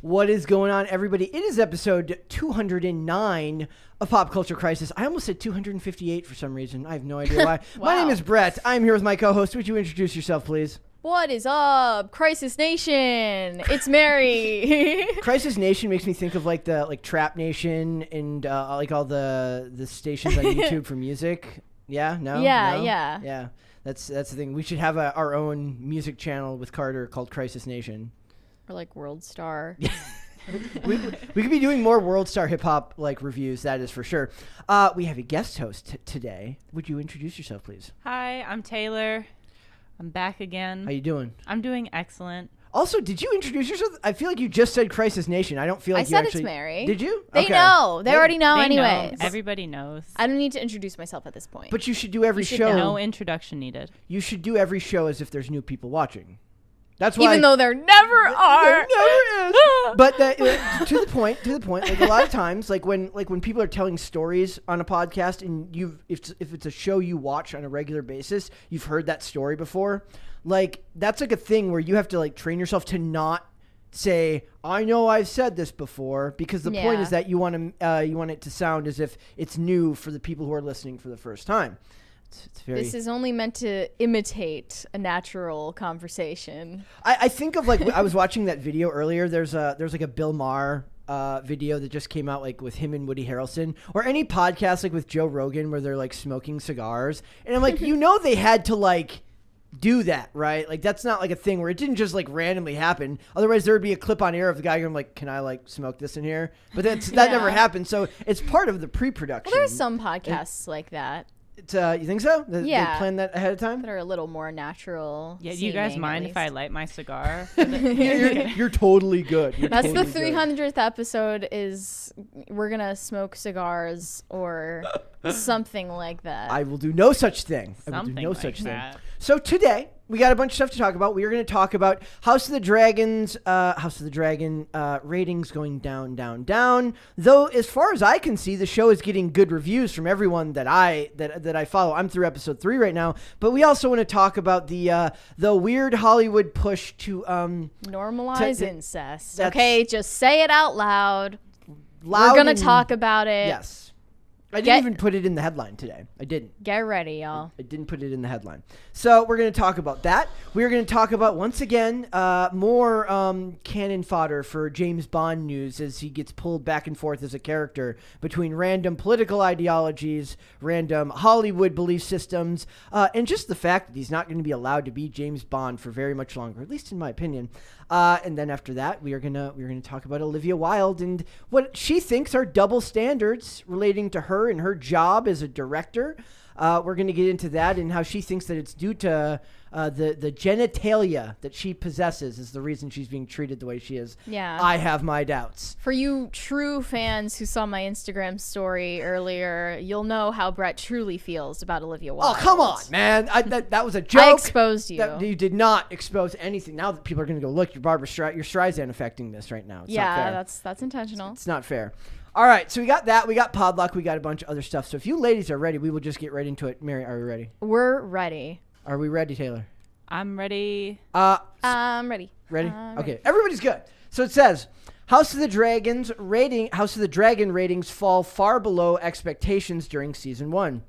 What is going on, everybody? It is episode 209 of Pop Culture Crisis. I almost said 258 for some reason. I have no idea why. Wow. My name is Brett. I'm here with my co-host. Would you introduce yourself, please? What is up, Crisis Nation? It's Mary. Crisis Nation makes me think of like the Trap Nation and like all the stations on YouTube for music. Yeah, no, yeah. That's the thing. We should have our own music channel with Carter called Crisis Nation. Or like World Star. we could be doing more World Star hip hop like reviews. That is for sure. We have a guest host today. Would you introduce yourself, please? Hi, I'm Taylor. I'm back again. How you doing? I'm doing excellent. Also, did you introduce yourself? I feel like you just said Crisis Nation. I don't feel like I you said actually... it's Mary. Did you? They know. They already know They anyways. know. Everybody knows. I don't need to introduce myself at this point. But you should do every show. No introduction needed. You should do every show as if there's new people watching. That's why. Even though there never are. There never is. But to the point. Like a lot of times, like when people are telling stories on a podcast, and if it's a show you watch on a regular basis, you've heard that story before. Like that's like a thing where you have to like train yourself to not say, I know I've said this before, because the point is that you want it to sound as if it's new for the people who are listening for the first time. This is only meant to imitate a natural conversation. I think of like I was watching that video earlier. There's like a Bill Maher video that just came out like with him and Woody Harrelson, or any podcast like with Joe Rogan where they're like smoking cigars, and I'm like, they had to like do that, right? Like that's not like a thing where it didn't just like randomly happen. Otherwise there would be a clip on air of the guy going like, can I like smoke this in here? But that never happened. So it's part of the pre-production. Well, there's some podcasts like that. You think so? They plan that ahead of time? That are a little more natural. Yeah, do you guys mind if I light my cigar? You're totally good. That's totally the 300th episode is we're going to smoke cigars or something like that. I will do no such thing. So today, we got a bunch of stuff to talk about. We are going to talk about House of the Dragon ratings going down. Though, as far as I can see, the show is getting good reviews from everyone that I follow. I'm through episode 3 right now. But we also want to talk about the weird Hollywood push to normalize incest. Okay, just say it out loud. We're going to talk about it. Yes. I didn't even put it in the headline today. I didn't. Get ready, y'all. I didn't put it in the headline. So we're going to talk about that. We're going to talk about, once again, more cannon fodder for James Bond news as he gets pulled back and forth as a character between random political ideologies, random Hollywood belief systems, and just the fact that he's not going to be allowed to be James Bond for very much longer, at least in my opinion. And then after that, we're gonna talk about Olivia Wilde and what she thinks are double standards relating to her and her job as a director. We're going to get into that and how she thinks that it's due to the genitalia that she possesses is the reason she's being treated the way she is. Yeah. I have my doubts. For you true fans who saw my Instagram story earlier, you'll know how Brett truly feels about Olivia Wilde. Oh, come on, man. That was a joke. I exposed you. You did not expose anything. Now that people are going to go, look, you're Streisand affecting this right now. It's not fair. that's intentional. It's not fair. All right, so we got that. We got Podluck. We got a bunch of other stuff. So if you ladies are ready, we will just get right into it. Mary, are we ready? We're ready. Are we ready, Taylor? I'm ready. I'm ready. Ready? Ready. Okay, everybody's good. So it says, House of the Dragon ratings fall far below expectations during season 1.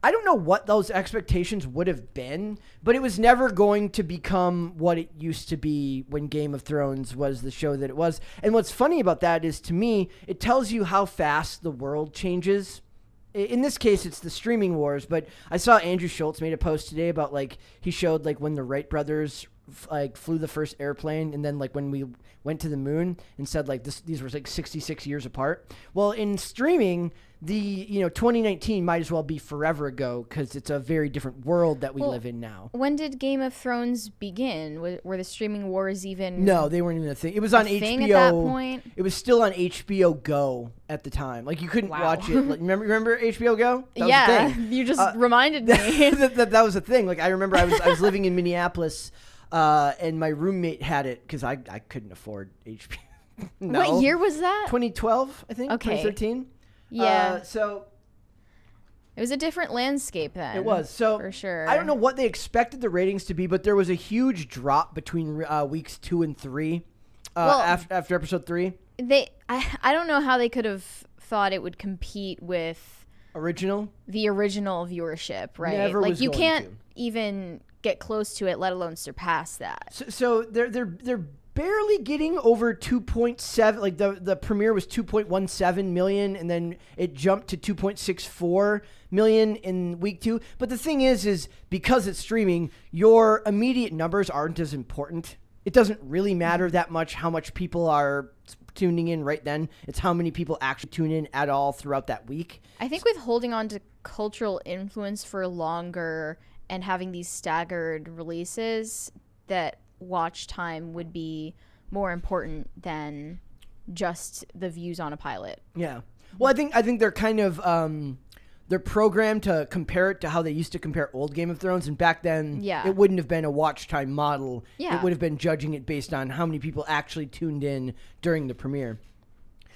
I don't know what those expectations would have been, but it was never going to become what it used to be when Game of Thrones was the show that it was. And what's funny about that is, to me, it tells you how fast the world changes. In this case, it's the streaming wars, but I saw Andrew Schultz made a post today about, like, he showed, like, when the Wright brothers flew the first airplane, and then like when we went to the moon, and said like these were like 66 years apart. Well, in streaming, the 2019 might as well be forever ago, because it's a very different world that we live in now. When did Game of Thrones begin? Were the streaming wars even? No, they weren't even a thing. It was on HBO. Thing at that point? It was still on HBO Go at the time. Like, you couldn't watch it. Like, remember HBO Go? That was a thing. You just reminded me. that was a thing. Like, I remember I was living in Minneapolis, and my roommate had it because I couldn't afford HBO. No. What year was that? 2012, I think. Okay. 2013. Yeah. So it was a different landscape then. it was. So for sure. I don't know what they expected the ratings to be, but there was a huge drop between weeks 2 and 3. after episode 3. I don't know how they could have thought it would compete with the original viewership, right? Never like was you going can't to. even get close to it, let alone surpass that. So they're barely getting over 2.7. Like the premiere was 2.17 million, and then it jumped to 2.64 million in week 2. But the thing is because it's streaming, your immediate numbers aren't as important. It doesn't really matter that much how much people are tuning in right then. It's how many people actually tune in at all throughout that week. I think with holding on to cultural influence for longer and having these staggered releases, that watch time would be more important than just the views on a pilot. Yeah. Well, I think they're kind of they're programmed to compare it to how they used to compare old Game of Thrones, and back then it wouldn't have been a watch time model. Yeah. It would have been judging it based on how many people actually tuned in during the premiere.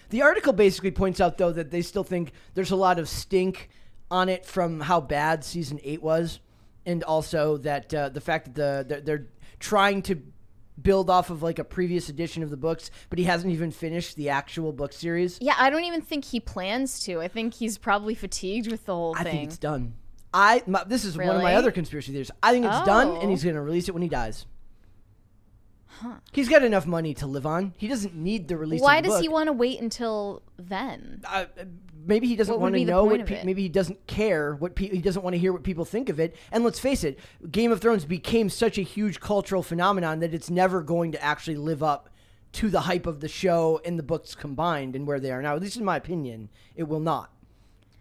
The article basically points out, though, that they still think there's a lot of stink on it from how bad season 8 was, and also that the fact that they're trying to build off of like a previous edition of the books, but he hasn't even finished the actual book series. Yeah, I don't even think he plans to. I think he's probably fatigued with the whole thing. I think it's done. This is one of my Really? other conspiracy theories. I think it's done, and he's going to release it when he dies. He's got enough money to live on. He doesn't need the release Why of the book. does he want to wait until then? Maybe he doesn't What would want to be the know point what of it? maybe he doesn't care what he doesn't want to hear what people think of it. And let's face it, Game of Thrones became such a huge cultural phenomenon that it's never going to actually live up to the hype of the show and the books combined and where they are now. At least in my opinion, it will not.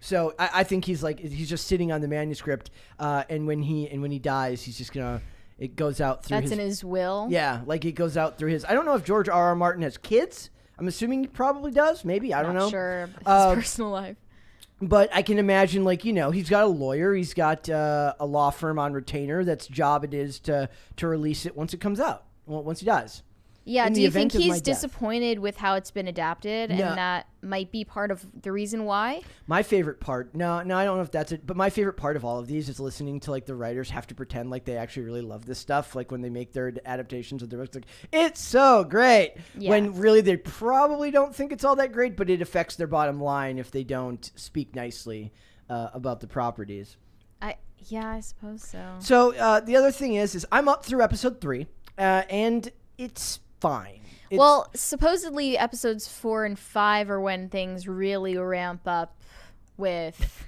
So I think he's just sitting on the manuscript, and when he dies, he's just gonna. It goes out through That's in his will? Yeah, like it goes out through his. I don't know if George R.R. Martin has kids. I'm assuming he probably does. Maybe. I don't know. Not sure of his personal life. But I can imagine, he's got a lawyer. He's got a law firm on retainer that's job it is to release it once it comes out, once he dies. Yeah, In do the you think event of my he's death. disappointed with how it's been adapted No. and that might be part of the reason why? My favorite part, no, I don't know if that's it, but my favorite part of all of these is listening to the writers have to pretend like they actually really love this stuff, like when they make their adaptations of their books, like it's so great, Yeah. when really they probably don't think it's all that great, but it affects their bottom line if they don't speak nicely about the properties. I suppose so. So the other thing is I'm up through episode 3, and it's fine. Well, supposedly episodes 4 and 5 are when things really ramp up with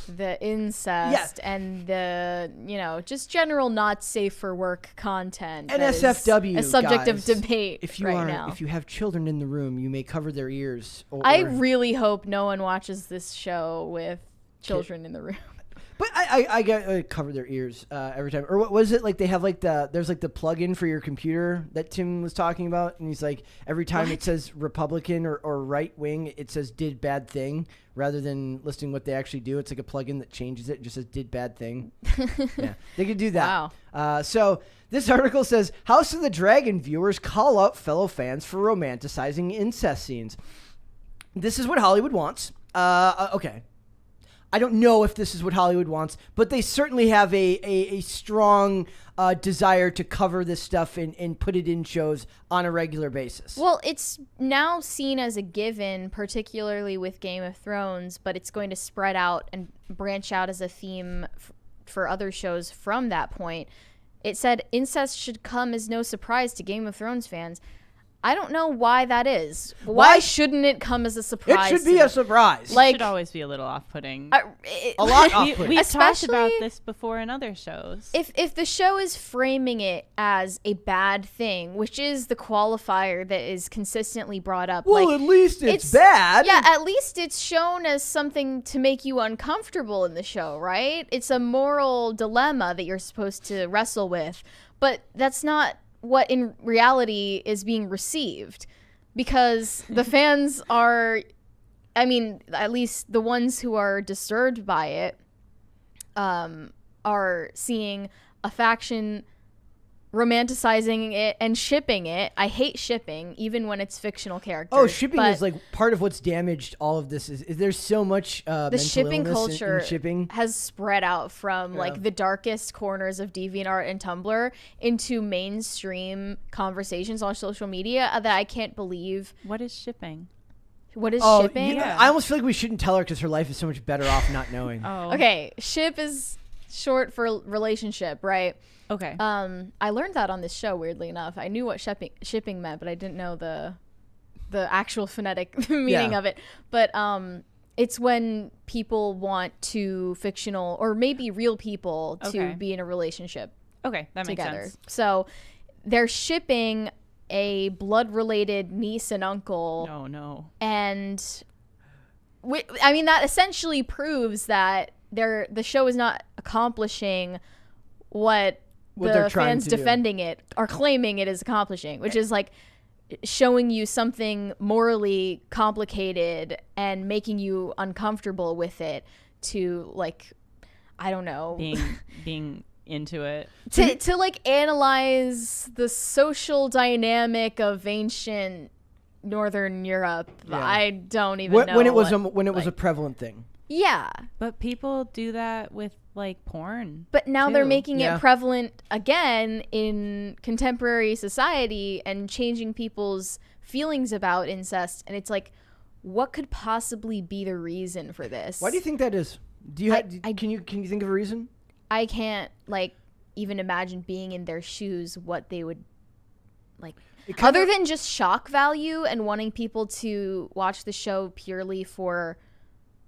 the incest and the, just general not safe for work content. NSFW, a subject guys, of debate if you now. If you have children in the room, you may cover their ears. I really hope no one watches this show with children in the room. But I get cover their ears every time. Or what was it like? They have there's the plug-in for your computer that Tim was talking about, and he's like every time it says Republican or right wing, it says did bad thing rather than listing what they actually do. It's like a plug-in that changes it and just says did bad thing. Yeah, they could do that. Wow. So this article says House of the Dragon viewers call out fellow fans for romanticizing incest scenes. This is what Hollywood wants. Okay. I don't know if this is what Hollywood wants, but they certainly have a strong desire to cover this stuff and put it in shows on a regular basis. Well, it's now seen as a given, particularly with Game of Thrones, but it's going to spread out and branch out as a theme for other shows from that point. It said incest should come as no surprise to Game of Thrones fans. I don't know why that is. Why shouldn't it come as a surprise? It should be a surprise. It should always be a little off-putting. A lot off-putting. We've talked about Especially this before in other shows. If the show is framing it as a bad thing, which is the qualifier that is consistently brought up. Well, at least it's bad. Yeah, at least it's shown as something to make you uncomfortable in the show, right? It's a moral dilemma that you're supposed to wrestle with. But that's not what in reality is being received, because the fans are, at least the ones who are disturbed by it, are seeing a faction romanticizing it and shipping it. I hate shipping, even when it's fictional characters. Oh, shipping is like part of what's damaged all of this. Is there's so much the shipping culture in shipping has spread out from like the darkest corners of DeviantArt and Tumblr into mainstream conversations on social media that I can't believe. What is shipping? What is Oh, shipping? yeah. I almost feel like we shouldn't tell her because her life is so much better off not knowing. Oh. Okay, ship is short for relationship, right? Okay. I learned that on this show, weirdly enough. I knew what shipping meant, but I didn't know the actual phonetic meaning of it. But it's when people want two fictional or maybe real people to be in a relationship Okay, that makes together. sense. So they're shipping a blood-related niece and uncle. No. And I mean, that essentially proves that the show is not accomplishing what they're the trying fans to do. defending it are claiming it is accomplishing, which is like showing you something morally complicated and making you uncomfortable with it to like, I don't know, Being into it. to like analyze the social dynamic of ancient Northern Europe. Yeah. I don't even know when it was a prevalent thing. Yeah. But people do that with like porn. But now they're too. making Yeah. it prevalent again in contemporary society and changing people's feelings about incest. And it's like, what could possibly be the reason for this? Why do you think that is? Do you can you think of a reason? I can't like even imagine being in their shoes, what they would like. Other than just shock value and wanting people to watch the show purely for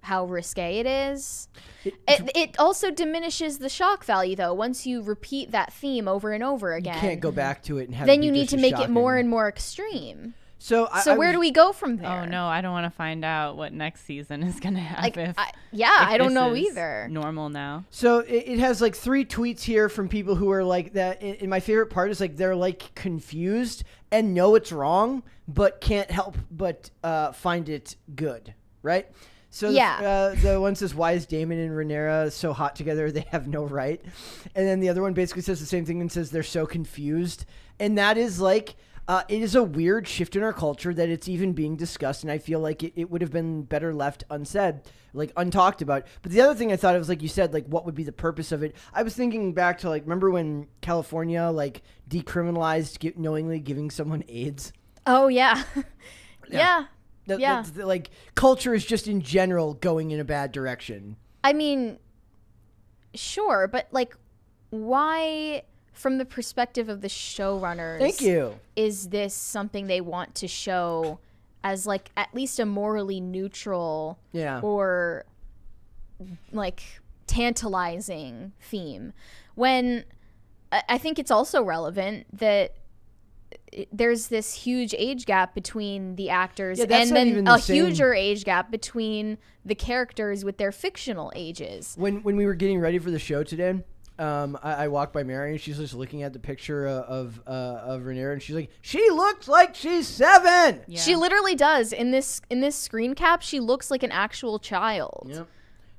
how risque it is. It also diminishes the shock value, though. Once you repeat that theme over and over again, You can't go back to it and have then it be you need just to as make it shocking. more and more extreme. So Where do we go from there? Oh no, I don't want to find out what next season is gonna have. Like, if I don't this know is either. Normal now. So it has like 3 tweets here from people who are like that. And my favorite part is like they're like confused and know it's wrong, but can't help but find it good, right? So the one says, "Why is Damon and Rhaenyra so hot together? They have no right." And then the other one basically says the same thing and says they're so confused. And that is like, it is a weird shift in our culture that it's even being discussed. And I feel like it would have been better left unsaid, like untalked about. But the other thing I thought of was, like you said, like what would be the purpose of it? I was thinking back to like, remember when California like decriminalized knowingly giving someone AIDS? Oh yeah, Yeah. yeah. Like culture is just in general going in a bad direction. I mean, sure, but like, why, from the perspective of the showrunners? Thank you. Is this something they want to show as like at least a morally neutral or like tantalizing theme? When I think it's also relevant that there's this huge age gap between the actors and then a huger age gap between the characters with their fictional ages. When we were getting ready for the show today, I walked by Mary and she's just looking at the picture of Rhaenyra and she's like, she looks like she's 7. Yeah. She literally does. In this screen cap, she looks like an actual child.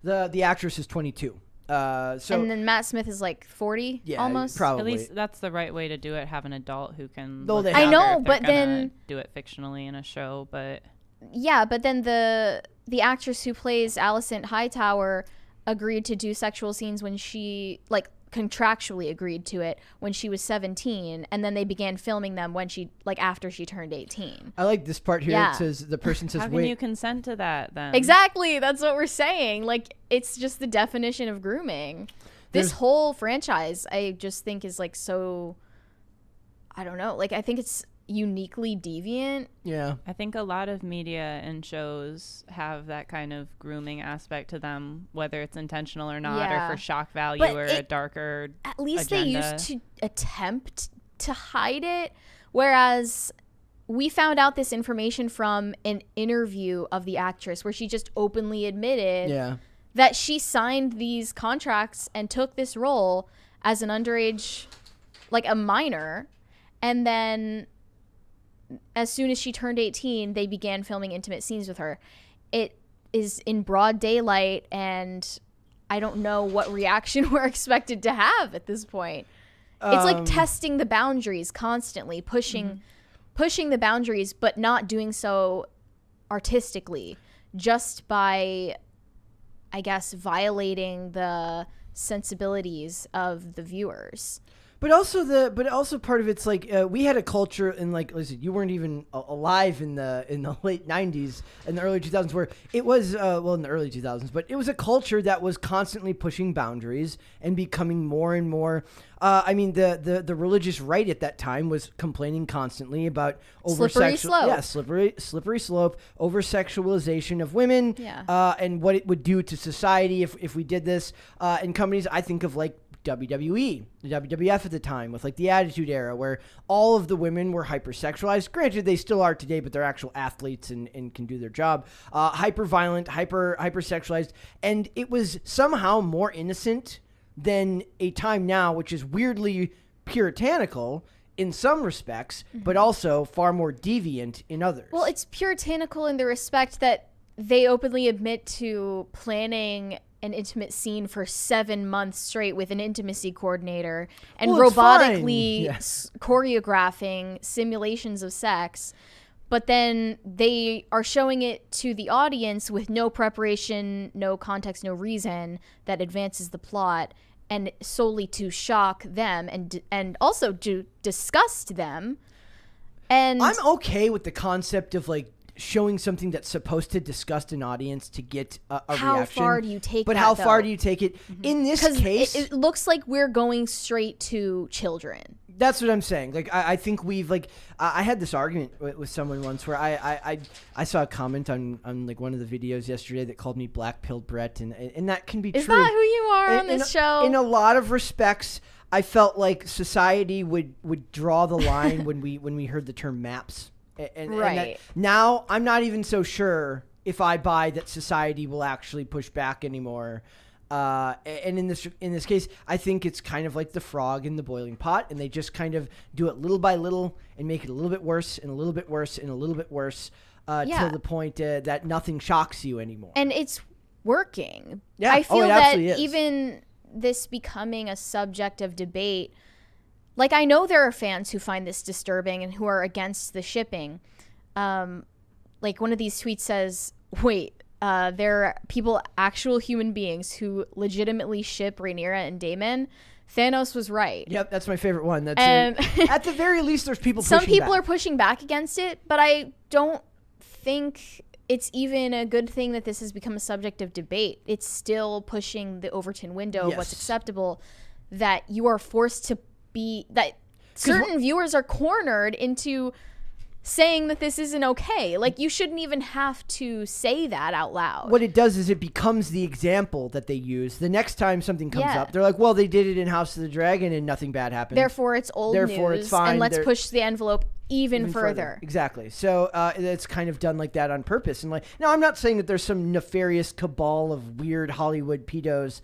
Yep. The actress is 22. And then Matt Smith is like 40 almost. Probably. At least that's the right way to do it. Have an adult who can. Though they look have- I know, younger if they're but then- gonna do it fictionally in a show. But Yeah, but then the actress who plays Alicent Hightower agreed to do sexual scenes when she like contractually agreed to it when she was 17, and then they began filming them when she like after she turned 18. I like this part here. Yeah. It says the person says, how can "Wait, you consent to that then? Exactly, that's what we're saying. Like, it's just the definition of grooming. This whole franchise, I just think, is like so, I don't know, like I think it's uniquely deviant. yeah." I think a lot of media and shows have that kind of grooming aspect to them, whether it's intentional or not, Yeah. or for shock value But or a darker At least agenda. they used to attempt to hide it, whereas we found out this information from an interview of the actress where she just openly admitted Yeah. that she signed these contracts and took this role as an underage, like a minor, and then as soon as she turned 18, they began filming intimate scenes with her. It is in broad daylight, and I don't know what reaction we're expected to have at this point. It's like testing the boundaries constantly, pushing the boundaries, but not doing so artistically, just by, I guess, violating the sensibilities of the viewers. But also part of it's like we had a culture in, like, listen, you weren't even alive in the late 90s and the early 2000s, where it was in the early 2000s, but it was a culture that was constantly pushing boundaries and becoming more and more. I mean, the religious right at that time was complaining constantly about slippery slope, slippery slope, over sexualization of women, and what it would do to society if we did this. And companies, I think of like WWE, the WWF at the time, with like the Attitude Era, where all of the women were hypersexualized. Granted, they still are today, but they're actual athletes and can do their job. Hyper violent, hypersexualized, and it was somehow more innocent than a time now, which is weirdly puritanical in some respects, but also far more deviant in others. Well, it's puritanical in the respect that they openly admit to planning an intimate scene for 7 months straight with an intimacy coordinator and robotically choreographing simulations of sex. But then they are showing it to the audience with no preparation, no context, no reason that advances the plot, and solely to shock them and also to disgust them. And I'm okay with the concept of like showing something that's supposed to disgust an audience to get a reaction. How far do you take but that, how though? far do you take it? In this case, it looks like we're going straight to children. That's what I'm saying. Like, I think we've, like, I had this argument with someone once where I saw a comment on like one of the videos yesterday that called me Black Pilled Brett, and that can be true. Is that who you are on this show? In a lot of respects, I felt like society would draw the line when we heard the term maps. And now I'm not even so sure if I buy that society will actually push back anymore. And in this case, I think it's kind of like the frog in the boiling pot, and they just kind of do it little by little and make it a little bit worse and a little bit worse and a little bit worse till the point that nothing shocks you anymore. And it's working. Yeah, I feel it that absolutely is. Even this becoming a subject of debate, like, I know there are fans who find this disturbing and who are against the shipping. Like, one of these tweets says, wait, there are people, actual human beings, who legitimately ship Rhaenyra and Daemon. Thanos was right. Yep, that's my favorite one. That's at the very least, there's people pushing back. Some people are pushing back against it, but I don't think it's even a good thing that this has become a subject of debate. It's still pushing the Overton window of what's acceptable, that you are forced to be, that certain viewers are cornered into saying that this isn't okay. Like, you shouldn't even have to say that out loud. What it does is it becomes the example that they use. The next time something comes up, they're like, well, they did it in House of the Dragon and nothing bad happened. Therefore, it's old news. It's fine. And let's push the envelope even further. Exactly. So it's kind of done like that on purpose. And like, now, I'm not saying that there's some nefarious cabal of weird Hollywood pedos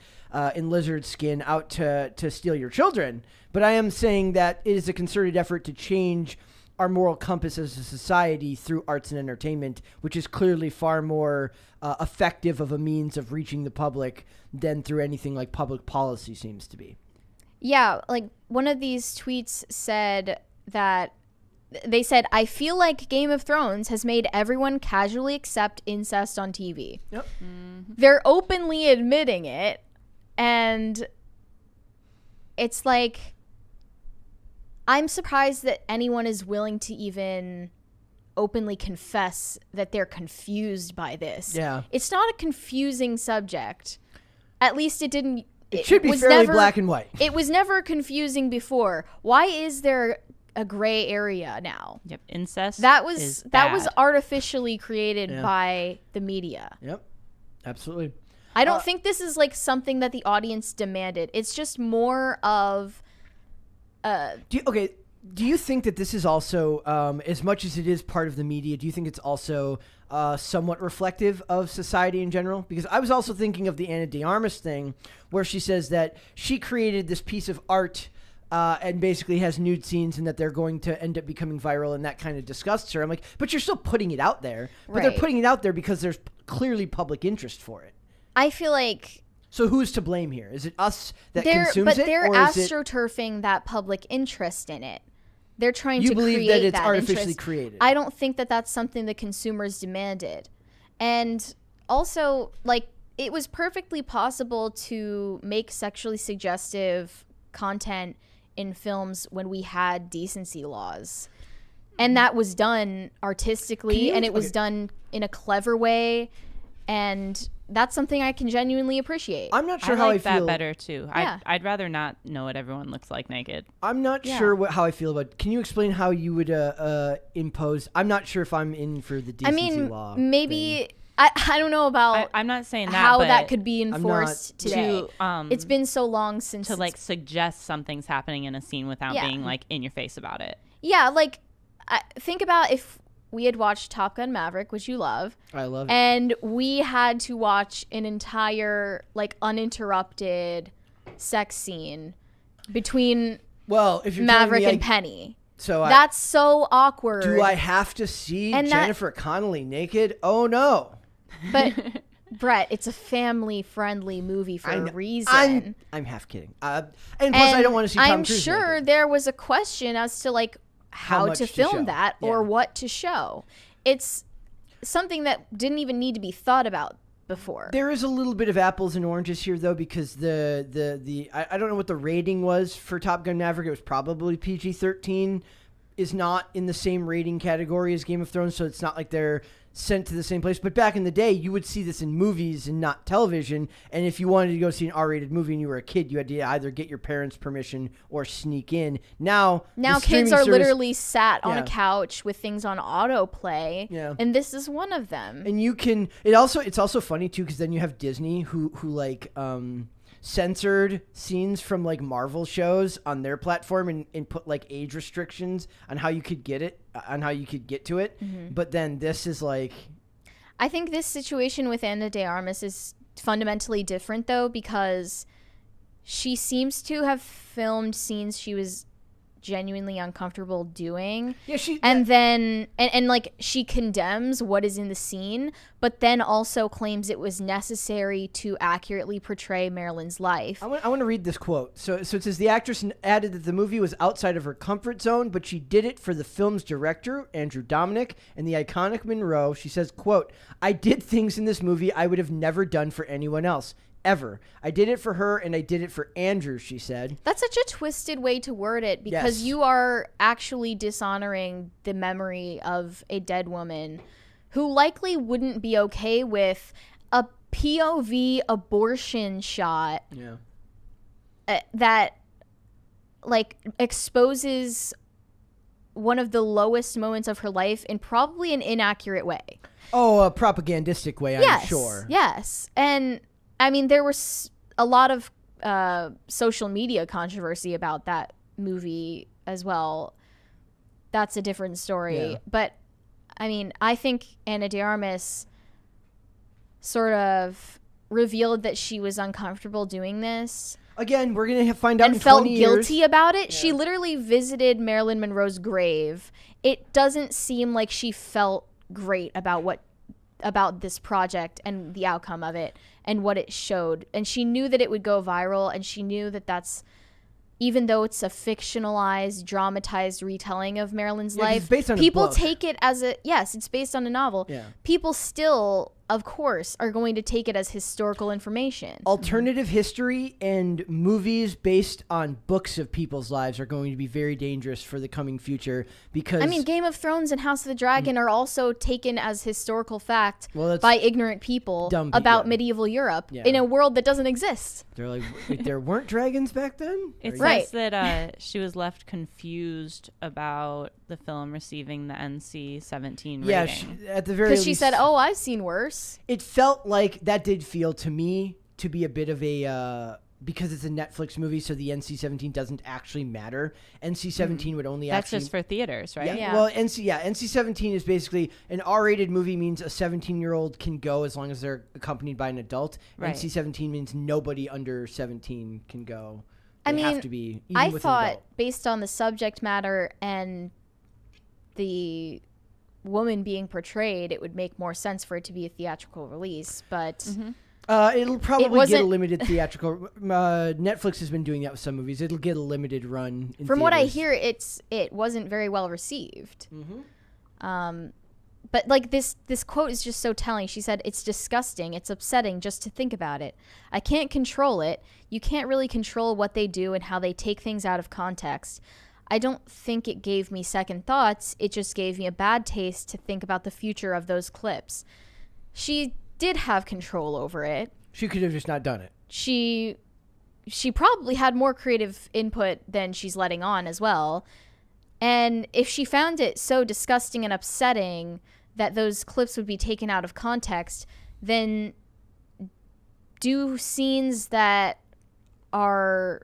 in lizard skin out to steal your children. But I am saying that it is a concerted effort to change our moral compass as a society through arts and entertainment, which is clearly far more effective of a means of reaching the public than through anything like public policy seems to be. Yeah, like one of these tweets said that they said, I feel like Game of Thrones has made everyone casually accept incest on TV. Yep. Mm-hmm. They're openly admitting it, and it's like, I'm surprised that anyone is willing to even openly confess that they're confused by this. Yeah. It's not a confusing subject. At least it didn't. It should be fairly black and white. It was never confusing before. Why is there a gray area now? Yep. Incest. That was artificially created by the media. Yep. Absolutely. I don't think this is like something that the audience demanded. It's just more of do you think that this is also, as much as it is part of the media, do you think it's also somewhat reflective of society in general? Because I was also thinking of the Ana de Armas thing, where she says that she created this piece of art and basically has nude scenes and that they're going to end up becoming viral, and that kind of disgusts her. I'm like, but you're still putting it out there. But they're putting it out there because there's clearly public interest for it. I feel like So who's to blame here? Is it us that They're consumes it, they're or is it astroturfing that public interest in it. They're trying you to believe create that it's that artificially interest. created? I don't think that that's something the consumers demanded. And also, like, it was perfectly possible to make sexually suggestive content in films when we had decency laws. And that was done artistically, and it was done in a clever way. And that's something I can genuinely appreciate. I'm not sure I how like I feel. that better too. Yeah. I'd rather not know what everyone looks like naked. I'm not sure how I feel about. Can you explain how you would impose? I'm not sure if I'm in for the decency law. Maybe I don't know about I'm not saying that, how but that could be enforced today. to, it's been so long since to like suggest something's happening in a scene without being like in your face about it. Yeah, like think about if we had watched Top Gun Maverick, which you love. I love it. And we had to watch an entire like uninterrupted sex scene between if you're Maverick telling me and Penny. So that's so awkward. do I have to see And Jennifer Connelly naked? Oh no. But Brett, it's a family-friendly movie for a reason. I'm half kidding. And plus, I don't want to see Tom I'm Cruise sure naked. there was a question as to like how much to to film show. that or what to show. It's something that didn't even need to be thought about before. There is a little bit of apples and oranges here, though, because I don't know what the rating was for Top Gun Maverick. It was probably PG-13. Is not in the same rating category as Game of Thrones, so it's not like they're sent to the same place. But back in the day, you would see this in movies and not television. And if you wanted to go see an R-rated movie and you were a kid, you had to either get your parents' permission or sneak in. Now kids are literally sat on a couch with things on autoplay. Yeah. And this is one of them. And you can. It's also funny too, because then you have Disney who like censored scenes from like Marvel shows on their platform and put like age restrictions on how you could get to it. Mm-hmm. But then this is like, I think this situation with Ana de Armas is fundamentally different though, because she seems to have filmed scenes she was genuinely uncomfortable doing. Then like she condemns what is in the scene, but then also claims it was necessary to accurately portray Marilyn's life. I want to read this quote. So it says, the actress added that the movie was outside of her comfort zone, but she did it for the film's director, Andrew Dominik, and the iconic Monroe. She says, quote, I did things in this movie I would have never done for anyone else. Ever. I did it for her and I did it for Andrew, she said. That's such a twisted way to word it, because you are actually dishonoring the memory of a dead woman who likely wouldn't be okay with a POV abortion shot that like exposes one of the lowest moments of her life in probably an inaccurate way. Oh, a propagandistic way, I'm sure. Yes. And I mean, there was a lot of social media controversy about that movie as well. That's a different story. Yeah. But, I mean, I think Ana de Armas sort of revealed that she was uncomfortable doing this. Again, we're going to find out in and felt 20 years. guilty about it. Yeah. She literally visited Marilyn Monroe's grave. It doesn't seem like she felt great about this project and the outcome of it and what it showed. And she knew that it would go viral, and she knew that that's, even though it's a fictionalized, dramatized retelling of Marilyn's life, people take it as it's based on a novel. Yeah. People still, of course, are going to take it as historical information. Alternative history and movies based on books of people's lives are going to be very dangerous for the coming future, because I mean, Game of Thrones and House of the Dragon are also taken as historical fact by ignorant people about medieval Europe in a world that doesn't exist. They're like, wait, there weren't dragons back then? It's nice that she was left confused about the film receiving the NC-17 rating. Yeah, at the very least. Because she said, oh, I've seen worse. It felt like that did feel to me to be a bit of a because it's a Netflix movie, so the NC-17 doesn't actually matter. NC-17 would only That's just for theaters, right? Yeah. Well, NC-17 is basically an R-rated movie means a 17-year-old can go as long as they're accompanied by an adult. Right. NC-17 means nobody under 17 can go. They have to be. Even I with thought an adult. Based on the subject matter and the woman being portrayed, it would make more sense for it to be a theatrical release, but It'll probably get a wasn't- limited theatrical. Netflix has been doing that with some movies. It'll get a limited run. In From what I theaters. hear, it wasn't very well received. Mm-hmm. But like this quote is just so telling. She said, "It's disgusting. It's upsetting just to think about it. I can't control it. You can't really control what they do and how they take things out of context. I don't think it gave me second thoughts. It just gave me a bad taste to think about the future of those clips." She did have control over it. She could have just not done it. She probably had more creative input than she's letting on as well. And if she found it so disgusting and upsetting that those clips would be taken out of context, then do scenes that are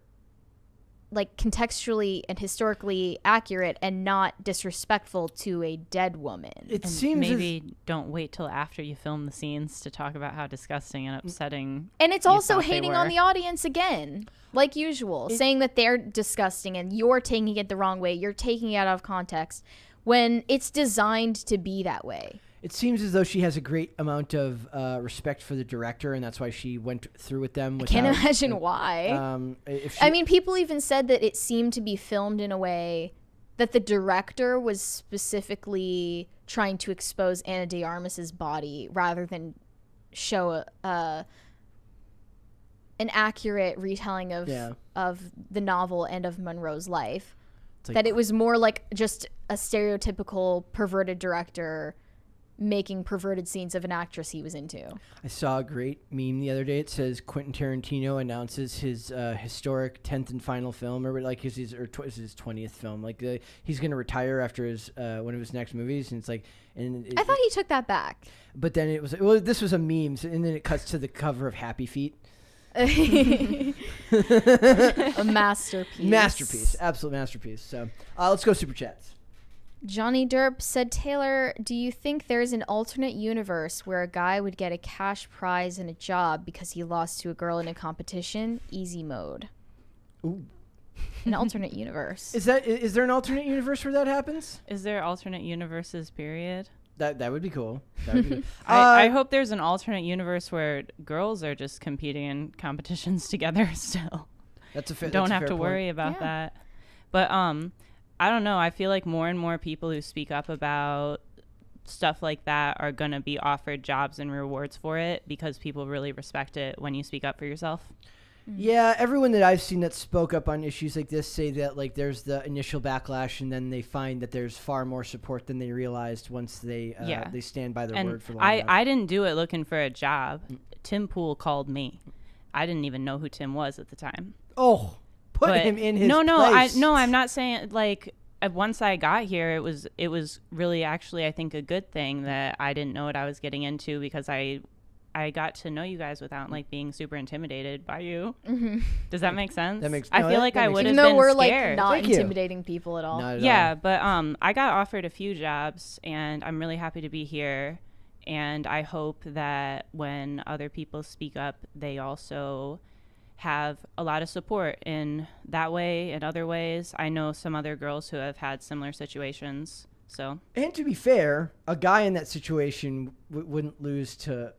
like contextually and historically accurate and not disrespectful to a dead woman. It And seems maybe don't wait till after you film the scenes to talk about how disgusting and upsetting. And it's you also thought they hating on were. the audience again, like usual, saying that they're disgusting and you're taking it the wrong way. You're taking it out of context when it's designed to be that way. It seems as though she has a great amount of respect for the director, and that's why she went through with them. Can't imagine why. If she, I mean, people even said that it seemed to be filmed in a way that the director was specifically trying to expose Ana de Armas's body rather than show an accurate retelling of the novel and of Monroe's life. like, That it was more like just a stereotypical perverted director making perverted scenes of an actress he was into. I saw a great meme the other day. It says Quentin Tarantino announces his historic 10th and final film, or like his 20th film. Like he's going to retire after his one of his next movies, and it's like, I thought he took that back. But then it was this was a meme, and then it cuts to the cover of Happy Feet. A masterpiece. Absolute masterpiece. So let's go super chats. Johnny Derp said, Taylor, do you think there's an alternate universe where a guy would get a cash prize and a job because he lost to a girl in a competition? Easy mode. Ooh. An alternate universe. Is there an alternate universe where that happens? Is there alternate universes, period? That would be cool. That would be cool. I hope there's an alternate universe where girls are just competing in competitions together still. Don't have to worry about that. But I don't know. I feel like more and more people who speak up about stuff like that are going to be offered jobs and rewards for it because people really respect it when you speak up for yourself. Yeah, everyone that I've seen that spoke up on issues like this say that like there's the initial backlash and then they find that there's far more support than they realized once they stand by their word for long enough. I didn't do it looking for a job. Tim Pool called me. I didn't even know who Tim was at the time. Oh, put him in his place. I'm not saying like once I got here, it was really actually I think a good thing that I didn't know what I was getting into because I got to know you guys without like being super intimidated by you. Mm-hmm. Does that make sense? I feel like I would have been even though we're scared. like not Thank you. intimidating people at all. Not at Yeah, all. but I got offered a few jobs and I'm really happy to be here. And I hope that when other people speak up, they also have a lot of support in that way and other ways. I know some other girls who have had similar situations. So, And to be fair, a guy in that situation wouldn't lose to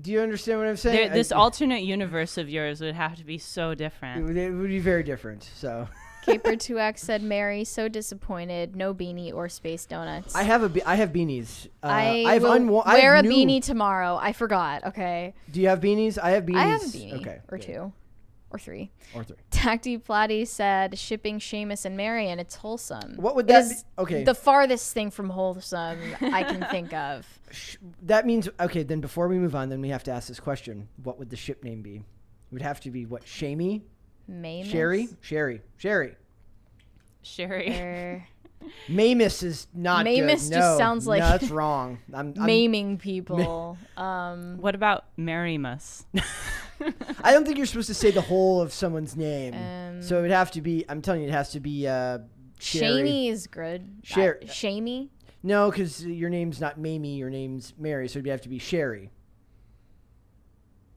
do you understand what I'm saying? this alternate universe of yours would have to be so different. It would be very different. So Caper2X said, Mary, so disappointed. No beanie or space donuts. I have beanies. I will wear a beanie tomorrow. I forgot. Okay. Do you have beanies? I have beanies. I have a beanie. Okay. Or good. 2. Or 3. Or 3. Tacti Platty said, shipping Seamus and Marion. It's wholesome. What would It that is be? Okay. the farthest thing from wholesome I can think of. That means, okay, then before we move on, then we have to ask this question. What would the ship name be? It would have to be what? Shamey? Mamus? Sherry. Sherry. Mamus is not Mamus good. just No, sounds like no, that's wrong. I'm maiming people. What about Marymus? I don't think you're supposed to say the whole of someone's name. So it would have to be, I'm telling you, it has to be Sherry. Shamey is good. Shamey? No, because your name's not Mamie, your name's Mary, so it'd have to be Sherry.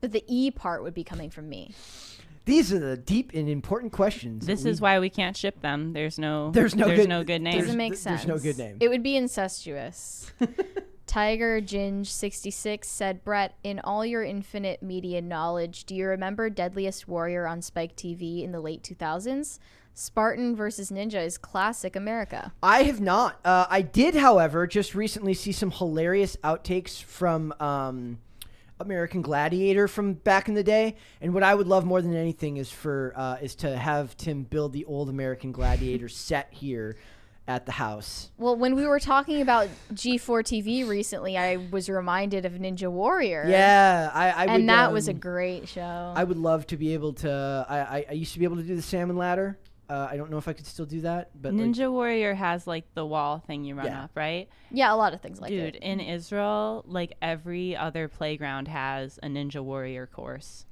But the E part would be coming from me. These are the deep and important questions. This is why we can't ship them. There's no good good name. Doesn't make sense. There's no good name. It would be incestuous. Tiger Ginge 66 said, Brett, in all your infinite media knowledge, do you remember Deadliest Warrior on Spike TV in the late 2000s? Spartan versus Ninja is classic America. I have not. I did, however, just recently see some hilarious outtakes from American Gladiator from back in the day. And what I would love more than anything is to have Tim build the old American Gladiator set here at the house. Well, when we were talking about G4 TV recently, I was reminded of Ninja Warrior. Yeah, and that was a great show. I would love to be able to. I used to be able to do the salmon ladder. I don't know if I could still do that, but Ninja Warrior has like the wall thing you run up, right? Yeah, a lot of things like that. Dude, in Israel, like every other playground has a Ninja Warrior course.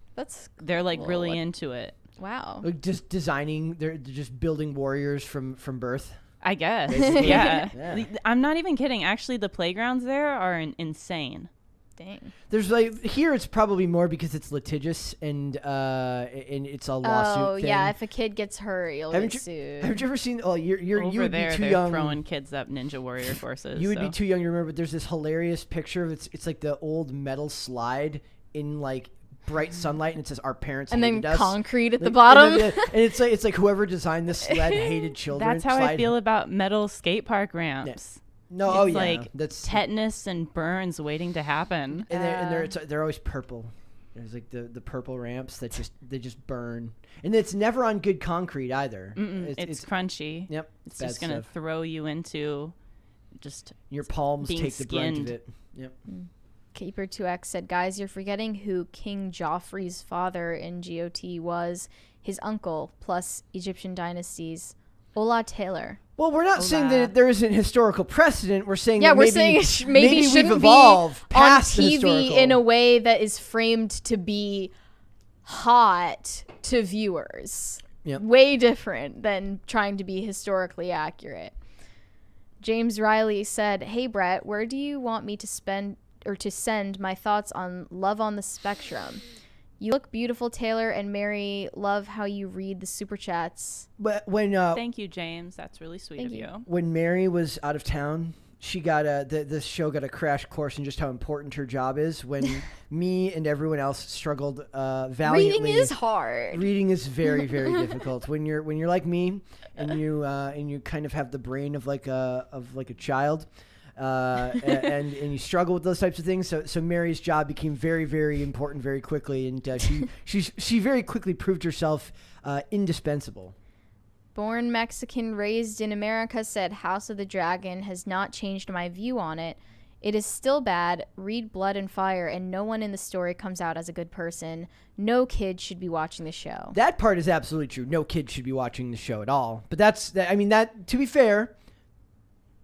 They're like really into it. Wow. Like just designing, they're just building warriors from birth. I guess. Yeah. I'm not even kidding. Actually, the playgrounds there are insane. Dang. There's like here it's probably more because it's litigious and it's a lawsuit thing. Yeah, if a kid gets hurt, you'll get sued. Have you ever seen you would there, be too they're young throwing kids up Ninja Warrior courses. You would be too young to remember, but there's this hilarious picture of it's like the old metal slide in like bright sunlight, and it says our parents and hated then us. concrete at the bottom. And it's like whoever designed this sled hated children. That's how I feel about metal skate park ramps. Yeah. No, it's like that's tetanus and burns waiting to happen. And they're always purple. There's like the purple ramps that just burn, and it's never on good concrete either. It's crunchy. Yep, it's just gonna throw you into just your palms take skinned. the brunt of it. Yep. Keeper 2X said, guys, you're forgetting who King Joffrey's father in GOT was. His uncle plus Egyptian dynasties. Ola Taylor. Well, we're not saying that there isn't historical precedent. We're saying we're saying maybe we've evolved past on TV historical. in a way that is framed to be hot to viewers. Yep. Way different than trying to be historically accurate. James Riley said, hey, Brett, where do you want me to send my thoughts on Love on the Spectrum? You look beautiful, Taylor and Mary. Love how you read the super chats. But when thank you, James. That's really sweet of you. When Mary was out of town, she got the show got a crash course in just how important her job is. When me and everyone else struggled valiantly. Reading is hard. Reading is very, very difficult. When you're like me and you kind of have the brain of like a child. And you struggle with those types of things. So Mary's job became very, very important very quickly, and she very quickly proved herself indispensable. Born Mexican, raised in America said House of the Dragon has not changed my view on it. It is still bad. Read Blood and Fire, and no one in the story comes out as a good person. No kid should be watching the show. That part is absolutely true. No kid should be watching the show at all. But that to be fair,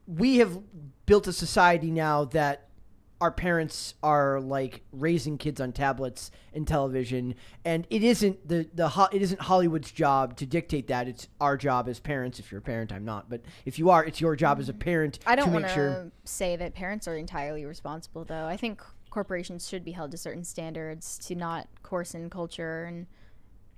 we have built a society now that our parents are like raising kids on tablets and television, and it isn't it isn't Hollywood's job to dictate that. It's our job as parents. If you're a parent, I'm not, but if you are, it's your job as a parent. I don't want to say that parents are entirely responsible, though. I think corporations should be held to certain standards to not coarsen culture and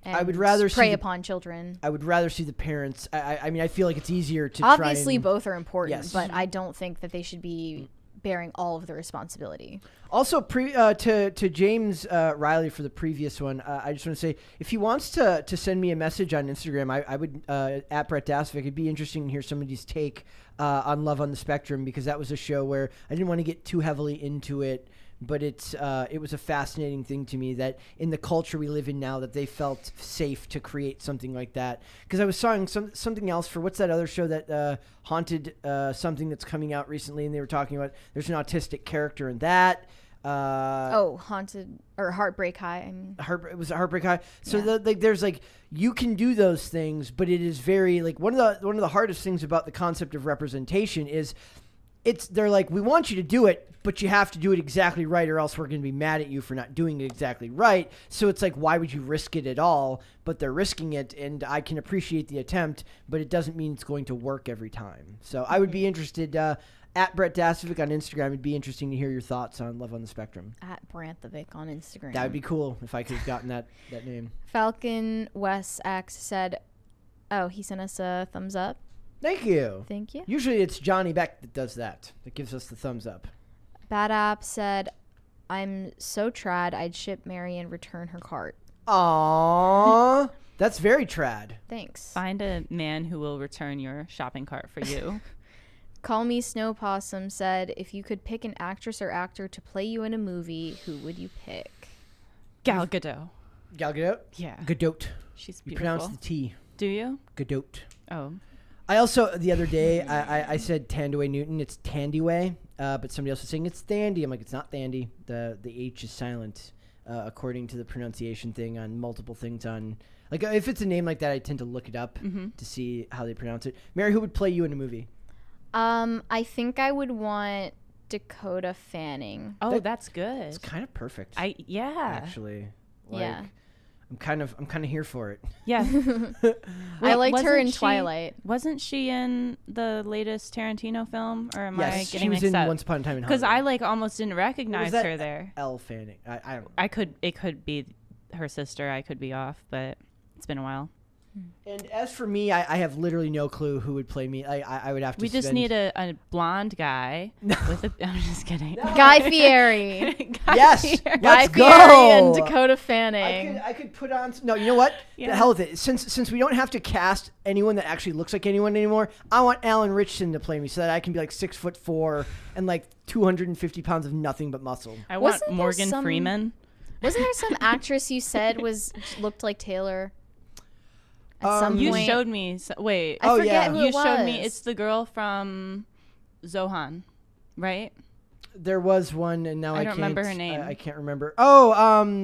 I would rather prey upon children. I would rather see the parents. I mean, I feel like it's easier to obviously both are important, yes. But I don't think that they should be bearing all of the responsibility. Also, to James Riley for the previous one, I just want to say, if he wants to send me a message on Instagram, I would at Brett Dasvik. It'd be interesting to hear somebody's take on Love on the Spectrum, because that was a show where I didn't want to get too heavily into it. But it was a fascinating thing to me that in the culture we live in now, that they felt safe to create something like that. Because I was seeing something else for what's that other show that haunted something that's coming out recently, and they were talking about there's an autistic character in that. Haunted or Heartbreak High. I mean, it was Heartbreak High. So there's like you can do those things, but it is very like one of the hardest things about the concept of representation is they're like, we want you to do it, but you have to do it exactly right, or else we're going to be mad at you for not doing it exactly right. So it's like, why would you risk it at all? But they're risking it, and I can appreciate the attempt, but it doesn't mean it's going to work every time. So I would be interested, at Brett Dasvik on Instagram, it'd be interesting to hear your thoughts on Love on the Spectrum. At Brantovic on Instagram. That would be cool if I could have gotten that name. Falcon Wes X said, he sent us a thumbs up. Thank you. Thank you. Usually it's Johnny Beck that does that gives us the thumbs up. Bad App said, I'm so trad, I'd ship Mary and return her cart. Aww. That's very trad. Thanks. Find a man who will return your shopping cart for you. Call Me Snow Possum said, if you could pick an actress or actor to play you in a movie, who would you pick? Gal Gadot. Gal Gadot? Yeah. Gadot. She's You beautiful. pronounce the T. Do you? Gadot. Oh. I also, the other day, I said Thandiwe Newton. It's Thandiwe, but somebody else was saying it's Thandy. I'm like, it's not Thandy. The H is silent, according to the pronunciation thing on multiple things on... Like, if it's a name like that, I tend to look it up to see how they pronounce it. Mary, who would play you in a movie? I think I would want Dakota Fanning. Oh, that's good. It's kind of perfect. Actually. Like, yeah. I'm kind of here for it. Yeah. I liked her in wasn't she- Twilight. Wasn't she in the latest Tarantino film? Or am I Yes, getting she was mixed in up? Once Upon a Time in Because Hollywood. I almost didn't recognize that? her there. Elle Fanning. I don't know. It could be her sister. I could be off, but it's been a while. And as for me, I have literally no clue who would play me. I would have to We just spend- need a blonde guy with a. I'm just kidding. Guy Fieri. Yes, Fieri. Guy let's Fieri go. and Dakota Fanning. I could put on... No, you know what? Yeah. The hell with it. Since we don't have to cast anyone that actually looks like anyone anymore, I want Alan Richardson to play me so that I can be like 6'4" and like 250 pounds of nothing but muscle. I want Wasn't there Morgan some- Freeman. Wasn't there some actress you said looked like Taylor? At some You point. showed me. Wait. I forget yeah. who You it was. showed me. It's the girl from Zohan, right? There was one, and now I I can't don't remember her name. I can't remember. Oh,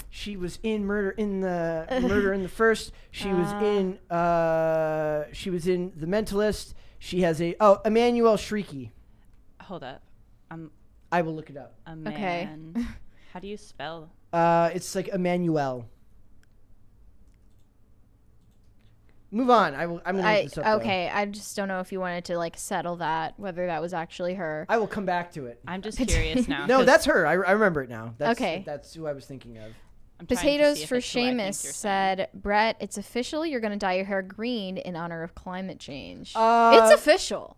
she was in Murder in the First. She was in The Mentalist. She has Emmanuel Shrieky. Hold up. I will look it up. A man. Okay. How do you spell? It's like Emmanuel. Move on. I'm gonna look this up. though. Okay, I just don't know if you wanted to like settle that, whether that was actually her. I will come back to it. I'm just curious now. No, 'cause that's her. I remember it now. Okay. That's who I was thinking of. I'm trying to Potatoes see if for it's who I think Seamus you're saying. said, Brett, it's official. You're going to dye your hair green in honor of climate change. Uh, it's official.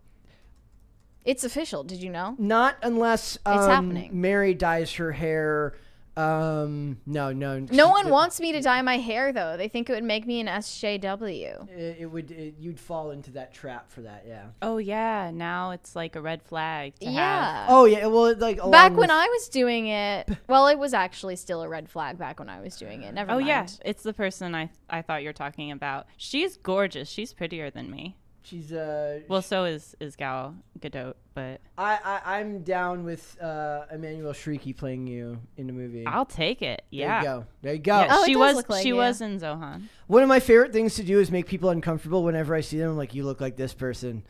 It's official. Did you know? Not unless happening. Mary dyes her hair. No. No one wants me to dye my hair, though. They think it would make me an SJW. It would. You'd fall into that trap for that. Yeah. Oh yeah, now it's like a red flag to have. Yeah. Oh yeah. Well, like Back along when with- I was doing it, well, it was actually still a red flag back when I was doing it. Never Oh mind. yeah, it's the person I thought you were talking about. She's gorgeous. She's prettier than me. she's Well, so is Gal Gadot, but I'm down with Emmanuel Shrieky playing you in the movie. I'll take it. Yeah. There you go. Yeah, Oh, it she does was look like she you. was in Zohan. One of my favorite things to do is make people uncomfortable whenever I see them. I'm like, you look like this person.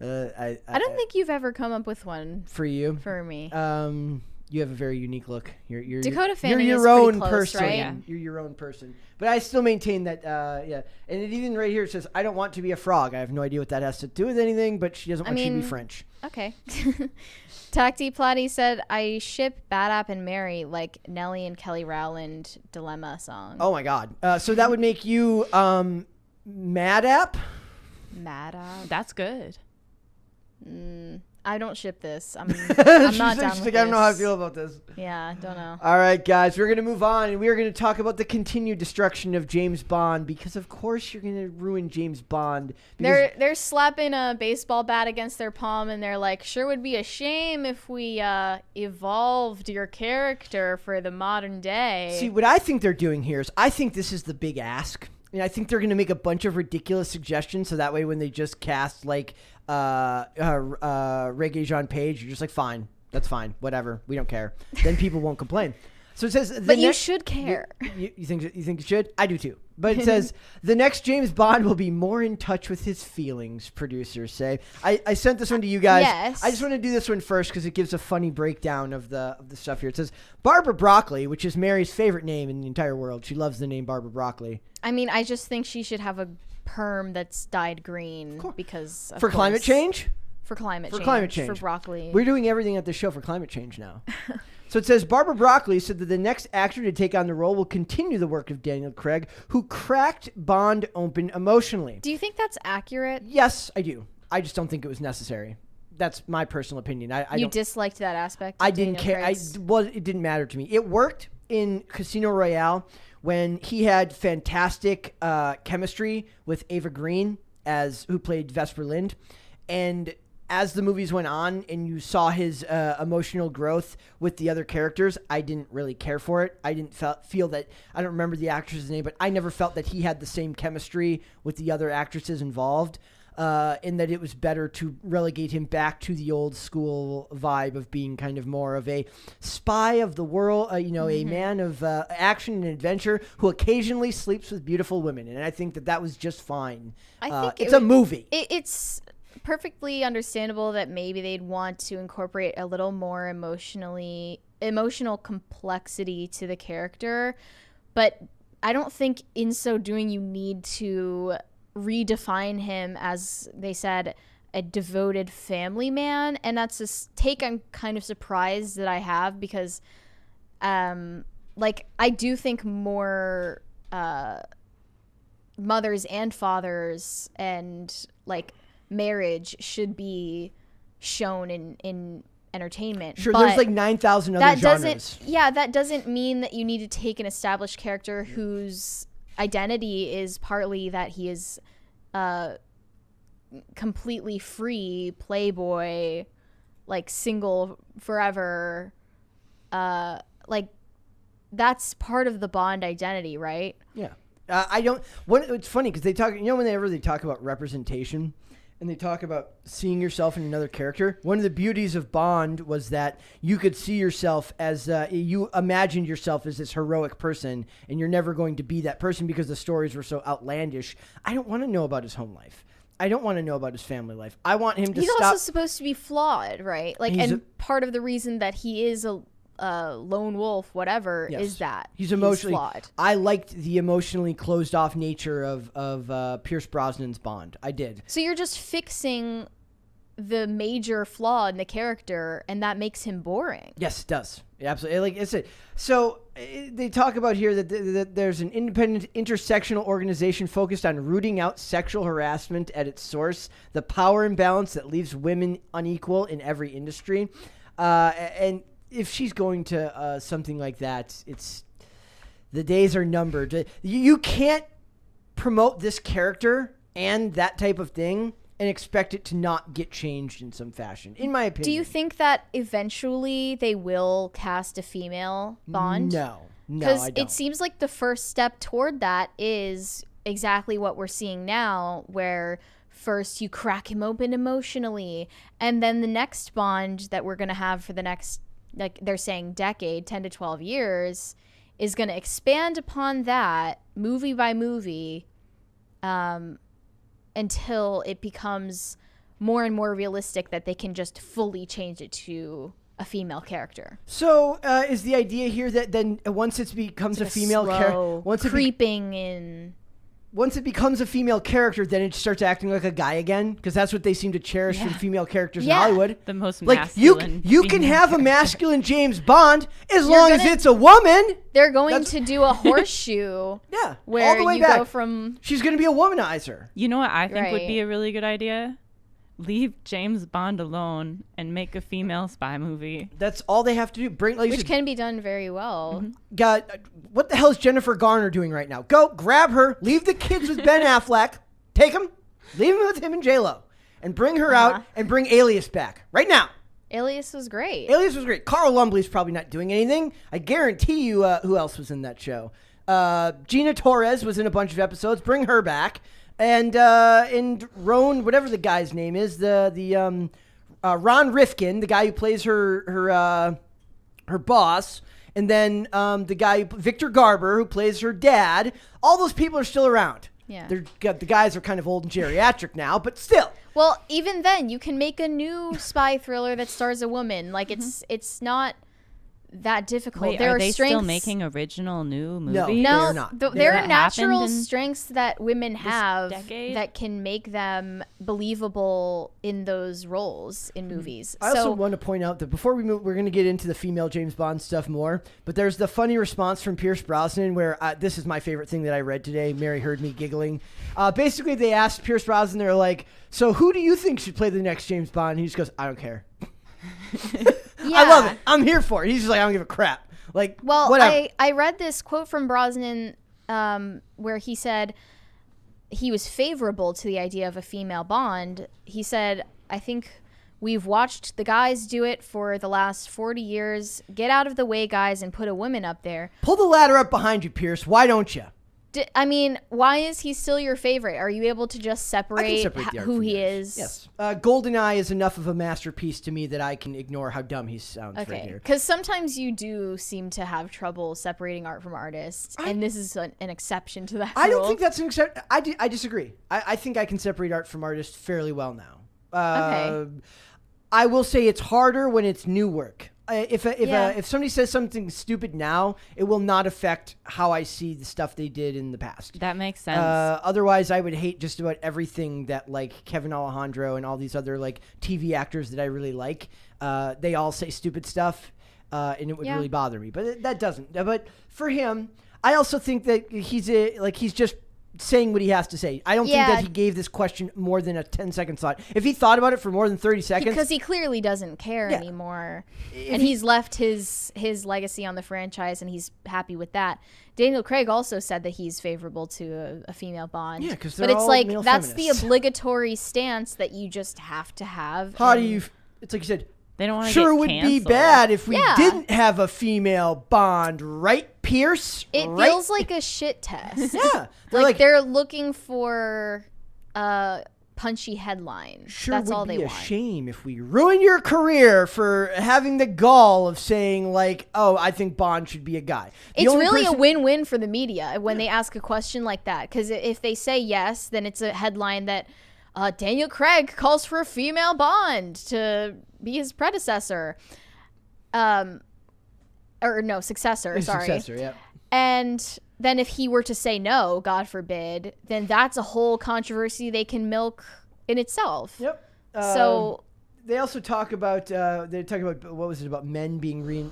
I I don't think you've ever come up with one for you. for me. You have a very unique look. You're Dakota Fanning you're is your pretty own close, person. right? Yeah. You're your own person. But I still maintain that, yeah. And it even right here it says, I don't want to be a frog. I have no idea what that has to do with anything, but she doesn't want you to be French. Okay. Tacti Platty said, I ship Bad App and Mary like Nelly and Kelly Rowland Dilemma song. Oh my God. So that would make you Mad App? Mad App? That's good. I don't ship this. I'm She's not like- down she's with like, this. I don't know how I feel about this. Yeah, don't know. All right, guys, we're going to move on, and we are going to talk about the continued destruction of James Bond, because of course you're going to ruin James Bond. because- They're slapping a baseball bat against their palm, and they're like, sure would be a shame if we evolved your character for the modern day. See, what I think they're doing here is I think this is the big ask. And I think they're going to make a bunch of ridiculous suggestions so that way when they just cast like Regé-Jean Page, you're just like, fine, that's fine, whatever, we don't care. Then people won't complain. So it says, but you should care. You think it should? I do too. But it says the next James Bond will be more in touch with his feelings. Producers say. I sent this one to you guys. Yes. I just want to do this one first because it gives a funny breakdown of the stuff here. It says Barbara Broccoli, which is Mary's favorite name in the entire world. She loves the name Barbara Broccoli. I mean, I just think she should have a perm that's dyed green because of For climate course. change? For climate For change. climate change. For broccoli. We're doing everything at this show for climate change now. So it says Barbara Broccoli said that the next actor to take on the role will continue the work of Daniel Craig, who cracked Bond open emotionally. Do you think that's accurate? Yes, I do. I just don't think it was necessary. that's my personal opinion. I you disliked that aspect. I didn't care. It didn't matter to me. It worked in Casino Royale when he had fantastic chemistry with Ava Green who played Vesper Lind, and as the movies went on and you saw his emotional growth with the other characters, I didn't really care for it. I didn't feel that, I don't remember the actress's name, but I never felt that he had the same chemistry with the other actresses involved, and that it was better to relegate him back to the old school vibe of being kind of more of a spy of the world, a man of action and adventure who occasionally sleeps with beautiful women. And I think that was just fine. I think it's a movie. It's perfectly understandable that maybe they'd want to incorporate a little more emotional complexity to the character, but I don't think in so doing you need to redefine him as, they said, a devoted family man. And that's a take I'm kind of surprised that I have, because I do think more mothers and fathers and marriage should be shown in entertainment. Sure, there's 9,000 other genres. That doesn't mean that you need to take an established character whose identity is partly that he is completely free, playboy, single forever. That's part of the Bond identity, right? Yeah. It's funny because they talk, whenever they talk about representation, and they talk about seeing yourself in another character. One of the beauties of Bond was that you could see yourself as, you imagined yourself as this heroic person, and you're never going to be that person because the stories were so outlandish. I don't want to know about his home life. I don't want to know about his family life. I want him to He's also supposed to be flawed, right? Part of the reason that he is a lone wolf, whatever, is that he's emotionally flawed. I liked the emotionally closed off nature of Pierce Brosnan's Bond. I did. So you're just fixing the major flaw in the character, and that makes him boring. Yes, it does. Absolutely. So they talk about here that there's an independent intersectional organization focused on rooting out sexual harassment at its source, the power imbalance that leaves women unequal in every industry, and if she's going to something like that, the days are numbered. You can't promote this character and that type of thing and expect it to not get changed in some fashion, in my opinion. Do you think that eventually they will cast a female Bond? No, I don't. Because it seems like the first step toward that is exactly what we're seeing now, where first you crack him open emotionally, and then the next Bond that we're going to have for the next, they're saying decade, 10 to 12 years, is going to expand upon that movie by movie until it becomes more and more realistic that they can just fully change it to a female character. So is the idea here that then once it becomes a female character, creeping in... Once it becomes a female character, then it starts acting like a guy again, because that's what they seem to cherish in female characters in Hollywood. The most masculine. You can have a masculine James Bond as long as it's a woman. They're going to do a horseshoe. Where all the way back. Go from. She's going to be a womanizer. You know what I think would be a really good idea? Leave James Bond alone and make a female spy movie. That's all they have to do. Which can be done very well. What the hell is Jennifer Garner doing right now? Go grab her, leave the kids with Ben Affleck, take him, leave him with him and J-Lo, and bring her out and bring Alias back right now. Alias was great. Carl Lumbly's probably not doing anything. I guarantee you who else was in that show. Gina Torres was in a bunch of episodes. Bring her back. And Roan, whatever the guy's name is, the Ron Rifkin, the guy who plays her boss, and then the guy Victor Garber who plays her dad. All those people are still around. Yeah, the guys are kind of old and geriatric now, but still. Well, even then, you can make a new spy thriller that stars a woman. It's not that difficult. Wait, there are are they strengths. still making original new movies? No, No, they're not. there are That natural happened in strengths that women have decade? that can make them believable in those roles in movies. I also want to point out that before we move, we're going to get into the female James Bond stuff more, but there's the funny response from Pierce Brosnan where this is my favorite thing that I read today. Mary heard me giggling. Basically, they asked Pierce Brosnan, they're like, so who do you think should play the next James Bond? And he just goes, I don't care. Yeah. I love it. I'm here for it. He's just like, I don't give a crap. Like, Well, whatever. I read this quote from Brosnan where he said he was favorable to the idea of a female Bond. He said, I think we've watched the guys do it for the last 40 years. Get out of the way, guys, and put a woman up there. Pull the ladder up behind you, Pierce. Why don't you? I mean, why is he still your favorite? Are you able to just separate, the art who from he the artist. is? Yes. GoldenEye is enough of a masterpiece to me that I can ignore how dumb he sounds right Okay, here. because sometimes you do seem to have trouble separating art from artists, and this is an exception to that I don't rule. think that's an exception. I disagree. I think I can separate art from artist fairly well now. Okay. I will say it's harder when it's new work. Yeah. If somebody says something stupid now, it will not affect how I see the stuff they did in the past. That makes sense. Otherwise, I would hate just about everything that like Kevin Alejandro and all these other like TV actors that I really like. They all say stupid stuff, and it would really bother me. But that doesn't. But for him, I also think that he's just saying what he has to say. I don't think that he gave this question more than a 10-second thought. If he thought about it for more than 30 seconds... Because he clearly doesn't care anymore. And he's left his legacy on the franchise, and he's happy with that. Daniel Craig also said that he's favorable to a female Bond. Yeah, because but it's like, that's the obligatory stance that you just have to have. How do you... It's like you said... They don't want to sure get would canceled. be bad if we didn't have a female Bond, right, Pierce? It feels like a shit test. Yeah. They're looking for a punchy headline. Sure That's would all they be a want. shame if we ruin your career for having the gall of saying like, oh, I think Bond should be a guy. It's really a win-win for the media when they ask a question like that. Because if they say yes, then it's a headline that Daniel Craig calls for a female Bond to be his predecessor. Successor, sorry. Successor, yeah. And then if he were to say no, God forbid, then that's a whole controversy they can milk in itself. Yep. So they also talk about what was it about men being men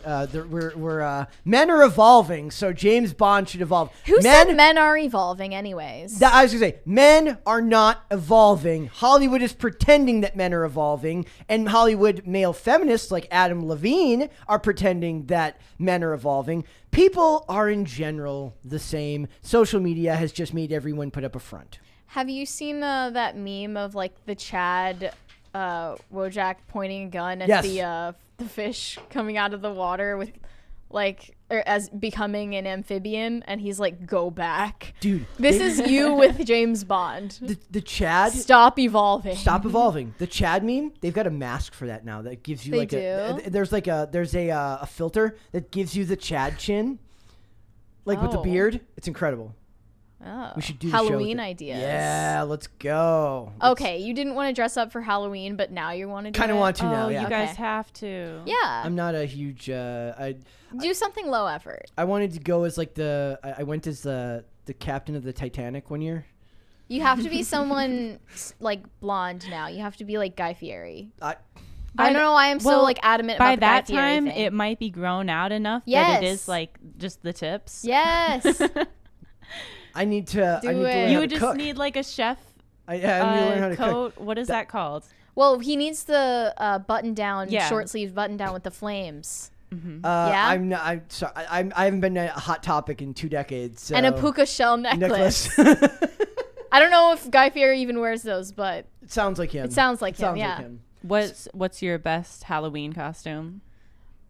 are evolving, so James Bond should evolve. Who said men are evolving anyways? I was gonna say men are not evolving. Hollywood is pretending that men are evolving, and Hollywood male feminists like Adam Levine are pretending that men are evolving. People are in general the same. Social media has just made everyone put up a front. Have you seen that meme of like the Chad Wojak pointing a gun at the fish coming out of the water with as becoming an amphibian, and he's like, go back, dude, this is you with James Bond. The Chad, stop evolving. The Chad meme, they've got a mask for that now that gives you there's a filter that gives you the Chad chin, with the beard. It's incredible. Oh, we should do Halloween ideas. Yeah, let's go. Okay, you didn't want to dress up for Halloween, but now you want to do it? Kind of want to now, yeah. You guys have to. Yeah. I'm not a huge... do something low effort. I wanted to go as I went as the captain of the Titanic one year. You have to be someone blonde now. You have to be like Guy Fieri. I don't know why I'm so adamant about the Guy Fieri thing. By that time, it might be grown out enough that it is just the tips. Yes. I need to learn how to You would just cook. need a chef I need to learn how to coat. cook. What is that called? Well, he needs the button-down, short-sleeve button-down with the flames. Mm-hmm. I'm sorry. I haven't been a Hot Topic in 2 decades. So. And a puka shell necklace. I don't know if Guy Fieri even wears those, but... It sounds like him. It sounds like him. What's your best Halloween costume?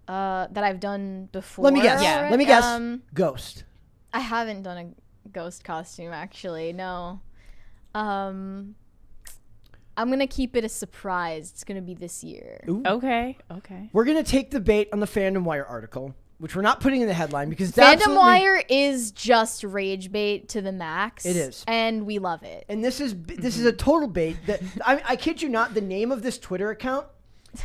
That I've done before. Let me guess. Yeah. Let me guess. Ghost. I haven't done a ghost costume, actually. No. I'm gonna keep it a surprise. It's gonna be this year. Ooh. Okay. We're gonna take the bait on the Fandom Wire article, which we're not putting in the headline because Fandom Wire is just rage bait to the max. It is, and we love it. And this is a total bait. That I kid you not. The name of this Twitter account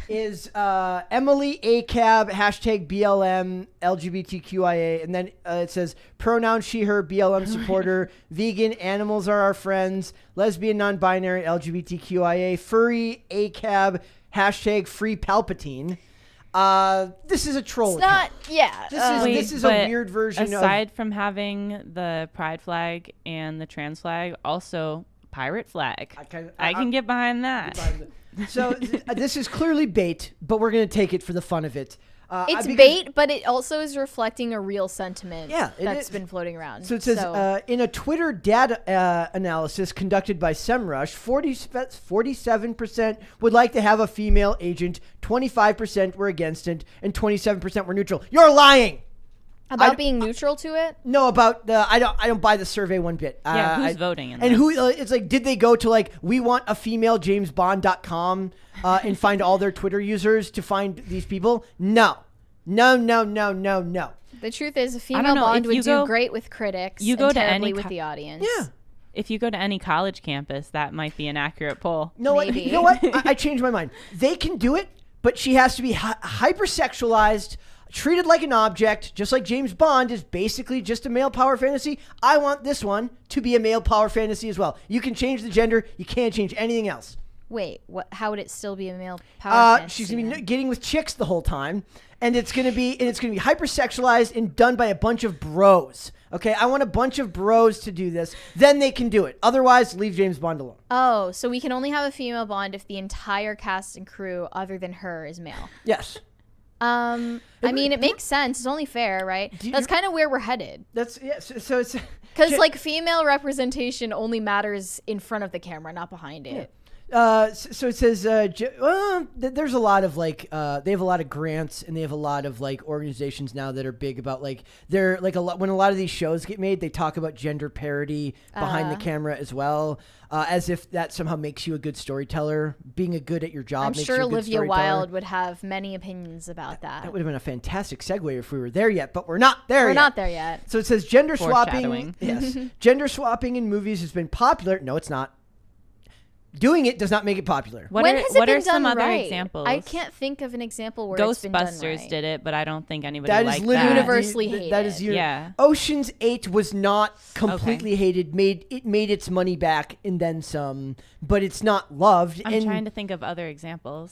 is Emily ACAB, #BLM, LGBTQIA. And then it says pronoun she, her, BLM supporter, vegan, animals are our friends, lesbian, non-binary, LGBTQIA, furry, ACAB, #free Palpatine. This is a troll. It's not, yeah. This is a weird version aside from having the pride flag and the trans flag, also pirate flag. I can get behind that. So this is clearly bait, but we're going to take it for the fun of it. It's bait, but it also is reflecting a real sentiment that's been floating around. So it says, in a Twitter data analysis conducted by SEMrush, 47% would like to have a female agent, 25% were against it, and 27% were neutral. You're lying! About being neutral to it? No, about the I don't buy the survey one bit. Who's voting in and this? who it's like, did they go to like we want a female JamesBond.com and find all their Twitter users to find these people? No. The truth is, a female Bond would do great with critics. You go and to terribly any with the audience. Yeah. If you go to any college campus, that might be an accurate poll. Maybe. You know what? I changed my mind. They can do it, but she has to be hypersexualized, treated like an object, just like James Bond is basically just a male power fantasy. I want this one to be a male power fantasy as well. You can change the gender. You can't change anything else. Wait, what? How would it still be a male power fantasy? She's gonna be getting with chicks the whole time, and it's gonna be hypersexualized and done by a bunch of bros. Okay, I want a bunch of bros to do this. Then they can do it. Otherwise, leave James Bond alone. Oh, so we can only have a female Bond if the entire cast and crew, other than her, is male. Yes. I mean, it makes sense. It's only fair, right? That's kind of where we're headed. So it's because like female representation only matters in front of the camera, not behind it. Yeah. So it says there's a lot of like they have a lot of grants, and they have a lot of like organizations now that are big about like they're like when a lot of these shows get made, they talk about gender parity behind the camera as well, as if that somehow makes you a good storyteller. Being a good at your job. I'm makes sure you a good Olivia Wilde would have many opinions about that. That would have been a fantastic segue if we were there yet, but we're not there yet. We're not there yet. So it says gender swapping. Yes, gender swapping in movies has been popular. No, it's not. Doing it does not make it popular. When has it been done other examples? I can't think of an example where it's been done right. Ghostbusters did it, but I don't think anybody that liked is that. Universally hated. That is yeah. Ocean's 8 was not completely hated. It made its money back and then some, but it's not loved. I'm trying to think of other examples.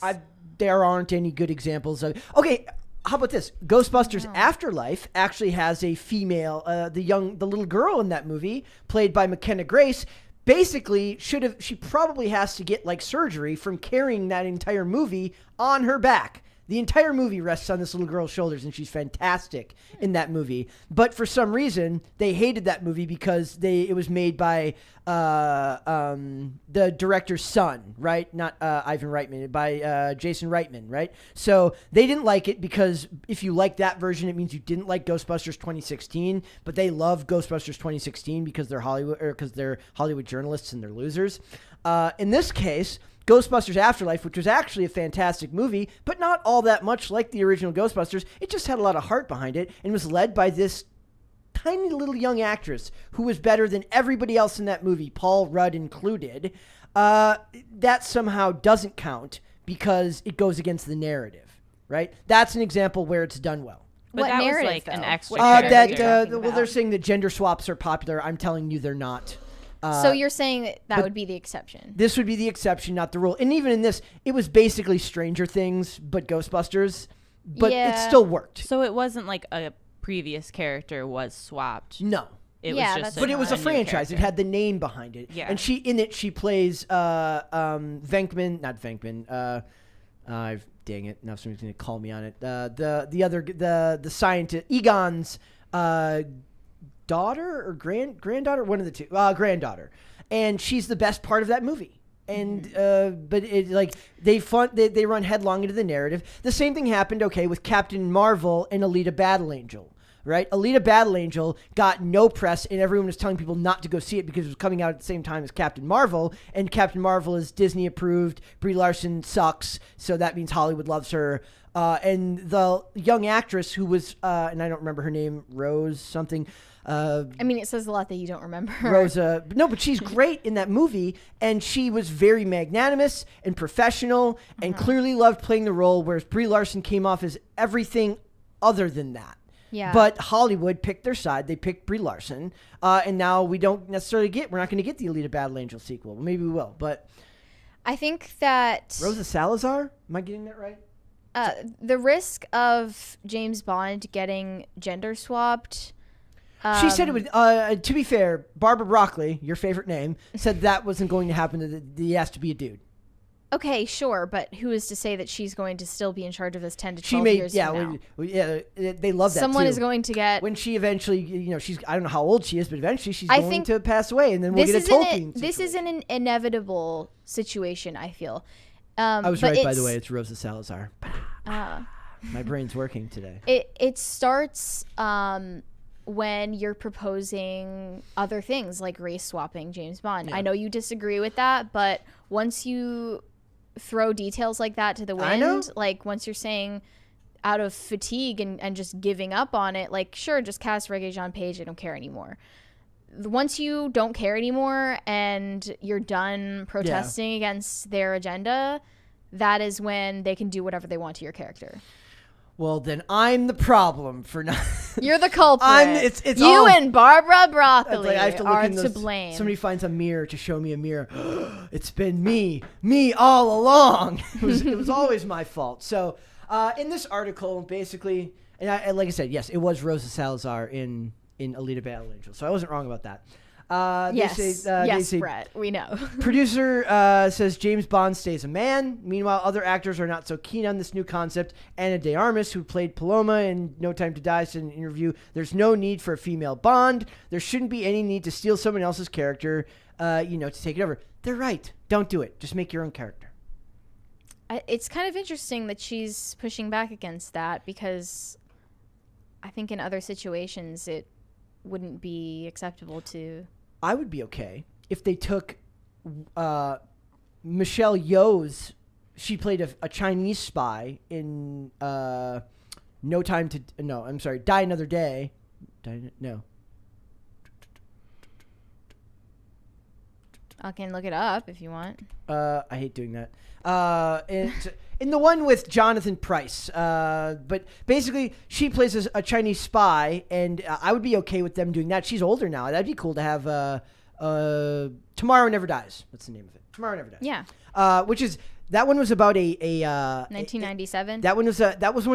There aren't any good examples of. Okay, how about this? Ghostbusters Afterlife actually has a female, the little girl in that movie, played by McKenna Grace. Basically, she probably has to get like surgery from carrying that entire movie on her back. The entire movie rests on this little girl's shoulders, and she's fantastic in that movie. But for some reason, they hated that movie because it was made by the director's son, right? Not Ivan Reitman, by Jason Reitman, right? So they didn't like it because if you like that version, it means you didn't like Ghostbusters 2016. But they love Ghostbusters 2016 because they're Hollywood journalists and they're losers. In this case, Ghostbusters Afterlife, which was actually a fantastic movie, but not all that much like the original Ghostbusters. It just had a lot of heart behind it and was led by this tiny little young actress who was better than everybody else in that movie, Paul Rudd included. That somehow doesn't count because it goes against the narrative, right? That's an example where it's done well. But what that narrative, was like though? an extra well, they're saying that gender swaps are popular. I'm telling you they're not. So you're saying that would be the exception. This would be the exception, not the rule. And even in this, it was basically Stranger Things, but Ghostbusters. But it still worked. So it wasn't like a previous character was swapped. No. It was just but it was a franchise. It had the name behind it. Yeah. And she plays Venkman, not Venkman. Dang it. Now somebody's going to call me on it. The scientist, Egon's daughter or granddaughter, one of the two, granddaughter, and she's the best part of that movie. And but it like they run headlong into the narrative. The same thing happened with Captain Marvel and Alita Battle Angel. right? Alita Battle Angel got no press, and everyone was telling people not to go see it because it was coming out at the same time as Captain Marvel, and Captain Marvel is Disney approved. Brie Larson sucks, so that means Hollywood loves her. And the young actress who was, and I don't remember her name, Rose something. I mean, it says a lot that you don't remember. Rosa. No, but she's great in that movie, and she was very magnanimous and professional and clearly loved playing the role, whereas Brie Larson came off as everything other than that. Yeah. But Hollywood picked their side. They picked Brie Larson, and now we don't necessarily we're not going to get the Alita Battle Angel sequel. Well, maybe we will, but... I think that... Rosa Salazar? Am I getting that right? The risk of James Bond getting gender swapped... She said it would, to be fair, Barbara Broccoli, your favorite name, said that wasn't going to happen, that he has to be a dude. Okay, sure, but who is to say that she's going to still be in charge of this 10 to 12 years from now? Yeah, they love that Someone too. is going to get... When she eventually, I don't know how old she is, but eventually she's going to pass away, and then we'll get a Tolkien This is an inevitable situation, I feel. I was right, by the way. It's Rosa Salazar. My brain's working today. It starts... when you're proposing other things like race swapping James Bond. Yeah. I know you disagree with that, but once you throw details like that to the wind, like once you're saying out of fatigue and just giving up on it, like sure, just cast Regé-Jean Page, I don't care anymore. Once you don't care anymore and you're done protesting against their agenda, that is when they can do whatever they want to your character. Well, then I'm the problem for not... You're the culprit. It's you all... and Barbara Broccoli I have to look are in to blame. Somebody finds a mirror to show me a mirror. It's been me all along. It was always my fault. So in this article, basically, and like I said, yes, it was Rosa Salazar in Alita Battle Angel. So I wasn't wrong about that. Yes, Brett, we know. Producer says James Bond stays a man. Meanwhile, other actors are not so keen on this new concept. Ana de Armas, who played Paloma in No Time to Die, said in an interview, "There's no need for a female Bond. There shouldn't be any need to steal someone else's character, to take it over." They're right. Don't do it. Just make your own character. It's kind of interesting that she's pushing back against that because I think in other situations it wouldn't be acceptable to... I would be okay if they took Michelle Yeoh's. She played a Chinese spy in Die Another Day. I can look it up if you want. I hate doing that. In the one with Jonathan Pryce. But basically, she plays a Chinese spy, and I would be okay with them doing that. She's older now. That'd be cool to have Tomorrow Never Dies. That's the name of it. Tomorrow Never Dies. Yeah. Which is... That one was about 1997. That one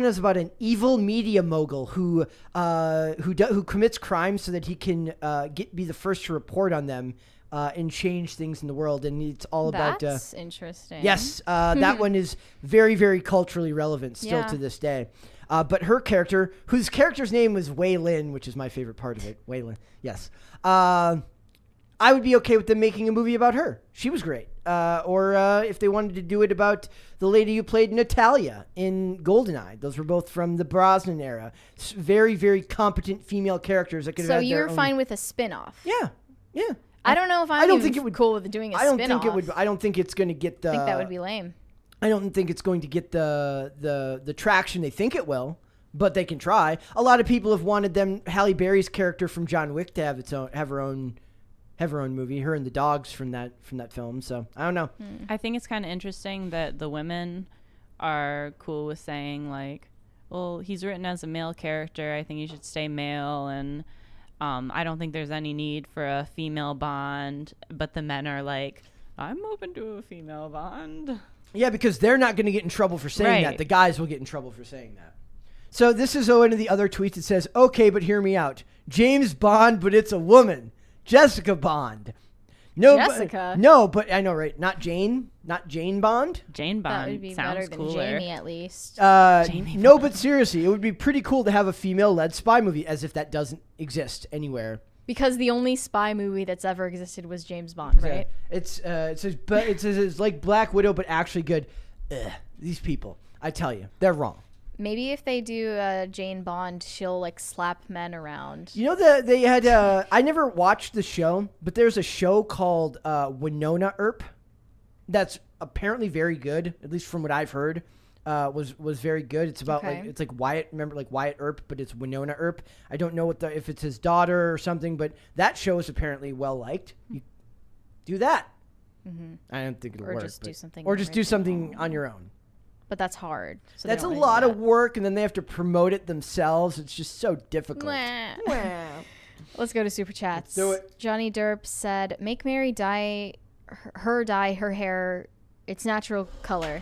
was about an evil media mogul who commits crimes so that he can be the first to report on them and change things in the world. And it's all about. That's interesting. Yes, that one is very, very culturally relevant still to this day. But her character, whose character's name was Wei Lin, which is my favorite part of it, Wei Lin. Yes. I would be okay with them making a movie about her. She was great. Or if they wanted to do it about the lady who played Natalia in GoldenEye. Those were both from the Brosnan era. Very, very competent female characters that could have had you're fine with a spin-off? Yeah. I don't know if I don't think it would cool with doing a spin-off. I don't think it's going to get the... I think that would be lame. I don't think it's going to get the traction they think it will, but they can try. A lot of people have wanted Halle Berry's character from John Wick to have her own movie, her and the dogs from that film. So I don't know. I think it's kind of interesting that the women are cool with saying like, well, he's written as a male character. I think he should stay male. And I don't think there's any need for a female Bond. But the men are like, I'm open to a female Bond. Yeah, because they're not going to get in trouble for saying that. The guys will get in trouble for saying that. So this is one of the other tweets. It says, okay, but hear me out. James Bond, but it's a woman. Jessica Bond. No, Jessica? No, but I know, right? Not Jane Bond? Jane Bond that would be sounds better than cooler. Jamie, at least. No, but seriously, it would be pretty cool to have a female-led spy movie, as if that doesn't exist anywhere. Because the only spy movie that's ever existed was James Bond, right? It says it's like Black Widow, but actually good. These people, I tell you, they're wrong. Maybe if they do Jane Bond, she'll like slap men around. You know, they had, I never watched the show, but there's a show called Winona Earp that's apparently very good, at least from what I've heard. Was very good. It's about it's like Wyatt. Remember, like Wyatt Earp, but it's Winona Earp. I don't know if it's his daughter or something, but that show is apparently well liked. You do that. Mm-hmm. I don't think it'll work. Or just do something on your own. But that's hard. So that's a lot of work, and then they have to promote it themselves. It's just so difficult. Let's go to Super Chats. Let's do it. Johnny Derp said, make Mary dye her hair its natural color.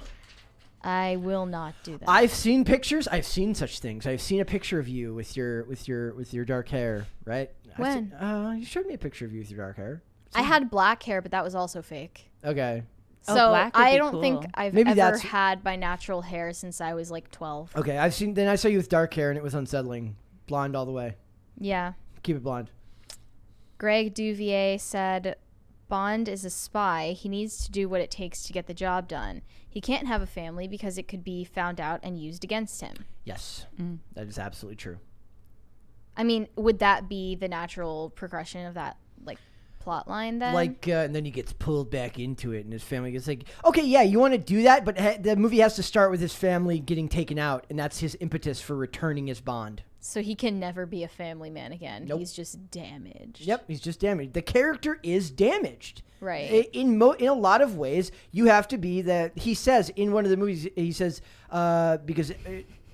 I will not do that. I've seen pictures. I've seen such things. I've seen a picture of you with your dark hair, right? When? You showed me a picture of you with your dark hair. I had black hair, but that was also fake. Okay. So I don't think I've ever had my natural hair since I was like 12. Okay, then I saw you with dark hair and it was unsettling. Blonde all the way. Yeah. Keep it blonde. Greg Duvier said, Bond is a spy. He needs to do what it takes to get the job done. He can't have a family because it could be found out and used against him. Yes, that is absolutely true. I mean, would that be the natural progression of that, like, plot line then? Like, and then he gets pulled back into it and his family gets like, okay, yeah, you want to do that, but the movie has to start with his family getting taken out, and that's his impetus for returning as Bond. So he can never be a family man again. Nope. He's just damaged. Yep, he's just damaged. The character is damaged. Right. In a lot of ways, you have to be that. He says in one of the movies, he says, because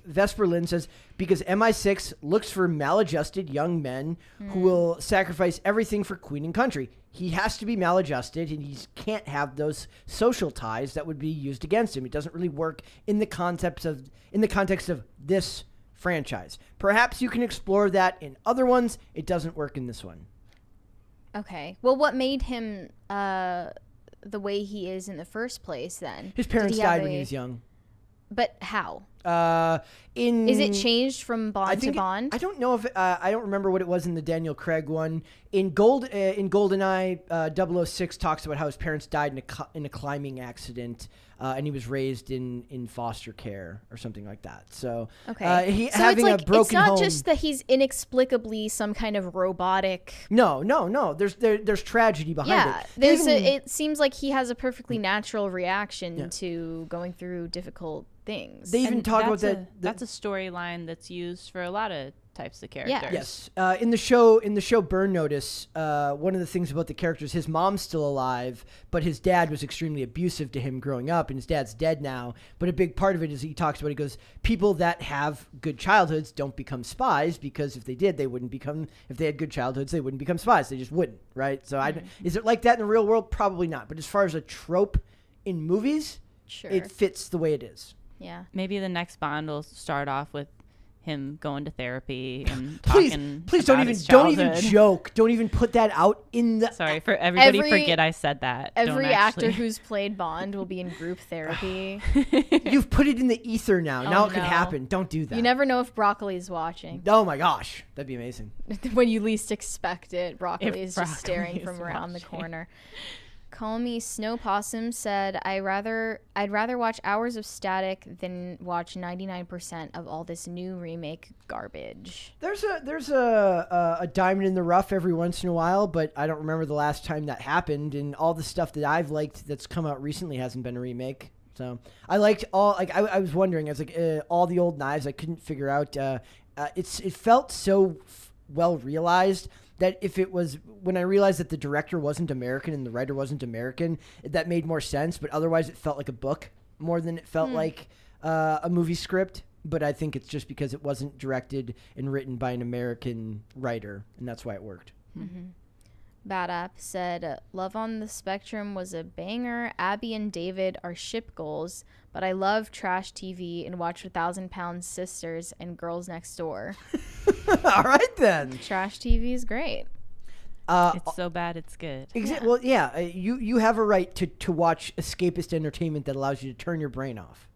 Vesper Lynn says, because MI6 looks for maladjusted young men who will sacrifice everything for queen and country. He has to be maladjusted, and he can't have those social ties that would be used against him. It doesn't really work in the context of this franchise. Perhaps you can explore that in other ones. It doesn't work in this one. Okay. Well, what made him the way he is in the first place then? His parents died when he was young. But how? Is it changed from Bond to Bond? I don't know if I don't remember what it was in the Daniel Craig one. In GoldenEye, 006 talks about how his parents died in a climbing accident, and he was raised in foster care or something like that. So okay, so having a broken home. It's not just that he's inexplicably some kind of robotic. No. There's tragedy behind it. It seems like he has a perfectly natural reaction to going through difficult things. They even talk about that. That's a storyline that's used for a lot of types of characters. Yeah. Yes. In the show Burn Notice, one of the things about the characters, his mom's still alive, but his dad was extremely abusive to him growing up, and his dad's dead now. But a big part of it is he talks about, he goes, people that have good childhoods don't become spies, because if they did, if they had good childhoods, they wouldn't become spies. They just wouldn't, right? So is it like that in the real world? Probably not. But as far as a trope in movies, it fits the way it is. Yeah. Maybe the next Bond will start off with him going to therapy and talking. Please don't even joke. Don't even put that out in the. Sorry for everybody. Forget I said that. Every actor who's played Bond will be in group therapy. You've put it in the ether now. Now it could happen. Don't do that. You never know if Broccoli's watching. Oh my gosh, that'd be amazing. When you least expect it, Broccoli is just staring from around the corner. Call Me Snow Possum said, I'd rather watch hours of static than watch 99% of all this new remake garbage. There's a diamond in the rough every once in a while, but I don't remember the last time that happened, and all the stuff that I've liked that's come out recently hasn't been a remake. So I liked all, like, I was wondering, I was like, all the old knives, I couldn't figure out, it felt so well realized that if it was, when I realized that the director wasn't American and the writer wasn't American, that made more sense. But otherwise, it felt like a book more than it felt like a movie script. But I think it's just because it wasn't directed and written by an American writer, and that's why it worked. Mm-hmm. Bad App said, Love on the Spectrum was a banger. Abby and David are ship goals, but I love trash TV and watch 1,000 Pound Sisters and Girls Next Door. All right, then. Trash TV is great. It's so bad it's good. Well, yeah, you have a right to watch escapist entertainment that allows you to turn your brain off.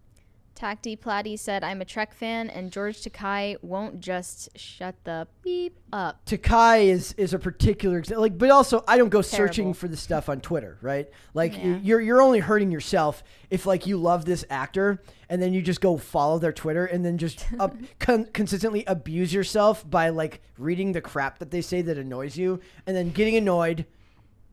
Tacti Platy said, I'm a Trek fan, and George Takei won't just shut the beep up. Takei is a particular example. Like, but also, I don't go searching for the stuff on Twitter, right? Like, you're only hurting yourself if, like, you love this actor, and then you just go follow their Twitter, and then just consistently abuse yourself by, like, reading the crap that they say that annoys you, and then getting annoyed,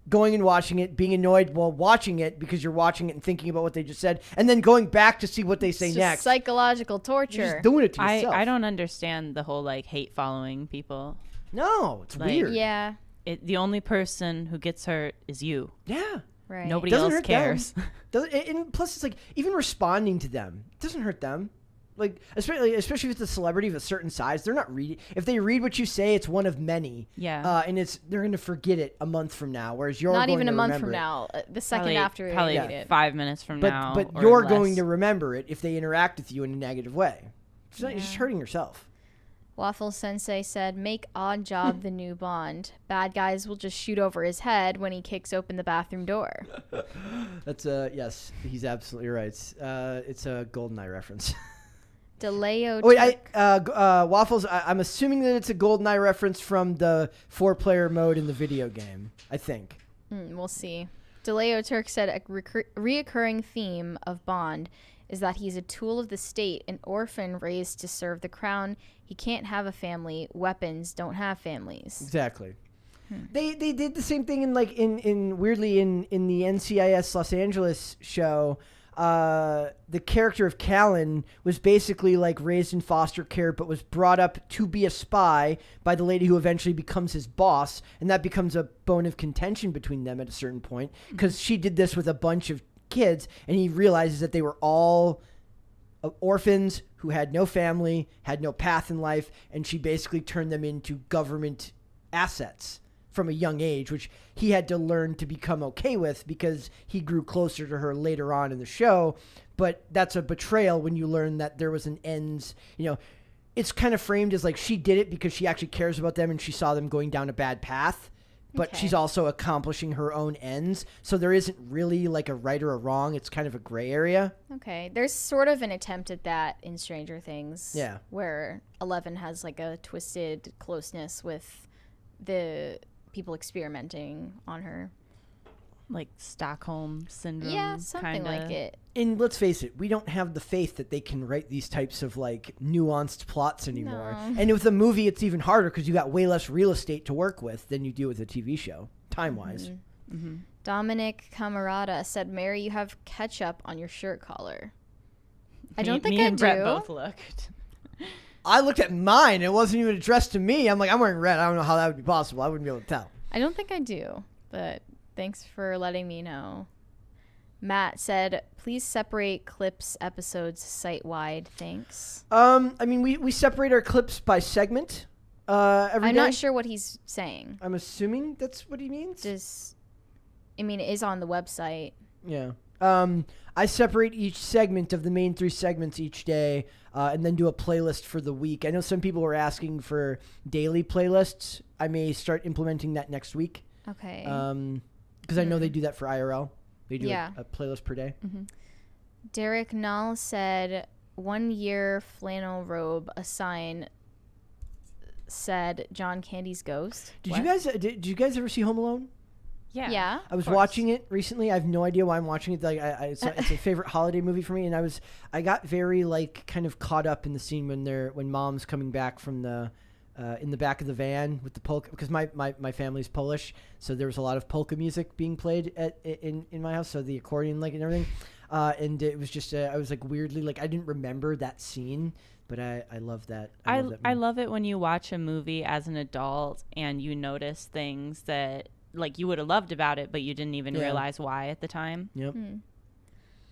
going and watching it, being annoyed while watching it because you're watching it and thinking about what they just said, and then going back to see what they say next. Psychological torture. You're just doing it to yourself. I don't understand the whole like hate following people. No, it's weird. Yeah. The only person who gets hurt is you. Yeah. Right. Nobody else cares. And plus, it's like even responding to them doesn't hurt them. Like, especially if it's a celebrity of a certain size, they're not reading. If they read what you say, it's one of many. Yeah. And they're going to forget it a month from now, whereas you're not going even to a month remember from it. now. The second after probably read it. 5 minutes from now. But or you're less. going to remember it if they interact with you in a negative way. You're just hurting yourself. Waffle Sensei said, make Odd Job the new Bond. Bad guys will just shoot over his head when he kicks open the bathroom door. That's yes, he's absolutely right. It's a GoldenEye reference. DeLeo. Wait, Waffles, I'm assuming that it's a GoldenEye reference from the 4-player mode in the video game, I think. We'll see. DeLeo Turk said a reoccurring theme of Bond is that he's a tool of the state, an orphan raised to serve the crown. He can't have a family. Weapons don't have families. Exactly. They did the same thing weirdly in the NCIS Los Angeles show. The character of Callan was basically like raised in foster care, but was brought up to be a spy by the lady who eventually becomes his boss. And that becomes a bone of contention between them at a certain point because she did this with a bunch of kids, and he realizes that they were all orphans who had no family, had no path in life. And she basically turned them into government assets from a young age, which he had to learn to become okay with because he grew closer to her later on in the show. But that's a betrayal when you learn that there was an ends, it's kind of framed as like she did it because she actually cares about them and she saw them going down a bad path, but she's also accomplishing her own ends. So there isn't really like a right or a wrong. It's kind of a gray area. Okay. There's sort of an attempt at that in Stranger Things. Yeah. Where Eleven has like a twisted closeness with the people experimenting on her. Like Stockholm syndrome. Yeah, something kinda. like it. And let's face it, we don't have the faith that they can write these types of like nuanced plots anymore. No. And with a movie, it's even harder because you got way less real estate to work with than you do with a TV show, time-wise. Mm-hmm. Dominic Camarada said, Mary, you have ketchup on your shirt collar. I don't think me I and do. Brett both looked. I looked at mine. It wasn't even addressed to me. I'm like, I'm wearing red. I don't know how that would be possible. I wouldn't be able to tell. I don't think I do, but thanks for letting me know. Matt said, please separate clips episodes site-wide. Thanks. I mean, we separate our clips by segment every day. I'm not sure what he's saying. I'm assuming that's what he means. It is on the website. Yeah. I separate each segment of the main 3 segments each day and then do a playlist for the week. I know some people were asking for daily playlists. I may start implementing that next week. Okay. Because I know they do that for IRL. They do a playlist per day. Mm-hmm. Derek Null said, 1 year flannel robe, a sign said John Candy's ghost. Did you guys ever see Home Alone? Yeah. I was watching it recently. I have no idea why I'm watching it. Like, it's a favorite holiday movie for me, and I got very like kind of caught up in the scene when mom's coming back from the in the back of the van with the polka, because my family's Polish, so there was a lot of polka music being played in my house, so the accordion and everything, and it was just I was like weirdly like I didn't remember that scene. But I love that. I love it when you watch a movie as an adult and you notice things that like you would have loved about it, but you didn't even realize why at the time. Yep.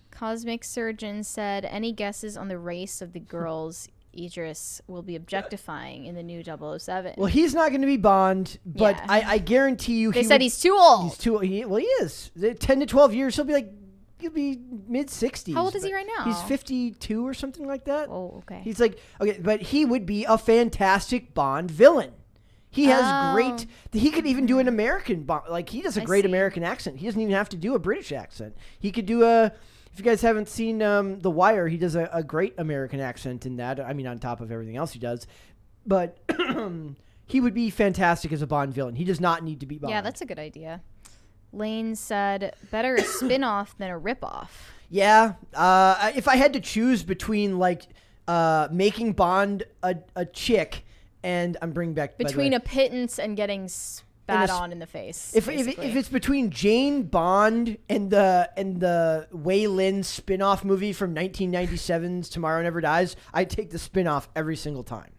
Cosmic Surgeon said, any guesses on the race of the girls Idris will be objectifying in the new 007? Well, he's not going to be Bond, but Yeah. I guarantee you They said he's too old. He is. 10 to 12 years, he'll be mid-60s. How old is he right now? He's 52 or something like that. Oh, okay. He's like, okay, but he would be a fantastic Bond villain. He has great, he could even do an American Bond. Like, he does a great American accent. He doesn't even have to do a British accent. He could do If you guys haven't seen The Wire, he does a great American accent in that. I mean, on top of everything else he does. But he would be fantastic as a Bond villain. He does not need to be Bond. Yeah, that's a good idea. Lane said, better a spin-off than a rip-off. Yeah. If I had to choose between, like, making Bond a chick and I'm bringing back... Between a pittance and getting spat on in the face. If it's between Jane Bond and the Wei Lin spin-off movie from 1997's Tomorrow Never Dies, I'd take the spin-off every single time.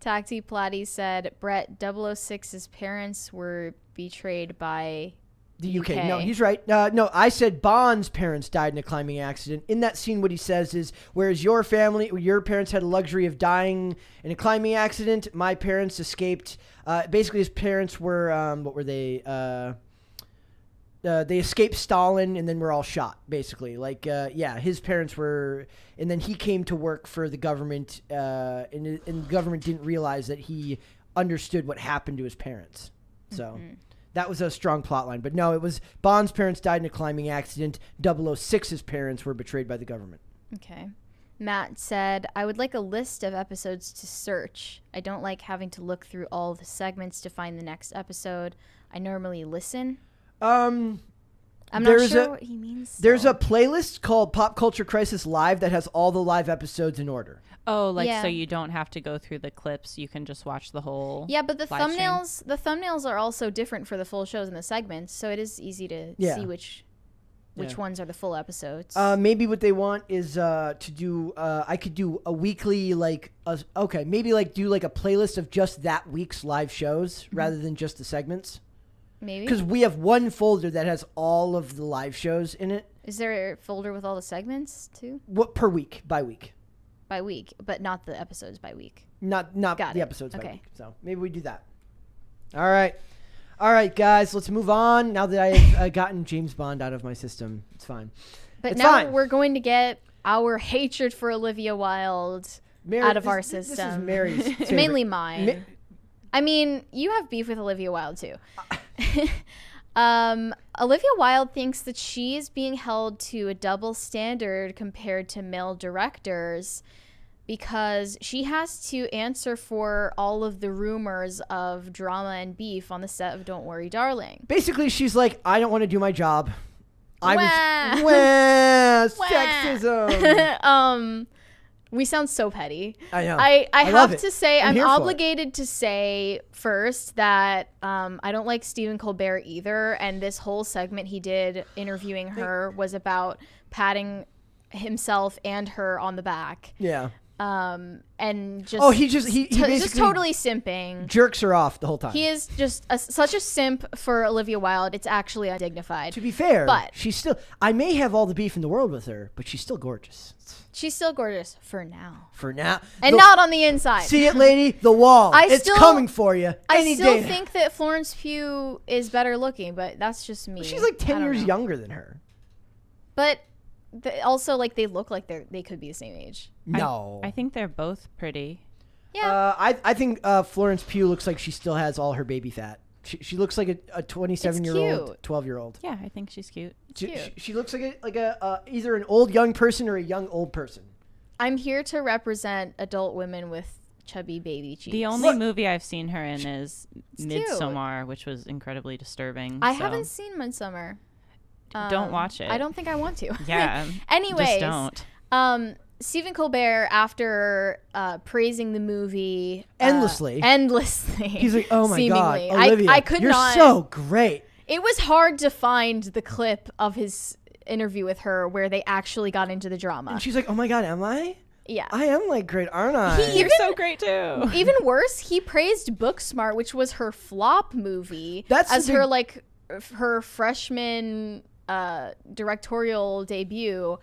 Tacti Platy said, Brett, 006's parents were betrayed by... The UK. No, he's right. No, I said Bond's parents died in a climbing accident. In that scene, what he says is, whereas your parents had the luxury of dying in a climbing accident, my parents escaped. Basically, his parents were, what were they? They escaped Stalin and then were all shot, basically. Like, his parents were, and then he came to work for the government, and the government didn't realize that he understood what happened to his parents. So... Mm-hmm. That was a strong plot line. But no, it was Bond's parents died in a climbing accident. 006's parents were betrayed by the government. Okay. Matt said, I would like a list of episodes to search. I don't like having to look through all the segments to find the next episode. I normally listen. I'm not sure what he means. There's a playlist called Pop Culture Crisis Live that has all the live episodes in order. Oh, so you don't have to go through the clips. You can just watch the whole. Yeah, but the thumbnails are also different for the full shows and the segments, so it is easy to see which ones are the full episodes. Maybe what they want is to do. I could do a weekly do like a playlist of just that week's live shows rather than just the segments. Maybe because we have one folder that has all of the live shows in it. Is there a folder with all the segments too? What per week? By week. By week, but not the episodes by week. Not the episodes by week. So maybe we do that. All right, guys, let's move on. Now that I've gotten James Bond out of my system, it's fine. But now we're going to get our hatred for Olivia Wilde out of our system. This is Mary's favorite. Mainly mine. I mean, you have beef with Olivia Wilde too. Olivia Wilde thinks that she is being held to a double standard compared to male directors because she has to answer for all of the rumors of drama and beef on the set of Don't Worry, Darling. Basically, she's like, I don't want to do my job. Sexism. We sound so petty. I know. I have to say, I'm obligated to say first that I don't like Stephen Colbert either. And this whole segment he did interviewing her was about patting himself and her on the back. Yeah. And just he basically just totally simping, jerks her off the whole time. He is just such a simp for Olivia Wilde. It's actually undignified. To be fair, but she's still. I may have all the beef in the world with her, but she's still gorgeous. She's still gorgeous for now. And not on the inside. See it, lady? The wall. It's coming for you. I still think that Florence Pugh is better looking, but that's just me. She's like 10 years younger than her. But also, like, they look like they could be the same age. No. I think they're both pretty. Yeah. I think Florence Pugh looks like she still has all her baby fat. She looks like a 27-year-old, 12-year-old. Yeah, I think she's cute. She looks like a either an old young person or a young old person. I'm here to represent adult women with chubby baby cheeks. The only movie I've seen her in is Midsommar, which was incredibly disturbing. I haven't seen Midsommar. Don't watch it. I don't think I want to. Yeah. Anyways, just don't. Stephen Colbert, after praising the movie endlessly, he's like, "Oh my god, Olivia, I could you're not, so great." It was hard to find the clip of his interview with her where they actually got into the drama. And she's like, "Oh my god, am I? Yeah, I am like great, aren't I? You're so great too." Even worse, he praised Booksmart, which was her flop movie, her freshman directorial debut.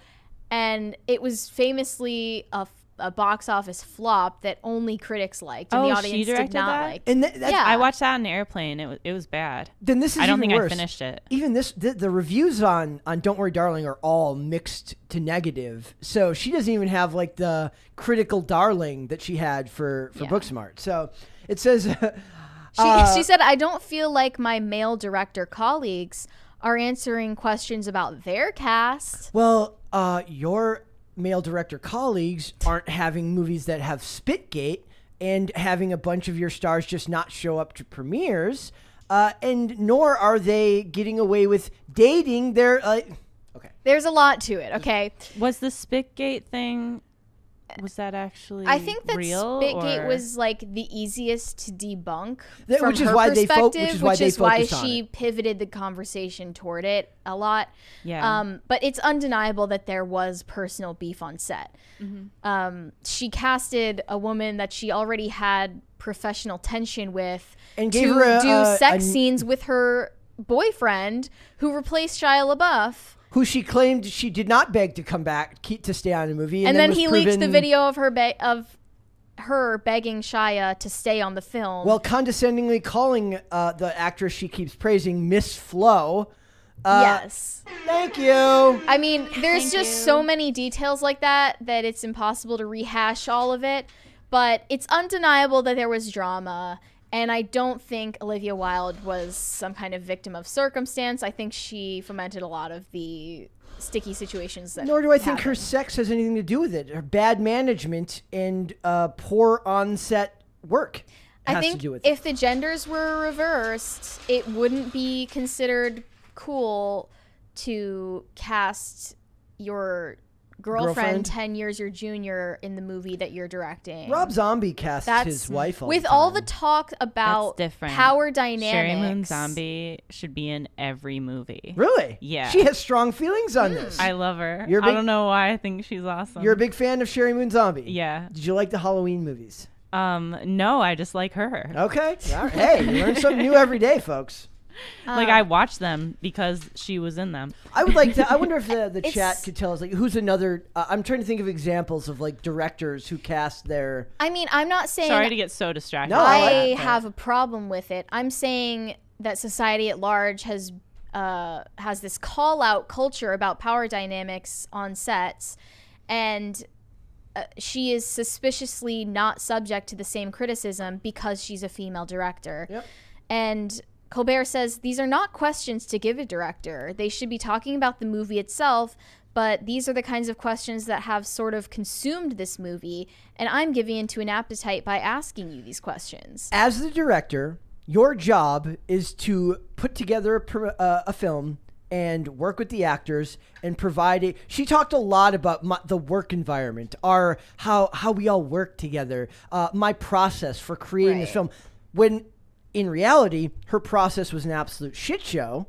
And it was famously a box office flop that only critics liked, and the audience did not like. And I watched that on the airplane. It was bad. Then this is I don't think worse. I finished it. Even the reviews on Don't Worry, Darling are all mixed to negative. So she doesn't even have like the critical darling that she had for Booksmart. So it says she said, "I don't feel like my male director colleagues are answering questions about their cast. Well, your male director colleagues aren't having movies that have Spitgate and having a bunch of your stars just not show up to premieres, and nor are they getting away with dating their... okay. There's a lot to it, okay? Was the Spitgate thing... Was that actually I think that real, Spitgate or? was like the easiest to debunk That- from which is her why they fo- perspective, which is why they focused on she it. pivoted the conversation toward it a lot. Yeah. But it's undeniable that there was personal beef on set. She casted a woman that she already had professional tension with And to gave her do sex scenes with her boyfriend, who replaced Shia LaBeouf. who she claimed she did not beg to come back to stay on the movie. And then was he leaked the proven- video of her begging Shia to stay on the film. Well, condescendingly calling the actress she keeps praising Miss Flo. Yes. Thank you. I mean, there's just so many details like that it's impossible to rehash all of it. But it's undeniable that there was drama. And I don't think Olivia Wilde was some kind of victim of circumstance. I think she fomented a lot of the sticky situations that Nor do I think happened. her sex has anything to do with it. Her bad management and poor on-set work has I to think do with it. if the genders were reversed, it wouldn't be considered cool to cast your girlfriend 10 years your junior in the movie that you're directing. Rob Zombie cast his wife all with the all time. the talk about That's different. power dynamics. Sherry Moon Zombie should be in every movie. Really? Yeah. She has strong feelings on this. I love her. You're a I big- don't know why I think she's awesome. You're a big fan of Sherry Moon Zombie? Yeah. Did you like the Halloween movies? No, I just like her. Okay. All right. Hey, you learn something new every day, folks. Like I watched them because she was in them. I would like to. I wonder if the It's- chat could tell us like who's another. I'm trying to think of examples of like directors who cast their. I mean, I'm not saying Sorry to get so distracted. No, by I like I that, but- have a problem with it. I'm saying that society at large has this call out culture about power dynamics on sets, and she is suspiciously not subject to the same criticism because she's a female director. Yep. And Colbert says these are not questions to give a director. They should be talking about the movie itself, but these are the kinds of questions that have sort of consumed this movie, and I'm giving into an appetite by asking you these questions. As the director, your job is to put together a film and work with the actors and provide it. She talked a lot about the work environment, how we all work together, my process for creating this Right. film. When in reality, her process was an absolute shit show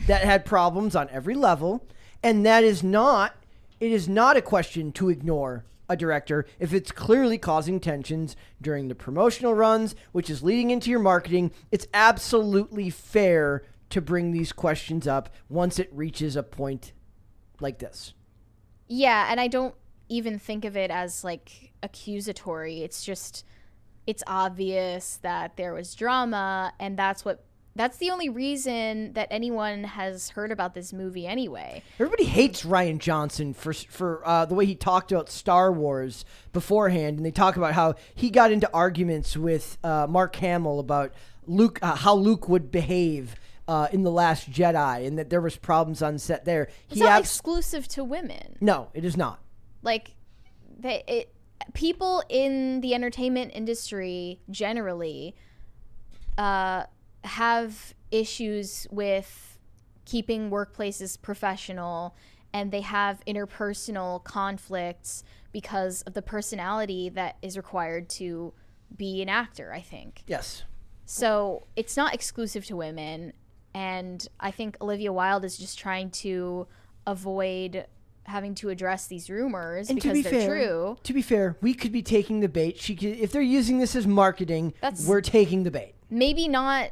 that had problems on every level, and it is not a question to ignore a director if it's clearly causing tensions during the promotional runs, which is leading into your marketing. It's absolutely fair to bring these questions up once it reaches a point like this. Yeah, and I don't even think of it as like accusatory. It's just, it's obvious that there was drama, and that's the only reason that anyone has heard about this movie anyway. Everybody hates Rian Johnson for the way he talked about Star Wars beforehand, and they talk about how he got into arguments with Mark Hamill about Luke, how Luke would behave in The Last Jedi, and that there was problems on set there. It's not exclusive to women. No, it is not. Like, people in the entertainment industry generally have issues with keeping workplaces professional, and they have interpersonal conflicts because of the personality that is required to be an actor, I think. Yes. So it's not exclusive to women, and I think Olivia Wilde is just trying to avoid having to address these rumors And because they're true. To be fair, we could be taking the bait. If they're using this as marketing, we're taking the bait. Maybe not.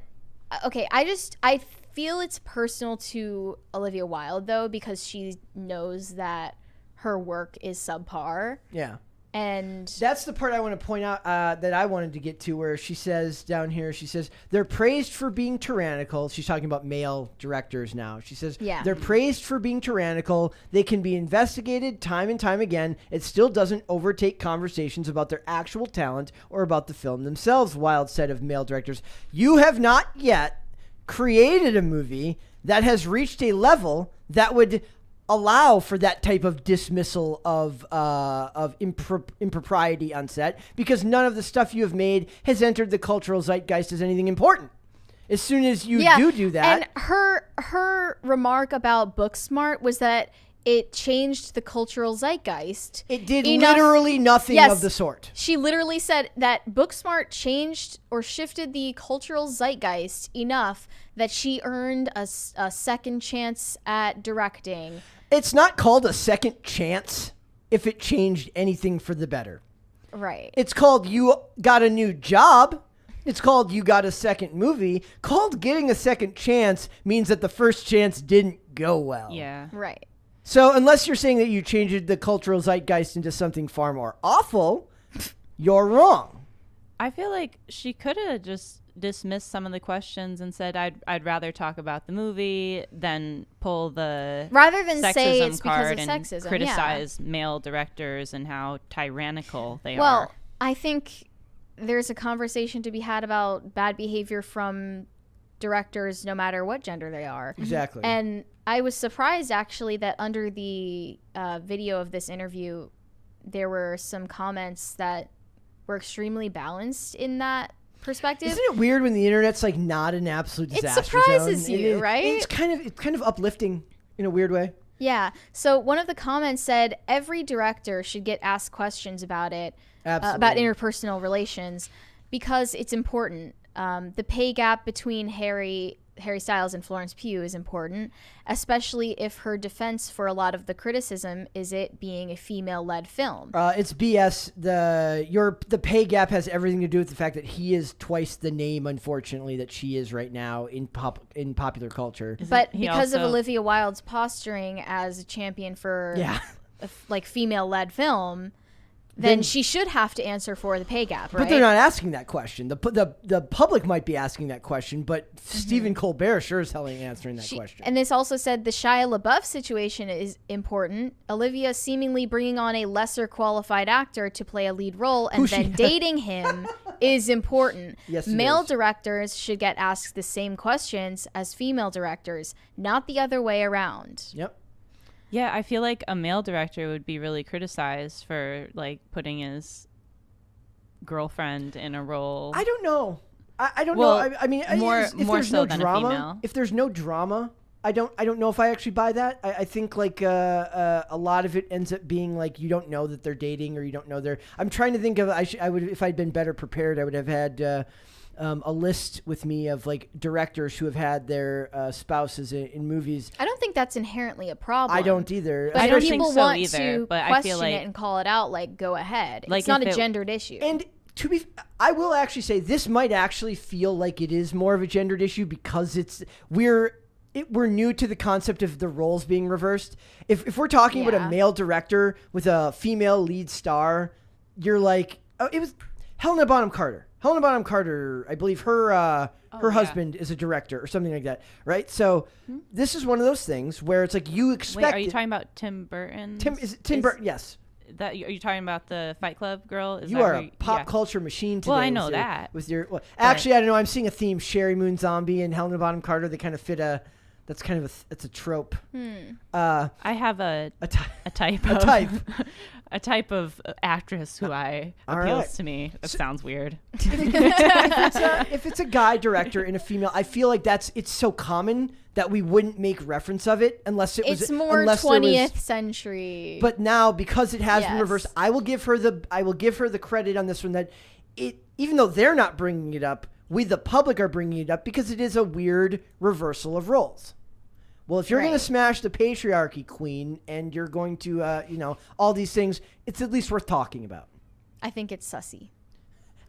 Okay, I feel it's personal to Olivia Wilde, though, because she knows that her work is subpar. Yeah. And that's the part I want to point out that I wanted to get to, where she says down here, she says, they're praised for being tyrannical. She's talking about male directors now. She says, they're praised for being tyrannical. They can be investigated time and time again. It still doesn't overtake conversations about their actual talent or about the film themselves, Wilde said of male directors. You have not yet created a movie that has reached a level that would allow for that type of dismissal of impropriety on set, because none of the stuff you have made has entered the cultural zeitgeist as anything important. As soon as you do that. And her remark about Booksmart was that it changed the cultural zeitgeist. It did literally nothing of the sort. She literally said that Booksmart changed or shifted the cultural zeitgeist enough that she earned a second chance at directing. It's not called a second chance if it changed anything for the better. Right. It's called you got a new job. It's called you got a second movie. Called getting a second chance means that the first chance didn't go well. Yeah. Right. So unless you're saying that you changed the cultural zeitgeist into something far more awful, you're wrong. I feel like she could have just dismissed some of the questions and said, I'd rather talk about the movie than pull the rather than sexism say it's card because of and sexism, criticize male directors and how tyrannical they are. Well, I think there's a conversation to be had about bad behavior from directors no matter what gender they are. Exactly. And I was surprised actually that under the video of this interview there were some comments that were extremely balanced in that perspective. Isn't it weird when the internet's like not an absolute disaster It surprises zone? you, right? It's kind of uplifting in a weird way. Yeah. So one of the comments said every director should get asked questions about it, about interpersonal relations, because it's important. The pay gap between Harry Styles and Florence Pugh is important, especially if her defense for a lot of the criticism is it being a female-led film. It's BS. The pay gap has everything to do with the fact that he is twice the name, unfortunately, that she is right now in popular culture. But because of Olivia Wilde's posturing as a champion for like female-led film, then she should have to answer for the pay gap, right? But they're not asking that question. The public might be asking that question, but Stephen Colbert sure is answering that question. And this also said the Shia LaBeouf situation is important. Olivia seemingly bringing on a lesser qualified actor to play a lead role and then dating him is important. Yes, male directors should get asked the same questions as female directors, not the other way around. Yep. Yeah, I feel like a male director would be really criticized for like putting his girlfriend in a role. I don't know. I don't know. I mean, more there's so no than drama, a female. if there's no drama, I don't know if I actually buy that. I think like a lot of it ends up being like you don't know that they're dating or you don't know they're. I'm trying to think of I would if I'd been better prepared I would have had. A list with me of like directors who have had their spouses in movies. I don't think that's inherently a problem. I don't either. But I don't people think so want either, to but I question feel like it and call it out. Like, go ahead. Like it's not a gendered issue. And I will actually say this might actually feel like it is more of a gendered issue because we're new to the concept of the roles being reversed. If we're talking about a male director with a female lead star, you're like, it was Helena Bonham Carter. Helena Bonham Carter, I believe her husband is a director or something like that, right? So this is one of those things where it's like you expect. Wait, are you talking about Tim Burton? Tim Burton? Yes. Are you talking about the Fight Club girl? You are a pop culture machine today. Well, I know that. Actually, I don't know. I'm seeing a theme: Sherry Moon Zombie and Helena Bonham Carter. They kind of fit a. That's kind of it's a trope. I have a type of actress who appeals to me. That sounds weird. If it's a guy director and a female, I feel like it's so common that we wouldn't make reference of it unless it's more 20th century. But now because it has been reversed, I will give her the credit on this one that even though they're not bringing it up, we the public are bringing it up because it is a weird reversal of roles. Well, if you're going to smash the patriarchy, queen, and you're going to, all these things, it's at least worth talking about. I think it's sussy.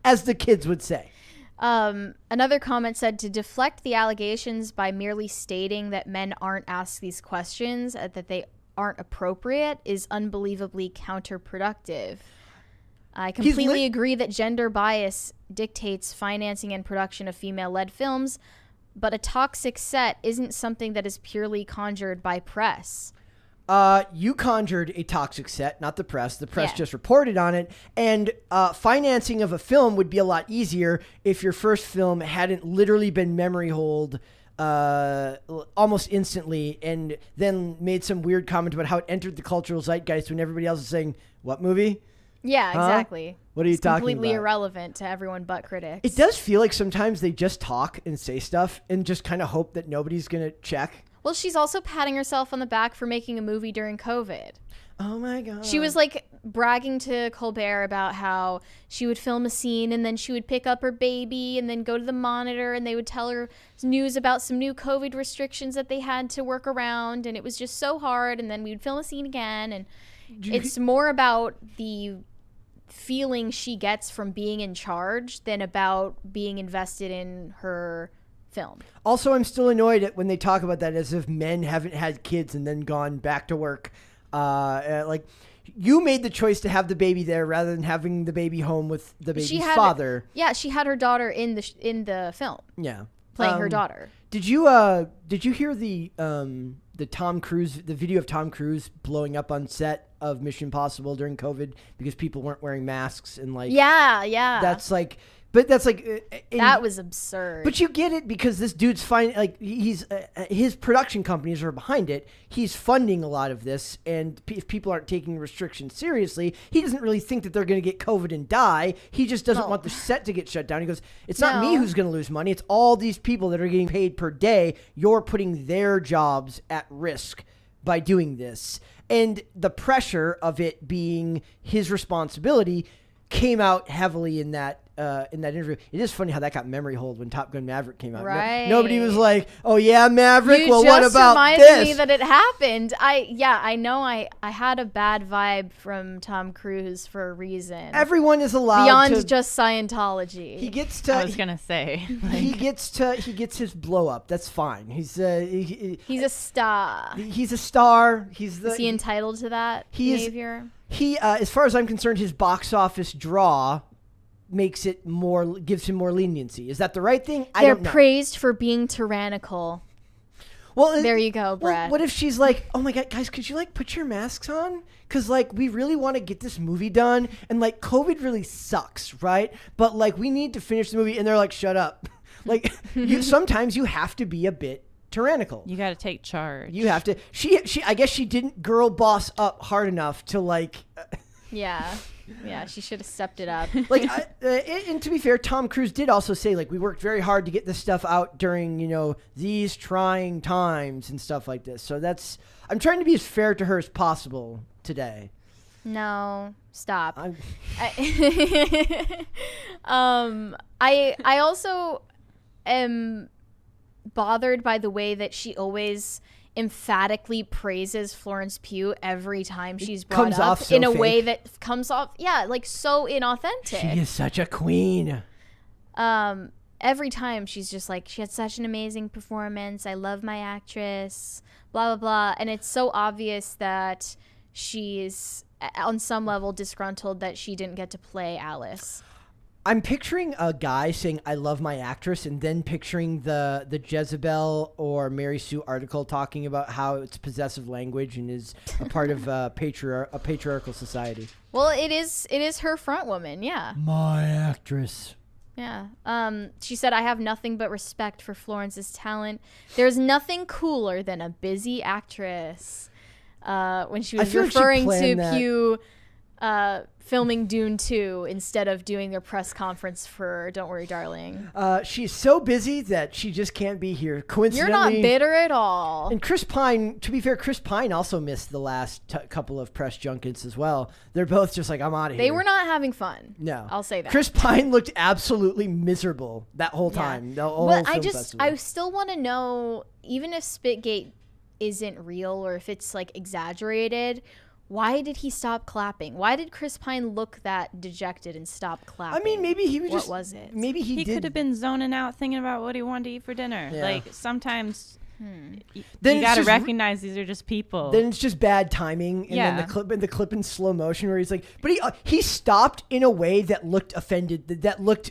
As the kids would say. Another comment said, to deflect the allegations by merely stating that men aren't asked these questions, that they aren't appropriate, is unbelievably counterproductive. I completely agree that gender bias dictates financing and production of female-led films, but a toxic set isn't something that is purely conjured by press. You conjured a toxic set, not the press. The press just reported on it. And financing of a film would be a lot easier if your first film hadn't literally been memory holed almost instantly, and then made some weird comment about how it entered the cultural zeitgeist when everybody else is saying, what movie? Yeah, exactly. What are you talking about? Completely irrelevant to everyone but critics. It does feel like sometimes they just talk and say stuff and just kind of hope that nobody's going to check. Well, she's also patting herself on the back for making a movie during COVID. Oh my God. She was like bragging to Colbert about how she would film a scene and then she would pick up her baby and then go to the monitor and they would tell her news about some new COVID restrictions that they had to work around. And it was just so hard. And then we would film a scene again. And it's more about the feeling she gets from being in charge than about being invested in her film. Also, I'm still annoyed at when they talk about that as if men haven't had kids and then gone back to work. Like, you made the choice to have the baby there rather than having the baby home with the baby's father. Yeah, she had her daughter in the film. Yeah, playing her daughter. Did you hear the Tom Cruise, the video of Tom Cruise blowing up on set of Mission Impossible during COVID because people weren't wearing masks and like that's like. But that's like that was absurd. But you get it because this dude's fine. Like he's his production companies are behind it. He's funding a lot of this, and if people aren't taking restrictions seriously, he doesn't really think that they're going to get COVID and die. He just doesn't want the set to get shut down. He goes, "It's not me who's going to lose money. It's all these people that are getting paid per day. You're putting their jobs at risk by doing this." And the pressure of it being his responsibility came out heavily in that interview. It is funny how that got memory hold when Top Gun Maverick came out. Right. Nobody was like, "Oh yeah, Maverick." Well, what about this? You just reminded me that it happened. I know. I had a bad vibe from Tom Cruise for a reason. Everyone is allowed beyond just Scientology. He gets to. I was gonna say. Like, he gets his blow up. That's fine. He's a star. He's a star. Is he entitled to that behavior? He, as far as I'm concerned, his box office draw gives him more leniency. Is that the right thing? I don't know. They're praised for being tyrannical. Well, there you go, Brett. Well, what if she's like, "Oh my God, guys, could you like put your masks on? Because like we really want to get this movie done, and like COVID really sucks, right? But like we need to finish the movie." And they're like, "Shut up!" Like sometimes you have to be a bit tyrannical. You got to take charge. You have to. I guess she didn't girl boss up hard enough to like. Yeah, she should have stepped it up. Like, and to be fair, Tom Cruise did also say like we worked very hard to get this stuff out during these trying times and stuff like this. So I'm trying to be as fair to her as possible today. No, stop. I also am bothered by the way that she always emphatically praises Florence Pugh every time she's brought up in a way that comes off like so inauthentic. She is such a queen. Every time she's just like, she had such an amazing performance, I love my actress, blah blah blah, and it's so obvious that she's on some level disgruntled that she didn't get to play Alice. I'm picturing a guy saying "I love my actress" and then picturing the Jezebel or Mary Sue article talking about how it's possessive language and is a part of a patriarchal society. Well, it is her front woman, yeah. My actress. Yeah. She said, "I have nothing but respect for Florence's talent. There's nothing cooler than a busy actress." When she was referring to Pugh filming Dune 2 instead of doing their press conference for Don't Worry, Darling. She's so busy that she just can't be here. Coincidentally, you're not bitter at all. And Chris Pine, to be fair, Chris Pine also missed the last couple of press junkets as well. They're both just like, "I'm out of here." They were not having fun. No. I'll say that. Chris Pine looked absolutely miserable that whole time. The whole film festival. I still want to know, even if Spitgate isn't real or if it's like exaggerated, why did he stop clapping? Why did Chris Pine look that dejected and stop clapping? I mean, maybe he was What was it? Maybe he could have been zoning out thinking about what he wanted to eat for dinner. Yeah. Like sometimes you Then got to recognize these are just people. Then it's just bad timing, and then the clip in slow motion where he's like, but he stopped in a way that looked offended, that looked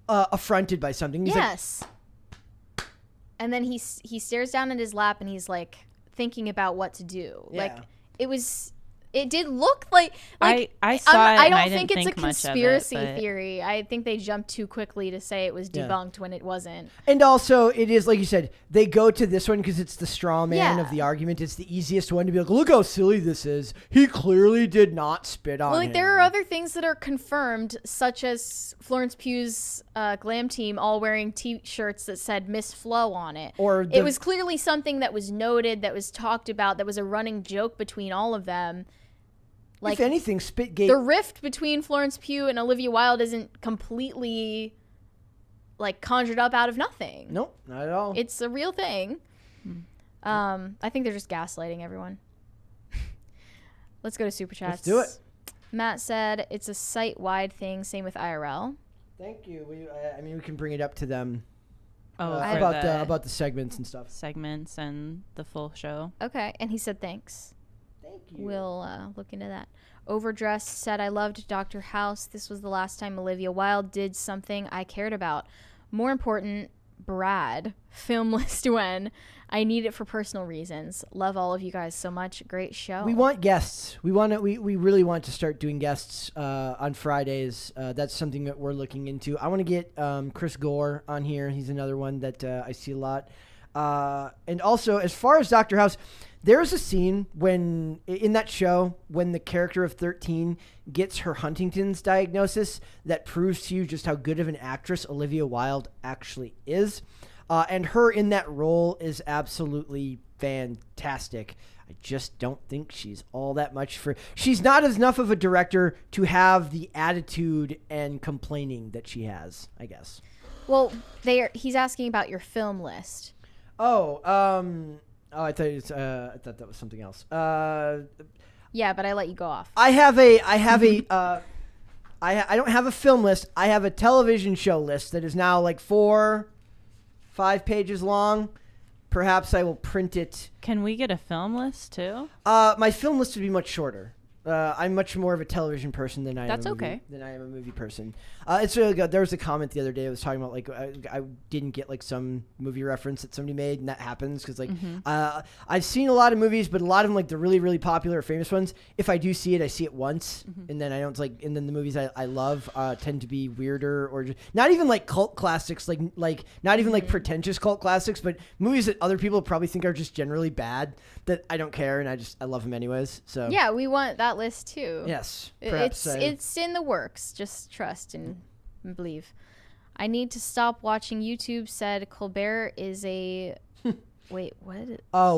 affronted by something. He's yes. And then he stares down at his lap and he's like thinking about what to do. Yeah. Like it was It did look like I saw it. I don't and think I it's didn't a think much of conspiracy it, theory. I think they jumped too quickly to say it was debunked when it wasn't. And also, it is like you said. They go to this one because it's the straw man Yeah. of the argument. It's the easiest one to be like, look how silly this is. He clearly did not spit on him. There are other things that are confirmed, such as Florence Pugh's glam team all wearing T-shirts that said Miss Flo on it. It was clearly something that was noted, that was talked about, that was a running joke between all of them. Like, if anything, Spitgate. The rift between Florence Pugh and Olivia Wilde isn't completely like conjured up out of nothing. Nope, not at all. It's a real thing. I think they're just gaslighting everyone. Let's go to Super Chats. Let's do it. Matt said it's a site-wide thing. Same with IRL. Thank you. We can bring it up to them. About the segments and stuff. Segments and the full show. Okay, and he said thanks. Thank you. We'll look into that. Overdressed said, I loved Dr. House. This was the last time Olivia Wilde did something I cared about. More important, Brad. Film list when. I need it for personal reasons. Love all of you guys so much. Great show. We want guests. We really want to start doing guests on Fridays. That's something that we're looking into. I want to get Chris Gore on here. He's another one that I see a lot. And also, as far as Dr. House, there's a scene in that show when the character of 13 gets her Huntington's diagnosis that proves to you just how good of an actress Olivia Wilde actually is. And her in that role is absolutely fantastic. I just don't think she's all that much she's not enough of a director to have the attitude and complaining that she has, I guess. Well, he's asking about your film list. I thought that was something else. Yeah, but I let you go off. I don't have a film list. I have a television show list that is now like 4-5 pages long. Perhaps I will print it. Can we get a film list too? My film list would be much shorter. I'm much more of a television person than I am a movie person. It's really good. There was a comment the other day that was talking about like I didn't get like some movie reference that somebody made, and that happens because like I've seen a lot of movies, but a lot of them, like the really really popular or famous ones, if I do see it, I see it once, and then I don't and then the movies I love tend to be weirder or just, not even like cult classics, like not even like pretentious cult classics, but movies that other people probably think are just generally bad that I don't care, and I love them anyways. So yeah, we want that list too. Yes, it's in the works. Just trust and believe. I need to stop watching YouTube. Said Colbert is a wait, what? A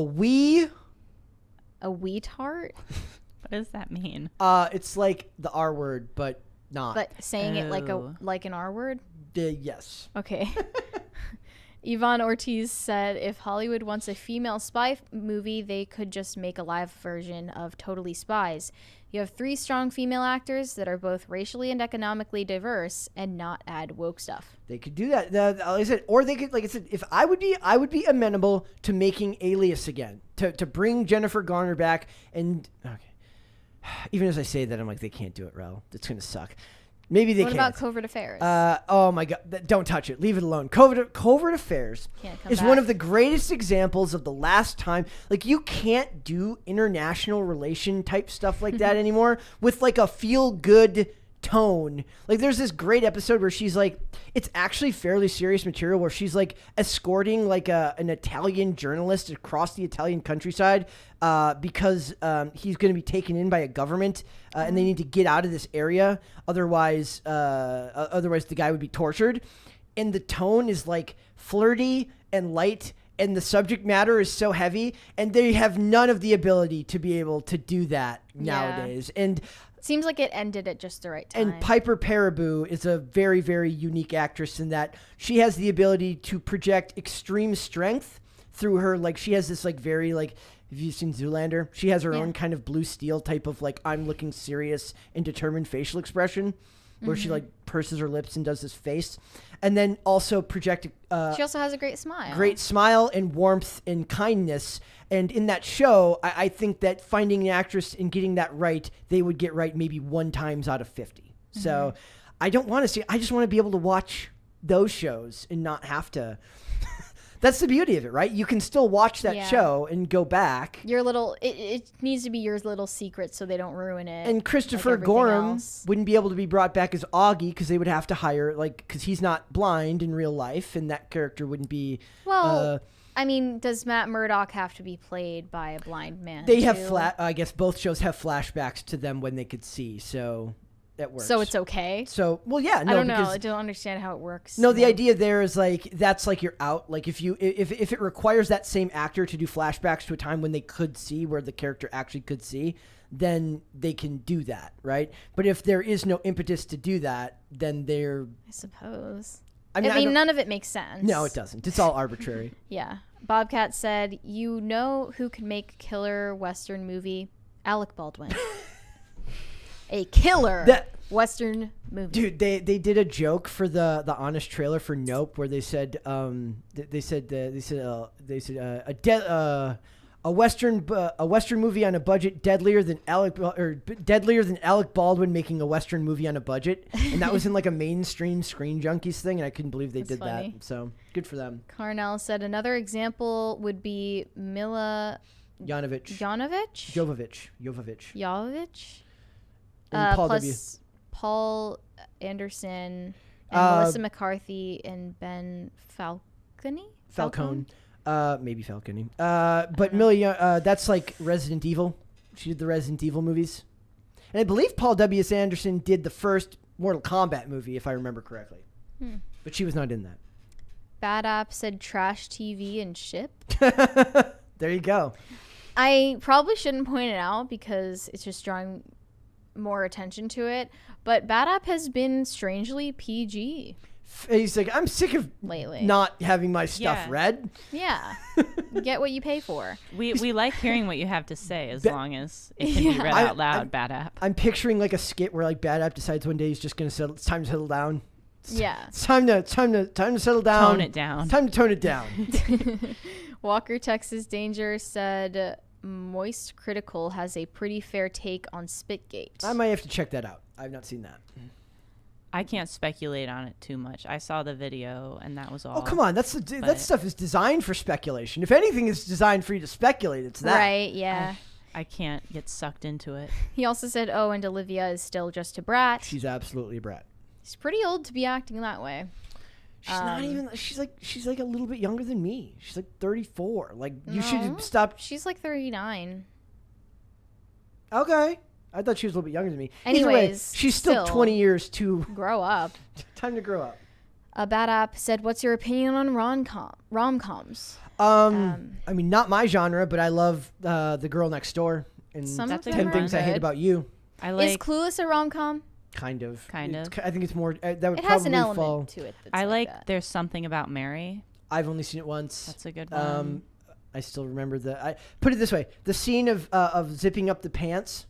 weetard? What does that mean? It's like the R word, but not. But saying it like an R word. Yes. Okay. Yvonne Ortiz said, if Hollywood wants a female spy movie, they could just make a live version of Totally Spies. You have 3 strong female actors that are both racially and economically diverse and not add woke stuff. They could do that. Like I said, or they could, like I said, if I would be amenable to making Alias again, to bring Jennifer Garner back. And okay, even as I say that, I'm like, they can't do it, Rel. It's going to suck. Maybe they can't. What about Covert Affairs? Oh my God. Don't touch it. Leave it alone. Covert Affairs is one of the greatest examples of the last time. Like, you can't do international relation type stuff like that anymore with like a feel good tone. Like, there's this great episode where she's like, it's actually fairly serious material where she's like escorting like an Italian journalist across the Italian countryside because he's going to be taken in by a government and they need to get out of this area. Otherwise the guy would be tortured. And the tone is like flirty and light, and the subject matter is so heavy, and they have none of the ability to be able to do that nowadays. And seems like it ended at just the right time. And Piper Perabo is a very, very unique actress in that she has the ability to project extreme strength through her. Like, she has this like very like, have you seen Zoolander? She has her own kind of Blue Steel type of like, I'm looking serious and determined facial expression where she like purses her lips and does this face. And then also project. She also has a great smile. Great smile and warmth and kindness. And in that show, I think that finding an actress and getting that right, they would get right maybe 1 times out of 50. So I don't want to see. I just want to be able to watch those shows and not have to. That's the beauty of it, right? You can still watch that show and go back. It needs to be your little secret so they don't ruin it. And Christopher Gorham wouldn't be able to be brought back as Augie because they would have to hire, because he's not blind in real life, and that character wouldn't be... Well, I mean, does Matt Murdock have to be played by a blind man? They have I guess both shows have flashbacks to them when they could see, so... That works. So it's okay. So, well, yeah, no, I don't know. I don't understand how it works. No, the idea there is that's you're out. Like if it requires that same actor to do flashbacks to a time when they could see where the character actually could see, then they can do that, right? But if there is no impetus to do that, then they're... I suppose. I mean none of it makes sense. No, it doesn't. It's all arbitrary. Yeah. Bobcat said, "You know who could make a killer Western movie? Alec Baldwin." A killer Western movie. Dude, they did a joke for the honest trailer for Nope where they said a Western movie on a budget deadlier than Alec Baldwin making a Western movie on a budget, and that was in like a mainstream Screen Junkies thing, and I couldn't believe they did funny. That. So good for them. Carnell said another example would be Mila Jovovich. Paul plus Paul Anderson and Melissa McCarthy and Ben Falcone. Maybe Falcone. But Millie, that's like Resident Evil. She did the Resident Evil movies, and I believe Paul W.S. Anderson did the first Mortal Kombat movie, if I remember correctly. But she was not in that. Bad App said trash TV and ship. There you go. I probably shouldn't point it out because it's just drawing more attention to it, but Bad App has been strangely PG. He's like, I'm sick of lately not having my stuff read. Yeah. Get what you pay for. We like hearing what you have to say as long as it can be read out loud. Bad App. I'm picturing like a skit where like Bad App decides one day he's just gonna settle. It's time to settle down. It's time to settle down. Tone it down. It's time to tone it down. Walker Texas Danger said Moist Critical has a pretty fair take on Spitgate. I might have to check that out. I've not seen that. I can't speculate on it too much. I saw the video and that was all. Oh, come on. That stuff is designed for speculation. If anything is designed for you to speculate, it's that. Right, yeah. I can't get sucked into it. He also said, and Olivia is still just a brat. She's absolutely a brat. She's pretty old to be acting that way. She's not even. She's like a little bit younger than me. She's like 34. Like you should stop. She's like 39. Okay, I thought she was a little bit younger than me. Anyways, either way, she's still 20 years to grow up. Time to grow up. A Bad App said, "What's your opinion on rom-coms?" I mean, not my genre, but I love The Girl Next Door and 10 Things I Hate About You. Is Clueless a rom-com? Kind of. I think it's more. That would it probably has an element fall. to it. I like There's Something About Mary. I've only seen it once. That's a good one. I still remember I put it this way: the scene of zipping up the pants.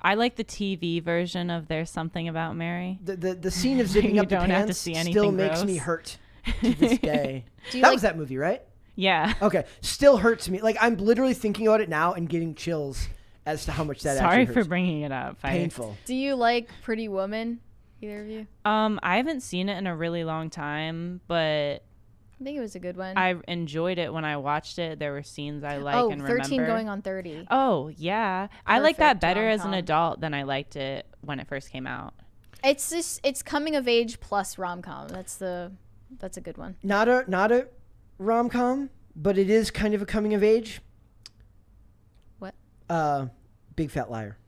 I like the TV version of There's Something About Mary. The scene of zipping up the pants still makes me hurt to this day. That was that movie, right? Yeah. Okay. Still hurts me. Like I'm literally thinking about it now and getting chills as to how much that actually hurts. Sorry for bringing it up. Painful. Do you like Pretty Woman? Either of you? I haven't seen it in a really long time, but I think it was a good one. I enjoyed it when I watched it. There were scenes I like and remember. 13 going on 30. Oh, yeah. I like that better as an adult than I liked it when it first came out. It's coming of age plus rom-com. That's a good one. Not a rom-com, but it is kind of a coming of age. What? Big Fat Liar.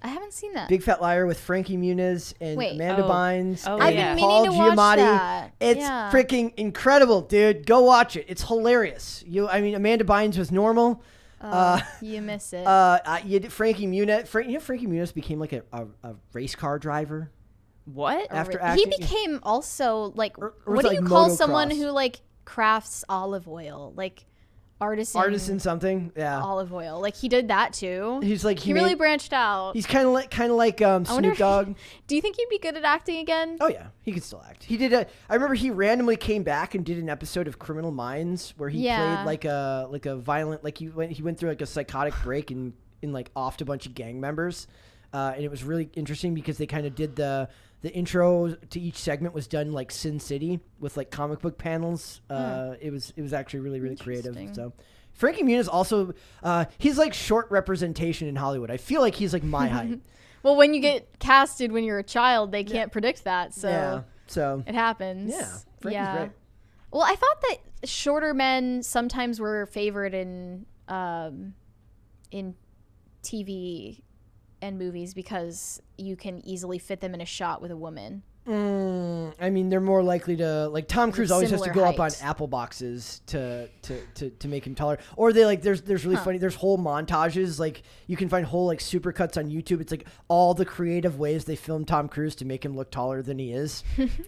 I haven't seen that. Big Fat Liar with Frankie Muniz and Amanda Bynes and I've been Paul meaning to watch Giamatti. that. It's freaking incredible, dude. Go watch it. It's hilarious. Amanda Bynes was normal. You miss it. Frankie Muniz. Frankie Muniz became like a race car driver. What? After acting, he became also like or what do like you call motocross. someone who like crafts olive oil, like artisan something? Yeah, olive oil. Like he did that too. He's like he really branched out. He's kind of like Snoop Dogg. Do you think he'd be good at acting again? Oh yeah, he could still act. He did I remember he randomly came back and did an episode of Criminal Minds where he played like a violent, like he went through like a psychotic break and like offed a bunch of gang members. And it was really interesting because they kind of did the the intro to each segment was done like Sin City with like comic book panels. It was actually really, really creative. So Frankie Muniz also, he's like short representation in Hollywood. I feel like he's like my height. Well, when you get casted when you're a child, they can't predict that. So, it happens. Yeah. Frankie's great. Well, I thought that shorter men sometimes were favored in TV and movies because you can easily fit them in a shot with a woman. I mean, they're more likely to like Tom Cruise always has to go up on height. apple boxes to make him taller. Or they like there's really funny. There's whole montages like you can find whole like supercuts on YouTube. It's like all the creative ways they film Tom Cruise to make him look taller than he is.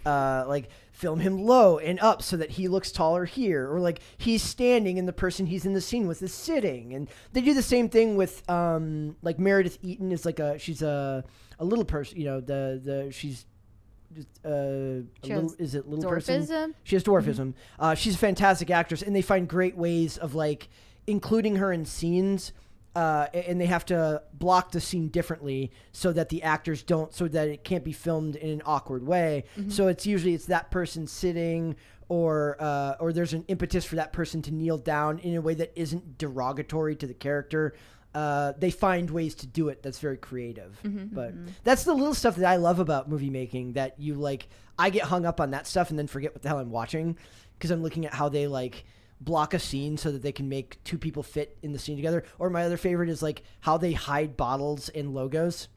Like film him low and up so that he looks taller here, or like he's standing and the person he's in the scene with is sitting. And they do the same thing with like Meredith Eaton is like she's a little person. You know she's. Is it little person? She has dwarfism. She's a fantastic actress, and they find great ways of like including her in scenes, and they have to block the scene differently so that the actors don't, so that it can't be filmed in an awkward way. So it's usually that person sitting, or there's an impetus for that person to kneel down in a way that isn't derogatory to the character. They find ways to do it that's very creative. But that's the little stuff that I love about movie making, that you like, I get hung up on that stuff and then forget what the hell I'm watching because I'm looking at how they like block a scene so that they can make two people fit in the scene together. Or my other favorite is like how they hide bottles and logos.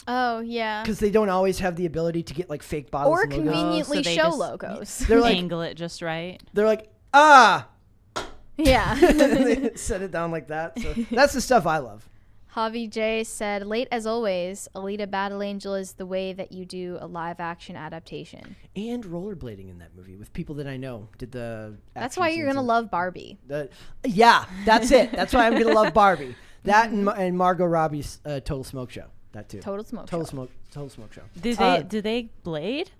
Oh, yeah. Because they don't always have the ability to get like fake bottles or and logos. conveniently so show logos. They're like, angle it just right. They're like, Yeah. they set it down like that. So that's the stuff I love. Javi J said, late as always, Alita Battle Angel is the way that you do a live action adaptation. And rollerblading in that movie with people that I know did the That's why you're going to love Barbie. Yeah, that's it. That's why I'm going to love Barbie. That and Margot Robbie's Total Smoke Show. That too. Total Smoke Show. Do they blade?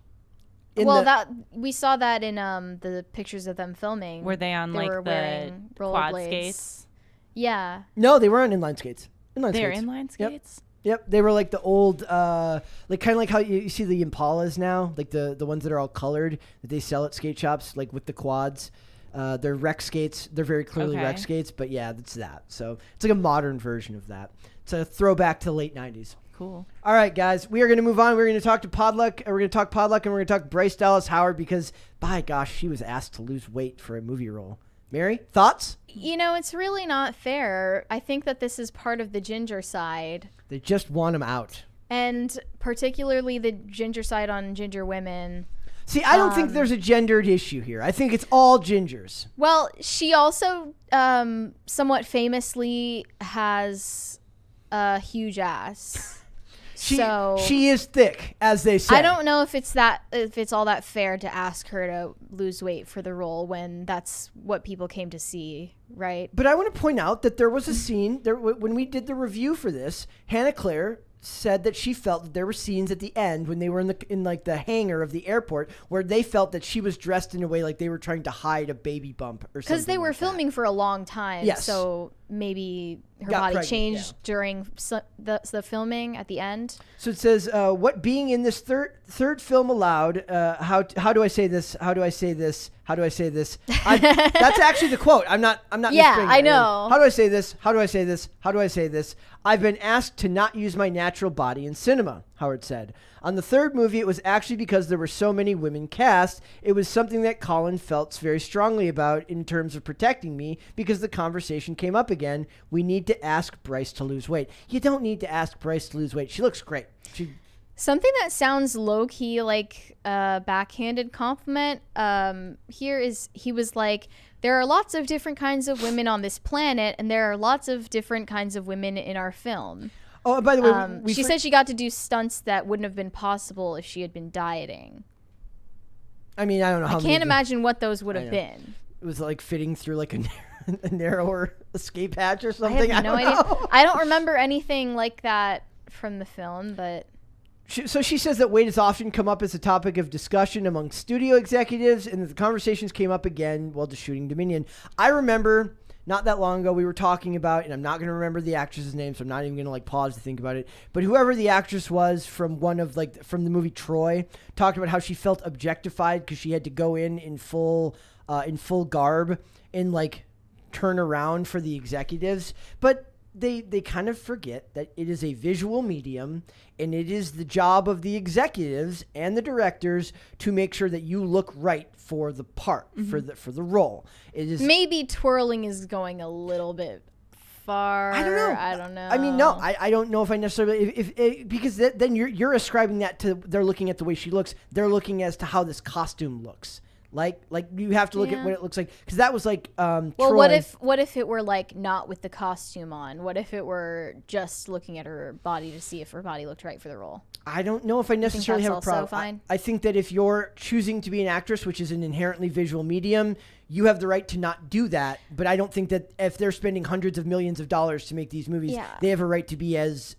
Well, we saw that in the pictures of them filming. Were they on like the quad skates? Yeah. No, they were on inline skates. They're inline skates? Yep. They were like the old, like kind of like how you see the Impalas now, like the ones that are all colored that they sell at skate shops, like with the quads. They're rec skates. They're very clearly rec skates, but yeah, that's that. So it's like a modern version of that. It's a throwback to the late 90s. Cool. All right, guys, we are going to move on. We're going to talk to Podluck, and we're going to talk Podluck, and we're going to talk Bryce Dallas Howard because, by gosh, she was asked to lose weight for a movie role. Mary, thoughts? You know, it's really not fair. I think that this is part of the ginger side. They just want him out. And particularly the ginger side on ginger women. See, I don't think there's a gendered issue here. I think it's all gingers. Well, she also somewhat famously has a huge ass. She is thick, as they say. I don't know if it's all that fair to ask her to lose weight for the role when that's what people came to see, right? But I want to point out that there was a scene there when we did the review for this. Hannah Claire said that she felt that there were scenes at the end when they were in like the hangar of the airport where they felt that she was dressed in a way like they were trying to hide a baby bump or something. Because they were filming for a long time, so maybe her body changed during the filming at the end. So it says, what being in this third film allowed, how do I say this? How do I say this? How do I say this? That's actually the quote. I'm not Yeah, I know. How do I say this? How do I say this? How do I say this? I've been asked to not use my natural body in cinema, Howard said. On the third movie, it was actually because there were so many women cast. It was something that Colin felt very strongly about in terms of protecting me because the conversation came up again. We need to ask Bryce to lose weight. You don't need to ask Bryce to lose weight. She looks great. Something that sounds low-key like a backhanded compliment he was like, there are lots of different kinds of women on this planet, and there are lots of different kinds of women in our film. Oh, by the way, she said she got to do stunts that wouldn't have been possible if she had been dieting. I mean, I don't know how I can't imagine what those would have been. It was like fitting through like a narrower escape hatch or something. I have no idea. I don't remember anything like that from the film, but... So she says that weight has often come up as a topic of discussion among studio executives, and that the conversations came up again while just shooting Dominion. I remember not that long ago we were talking about, and I'm not going to remember the actress's name, so I'm not even going to like pause to think about it, but whoever the actress was from from the movie Troy talked about how she felt objectified because she had to go in full garb and like turn around for the executives. But they kind of forget that it is a visual medium, and it is the job of the executives and the directors to make sure that you look right for the part, for the role. It is maybe twirling is going a little bit far. I don't know. I mean, no, I don't know if I necessarily because then you're ascribing that to they're looking at the way she looks. They're looking as to how this costume looks. Like you have to look at what it looks like, because that was like well, Troy. what if it were like not with the costume on? What if it were just looking at her body to see if her body looked right for the role? I don't know if I necessarily have a problem. Fine? I think that if you're choosing to be an actress, which is an inherently visual medium, you have the right to not do that. But I don't think that if they're spending hundreds of millions of dollars to make these movies, they have a right to be as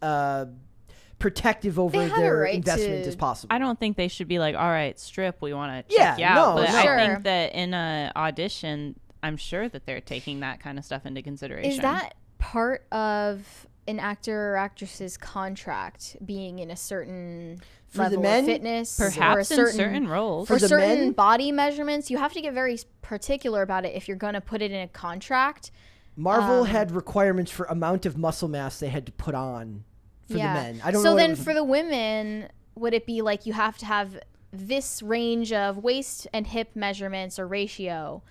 protective over their investment as possible. I don't think they should be like, all right, strip, we want to check you out. But I think that in an audition, I'm sure that they're taking that kind of stuff into consideration. Is that part of an actor or actress's contract, being in a certain level of fitness? Perhaps in certain roles. For certain body measurements, you have to get very particular about it if you're going to put it in a contract. Marvel had requirements for amount of muscle mass they had to put on. For the men. I don't know. So then for the women, would it be like you have to have this range of waist and hip measurements or ratio,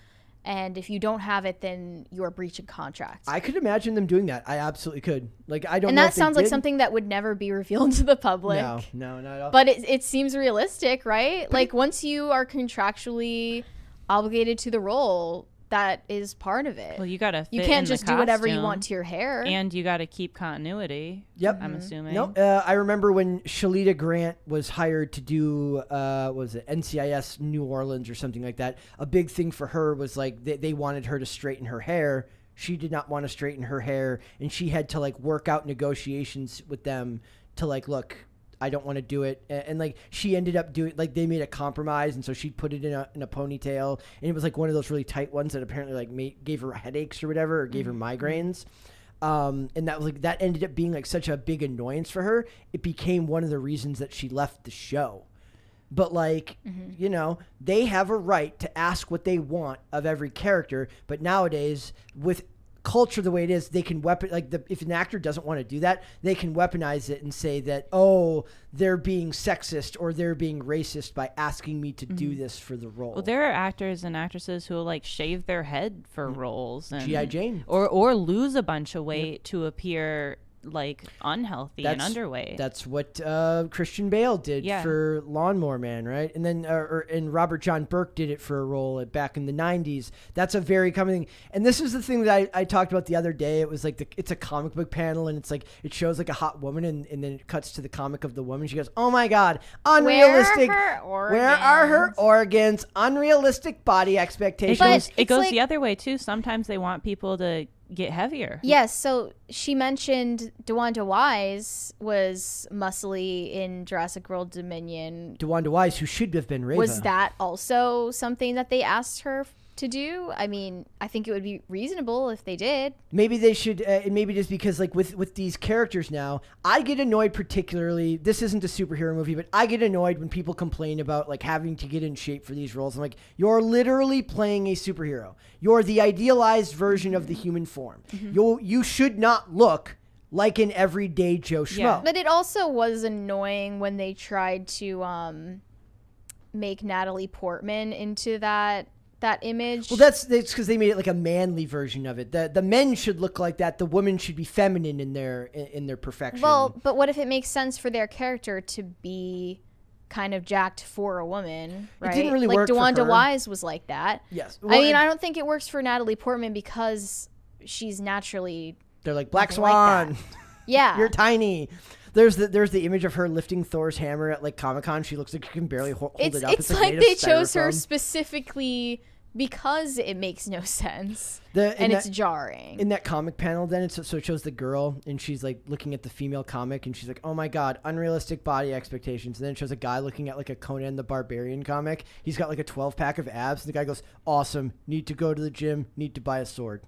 and if you don't have it, then you're breaching contract? I could imagine them doing that. I absolutely could. Like, I don't and know. And that sounds like something that would never be revealed to the public. No, not at all. But it seems realistic, right? But like once you are contractually obligated to the role, that is part of it. Well, you gotta fit you can't in just the do whatever you costume, want to your hair, and you gotta keep continuity. Yep, I'm assuming. No, I remember when Shalita Grant was hired to do what was it, NCIS New Orleans or something like that. A big thing for her was like they wanted her to straighten her hair. She did not want to straighten her hair, and she had to like work out negotiations with them to like, look, I don't want to do it. And like she ended up doing, like they made a compromise, and so she put it in a ponytail, and it was like one of those really tight ones that apparently like gave her headaches or whatever, or gave her migraines. And that was like, that ended up being like such a big annoyance for her. It became one of the reasons that she left the show. But like, you know, they have a right to ask what they want of every character. But nowadays, with culture the way it is, they can if an actor doesn't want to do that, they can weaponize it and say that, oh, they're being sexist or they're being racist by asking me to do this for the role. Well, there are actors and actresses who will like shave their head for roles, and G.I. Jane, or lose a bunch of weight to appear like unhealthy and underweight. That's what Christian Bale did for Lawnmower Man, right? And then and Robert John Burke did it for a role back in the 90s. That's a very common thing. And this is the thing that I talked about the other day. It was like it's a comic book panel, and it's like it shows like a hot woman, and then it cuts to the comic of the woman. She goes, oh my God, unrealistic. Where are her organs? Unrealistic body expectations. It goes the other way too. Sometimes they want people to get heavier. Yes, so she mentioned DeWanda Wise was muscly in Jurassic World Dominion. DeWanda Wise, who should have been Reva. Was that also something that they asked her to do? I mean, I think it would be reasonable if they did. Maybe they should, and maybe just because like with these characters now, I get annoyed particularly, this isn't a superhero movie, but I get annoyed when people complain about like having to get in shape for these roles. I'm like, you're literally playing a superhero. You're the idealized version of the human form. You should not look like an everyday Joe Schmo. Yeah. But it also was annoying when they tried to make Natalie Portman into that image. Well, that's because they made it like a manly version of it. The men should look like that. The women should be feminine in their perfection. Well, but what if it makes sense for their character to be kind of jacked for a woman, right? It didn't really work for her. Like DeWanda Wise was like that. Yes. Well, I mean, I don't think it works for Natalie Portman because she's naturally. They're like Black Swan. Like yeah. You're tiny. There's the image of her lifting Thor's hammer at like Comic-Con. She looks like she can barely hold it up. It's like they chose her specifically because it makes no sense, and it's jarring. In that comic panel, then so it shows the girl, and she's like looking at the female comic, and she's like, "Oh my God, unrealistic body expectations." And then it shows a guy looking at like a Conan the Barbarian comic. He's got like a 12-pack of abs, and the guy goes, "Awesome. Need to go to the gym. Need to buy a sword."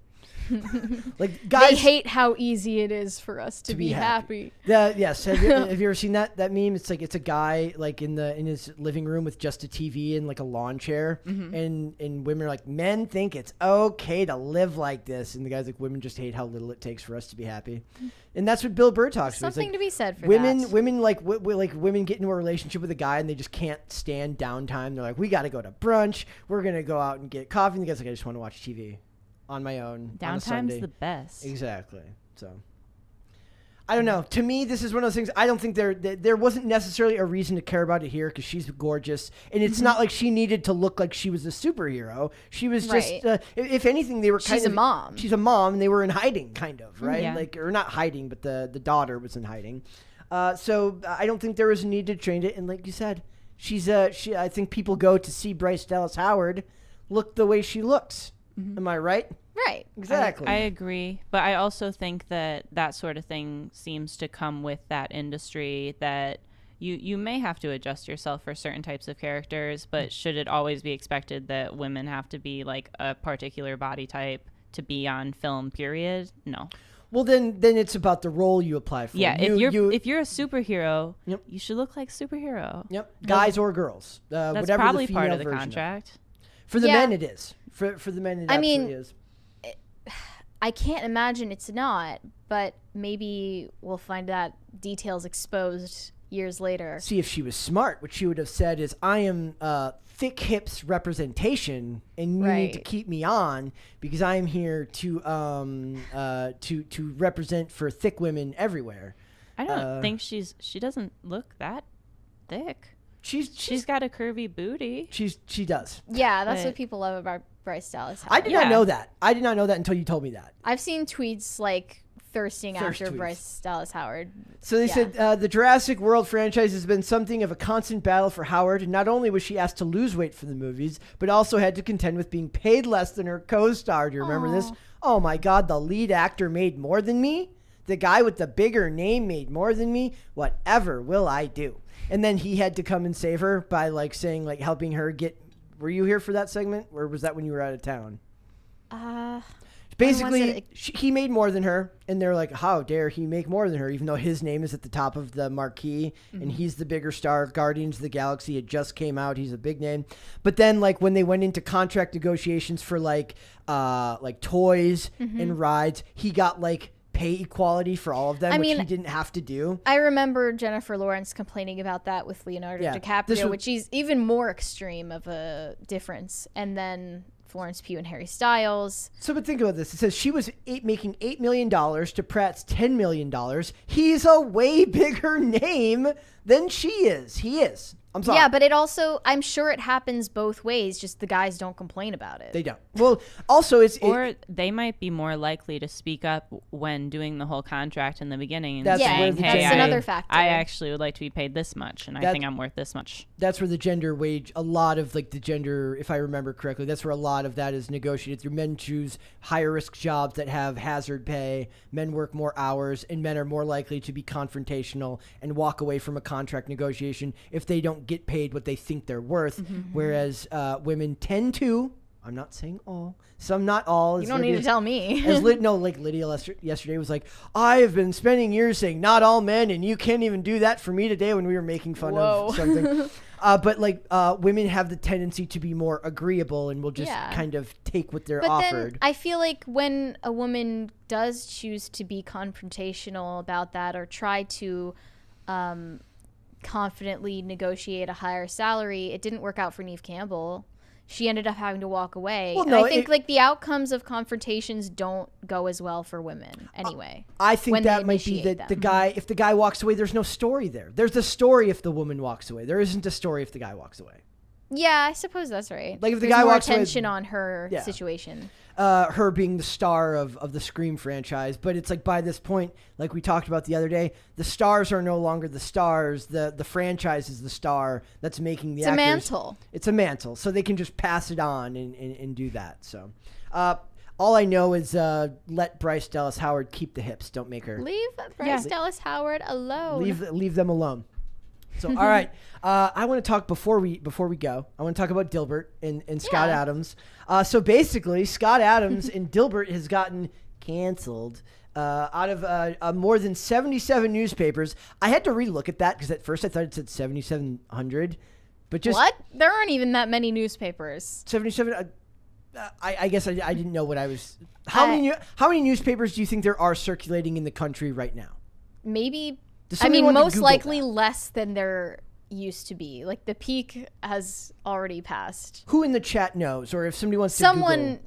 Like guys they hate how easy it is for us to be happy. Yes. Have you ever seen that meme? It's like it's a guy like in his living room with just a TV and like a lawn chair, and women are like, men think it's okay to live like this, and the guy's like, women just hate how little it takes for us to be happy, and that's what Bill Burr talks about. Something to be said for women. that. Women like women get into a relationship with a guy and they just can't stand downtime. They're like, we got to go to brunch. We're gonna go out and get coffee. And the guy's like, I just want to watch TV on my own. Downtime's the best. Exactly. So I don't know. To me, this is one of those things. I don't think there wasn't necessarily a reason to care about it here because she's gorgeous, and it's not like she needed to look like she was a superhero. She was just, if anything, they were kind of. She's a mom. She's a mom, and they were in hiding, kind of, right? Yeah. Like, or not hiding, but the daughter was in hiding. So I don't think there was a need to change it. And like you said, I think people go to see Bryce Dallas Howard look the way she looks. Am I right? Right. Exactly. I agree. But I also think that sort of thing seems to come with that industry, that you may have to adjust yourself for certain types of characters, but should it always be expected that women have to be like a particular body type to be on film, period? No. Well, then it's about the role you apply for. Yeah, if you're a superhero, you should look like superhero. Yep. Guys or girls. That's whatever probably the part of the version contract. For the men, it is. For the men, it absolutely is. I can't imagine it's not, but maybe we'll find that details exposed years later. See, if she was smart, what she would have said is, I am thick hips representation, and you need to keep me on because I am here to represent for thick women everywhere. I don't think she doesn't look that thick. She's got a curvy booty. She does. Yeah, that's what people love about Bryce Dallas Howard. I did not know that. I did not know that until you told me that. I've seen tweets like thirsting after tweets. Bryce Dallas Howard. So they said the Jurassic World franchise has been something of a constant battle for Howard. And not only was she asked to lose weight for the movies, but also had to contend with being paid less than her co-star. Do you remember this? Oh my God, the lead actor made more than me? The guy with the bigger name made more than me? Whatever will I do? And then he had to come and save her by like saying, like helping her get. Were you here for that segment, or was that when you were out of town? Basically, he made more than her, and they're like, how dare he make more than her, even though his name is at the top of the marquee, and he's the bigger star. Guardians of the Galaxy, it just came out. He's a big name. But then, like, when they went into contract negotiations for, like toys and rides, he got, like, pay equality for all of them, which he didn't have to do. I remember Jennifer Lawrence complaining about that with Leonardo DiCaprio, which is even more extreme of a difference. And then Florence Pugh and Harry Styles. So, but think about this. It says she was making $8 million to Pratt's $10 million. He's a way bigger name than she is. He is. I'm sorry. Yeah, but it also, I'm sure it happens both ways, just the guys don't complain about it. They don't. Well, also they might be more likely to speak up when doing the whole contract in the beginning and that's saying, hey, that's another factor. I actually would like to be paid this much, and I think I'm worth this much. That's where the gender wage, a lot of like the gender, if I remember correctly, that's where a lot of that is negotiated through. Men choose higher risk jobs that have hazard pay, men work more hours, and men are more likely to be confrontational and walk away from a contract negotiation if they don't get paid what they think they're worth, whereas women tend to, I'm not saying all, some not all. You don't need to tell me. Like Lydia yesterday was like, I have been spending years saying not all men, and you can't even do that for me today when we were making fun of something. But like women have the tendency to be more agreeable and will just kind of take what they're offered. Then I feel like when a woman does choose to be confrontational about that or try to confidently negotiate a higher salary, it didn't work out for Neve Campbell. She ended up having to walk away. Well, no, I think like the outcomes of confrontations don't go as well for women anyway. I think that might be that the guy, if the guy walks away, there's no story there. There's a story if the woman walks away. There isn't a story if the guy walks away. Yeah, I suppose that's right. Like if the guy walks away, attention on her situation. Her being the star of the Scream franchise, but it's like by this point, like we talked about the other day, the stars are no longer the stars. The franchise is the star that's making the actors. It's a mantle. It's a mantle, so they can just pass it on and do that. So, all I know is let Bryce Dallas Howard keep the hips. Don't make her leave Bryce Dallas Howard alone. Leave them alone. So, all right. I want to talk before we go. I want to talk about Dilbert and Scott Adams. So basically, Scott Adams and Dilbert has gotten canceled out of more than 77 newspapers. I had to relook at that because at first I thought it said 7,700. But just what? There aren't even that many newspapers. 77. I guess I didn't know what I was. How many newspapers do you think there are circulating in the country right now? Maybe. I mean, most likely less than there used to be. Like the peak has already passed. Who in the chat knows, or if somebody wants to Google.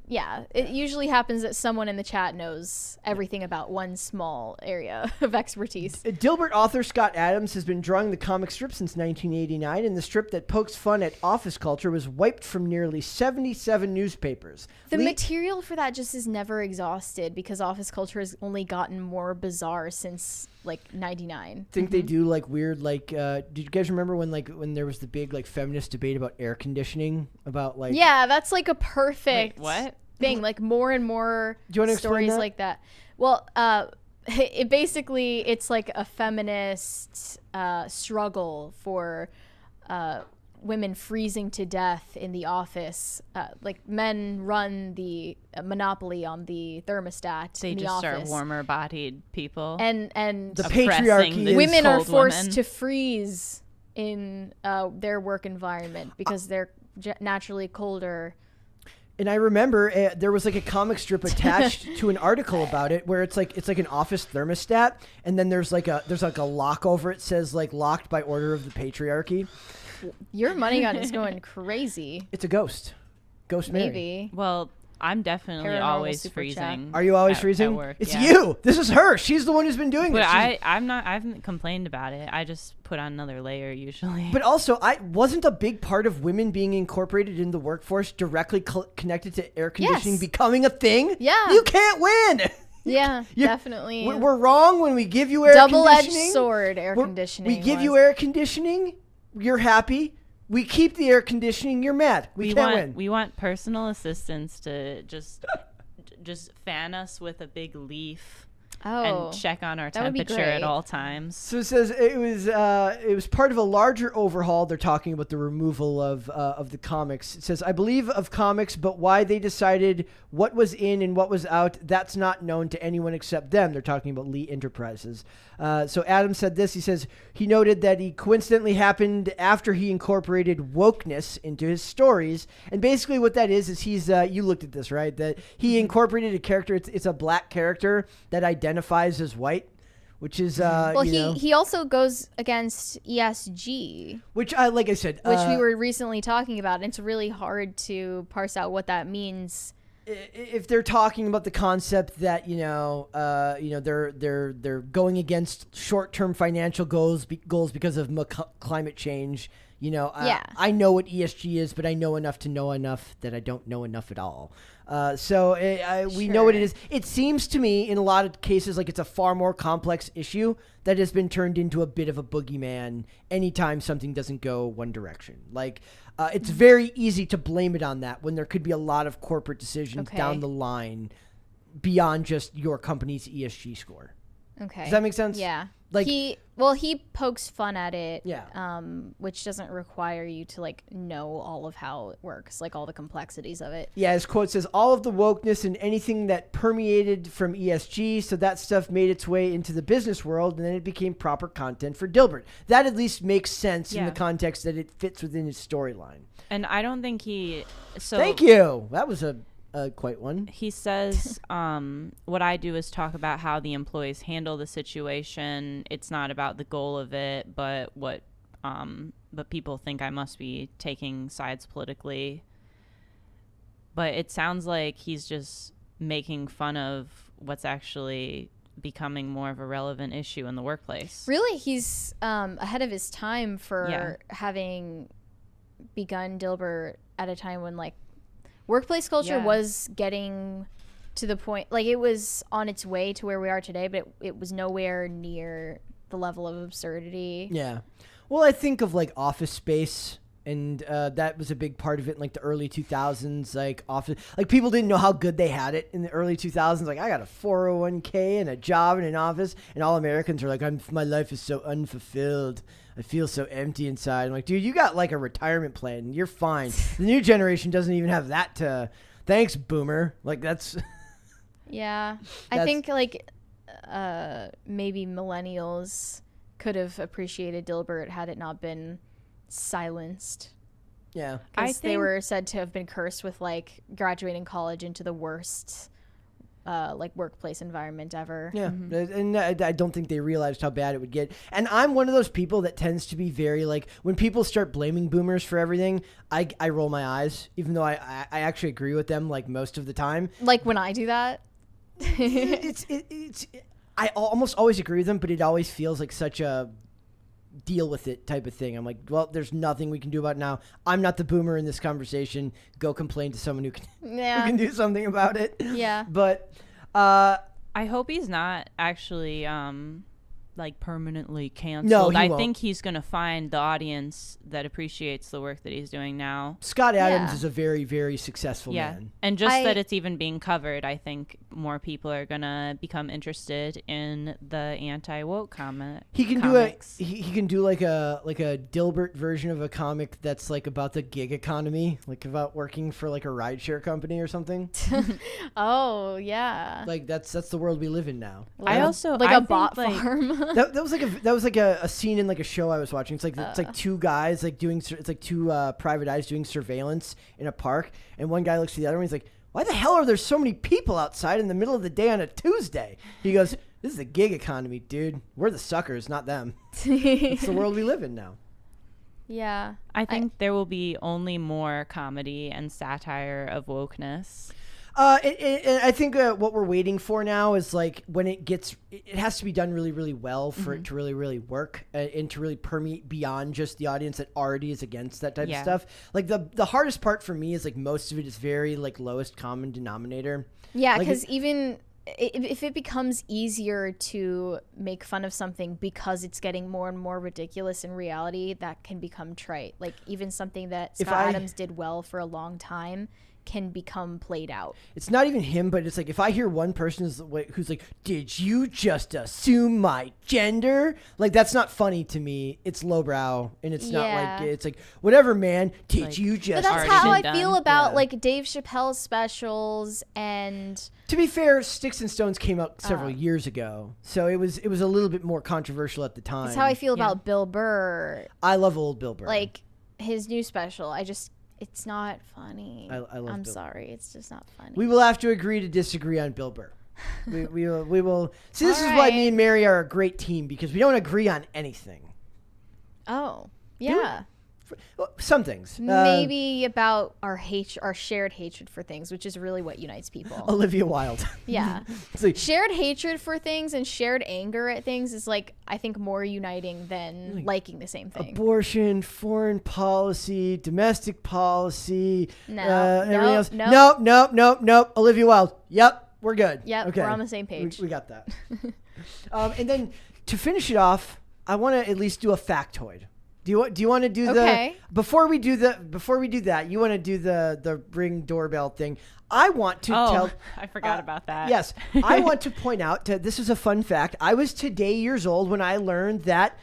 It usually happens that someone in the chat knows everything about one small area of expertise. Dilbert author Scott Adams has been drawing the comic strip since 1989, and the strip that pokes fun at office culture was wiped from nearly 77 newspapers. The material for that just is never exhausted because office culture has only gotten more bizarre since like 99. Think they do like weird did you guys remember when there was the big like feminist debate about air conditioning about like that's like a perfect thing, like more and more do you want to stories that? Like that. Well, it's like a feminist struggle for women freezing to death in the office. Like men run the monopoly on the thermostat. They in the just office. are warmer-bodied people, and the patriarchy. Women are forced to freeze in their work environment because they're naturally colder. And I remember there was like a comic strip attached to an article about it where it's like an office thermostat, and then there's like a lock over it, says like locked by order of the patriarchy. Your money gun is going crazy. It's a ghost. Ghost Mary. Maybe. Well, I'm definitely Paranormal always super freezing. chat. Are you always freezing? At work, it's you. This is her. She's the one who's been doing but this. I haven't complained about it. I just put on another layer usually. But also, I wasn't a big part of women being incorporated in the workforce directly connected to air conditioning becoming a thing. Yeah. You can't win. Yeah, definitely. We're wrong when we give you air conditioning. Double-edged sword air conditioning. We give you air conditioning. You're happy. We keep the air conditioning. You're mad. We can't win. We want personal assistants to just fan us with a big leaf and check on our temperature at all times. So it says it was part of a larger overhaul. They're talking about the removal of the comics. It says, I believe of comics, but why they decided what was in and what was out, that's not known to anyone except them. They're talking about Lee Enterprises. So Adam said this. He says he noted that he coincidentally happened after he incorporated wokeness into his stories. And basically what that is he's, you looked at this, right? That he incorporated a character. It's a black character that identifies as white, which is, he also goes against ESG. Which like I said, which we were recently talking about. And it's really hard to parse out what that means. If they're talking about the concept that they're going against short-term financial goals because of climate change, I know what ESG is, but I know enough to know enough that I don't know enough at all. We know what it is. It seems to me in a lot of cases like it's a far more complex issue that has been turned into a bit of a boogeyman anytime something doesn't go one direction. Like it's very easy to blame it on that when there could be a lot of corporate decisions down the line beyond just your company's ESG score. Okay. Does that make sense? Yeah. Like he pokes fun at it. Yeah. Which doesn't require you to like know all of how it works, like all the complexities of it. Yeah, his quote says, all of the wokeness and anything that permeated from ESG, so that stuff made its way into the business world, and then it became proper content for Dilbert. That at least makes sense in the context that it fits within his storyline. And I don't think Thank you. That was a quite one. He says, what I do is talk about how the employees handle the situation. It's not about the goal of it, but but people think I must be taking sides politically. But it sounds like he's just making fun of what's actually becoming more of a relevant issue in the workplace. Really, he's ahead of his time for having begun Dilbert at a time when like workplace culture was getting to the point, like it was on its way to where we are today, but it was nowhere near the level of absurdity. Yeah. Well, I think of like Office Space And that was a big part of it in like the early 2000s. Like often, like people didn't know how good they had it in the early 2000s. Like I got a 401k and a job in an office, and all Americans are like, my life is so unfulfilled. I feel so empty inside. I'm like, dude, you got like a retirement plan. You're fine. The new generation doesn't even have that to. Thanks, boomer. Like that's. Yeah, I think like maybe millennials could have appreciated Dilbert had it not been silenced. Yeah, because they were said to have been cursed with like graduating college into the worst like workplace environment ever. Yeah, and I don't think they realized how bad it would get. And I'm one of those people that tends to be very like, when people start blaming boomers for everything, I roll my eyes, even though I actually agree with them like most of the time. Like when I do that. I almost always agree with them, but it always feels like such a deal with it type of thing. I'm like, well, there's nothing we can do about it now. I'm not the boomer in this conversation. Go complain to someone who can do something about it. Yeah. But I hope he's not actually like permanently canceled. No, I think he's going to find the audience that appreciates the work that he's doing now. Scott Adams is a very, very successful man. And just that it's even being covered, I think more people are going to become interested in the anti-woke comics. He can do like a Dilbert version of a comic that's like about the gig economy, like about working for like a rideshare company or something. Oh, yeah. Like that's the world we live in now. I also like a bot farm. That was like a scene in like a show I was watching. It's like two guys like doing it's like two private eyes doing surveillance in a park, and one guy looks to the other one. He's like, "Why the hell are there so many people outside in the middle of the day on a Tuesday?" He goes, "This is the gig economy, dude. We're the suckers, not them." It's the world we live in now. Yeah, I think there will be only more comedy and satire of wokeness. I think what we're waiting for now is like when it has to be done really, really well for it to really, really work and to really permeate beyond just the audience that already is against that type of stuff. Like the hardest part for me is like most of it is very like lowest common denominator. Yeah, because like even if it becomes easier to make fun of something because it's getting more and more ridiculous in reality, that can become trite. Like even something that Scott Adams did well for a long time can become played out. It's not even him, but it's like if I hear one person who's like, "Did you just assume my gender?" Like that's not funny to me. It's lowbrow, and it's not like it's like whatever, man. Did like, you just? But that's how I feel about like Dave Chappelle's specials. And to be fair, Sticks and Stones came out several years ago, so it was a little bit more controversial at the time. That's how I feel about Bill Burr. I love old Bill Burr. Like his new special, it's not funny. I love I'm Bill. Sorry, it's just not funny. We will have to agree to disagree on Bill Burr. we will. See, this is why me and Mary are a great team, because we don't agree on anything. Oh, yeah. Well, some things. Maybe about our shared hatred for things, which is really what unites people. Olivia Wilde. Yeah. Like, shared hatred for things and shared anger at things is like, I think, more uniting than like liking the same thing. Abortion, foreign policy, domestic policy. Everything else. Nope. Olivia Wilde. Yep. We're good. Yep. Okay. We're on the same page. We got that. And then to finish it off, I want to at least do a factoid. Do you want to do the before we do that, you want to do the Ring doorbell thing? I want to tell. I forgot about that. Yes, I want to point out. This is a fun fact. I was today years old when I learned that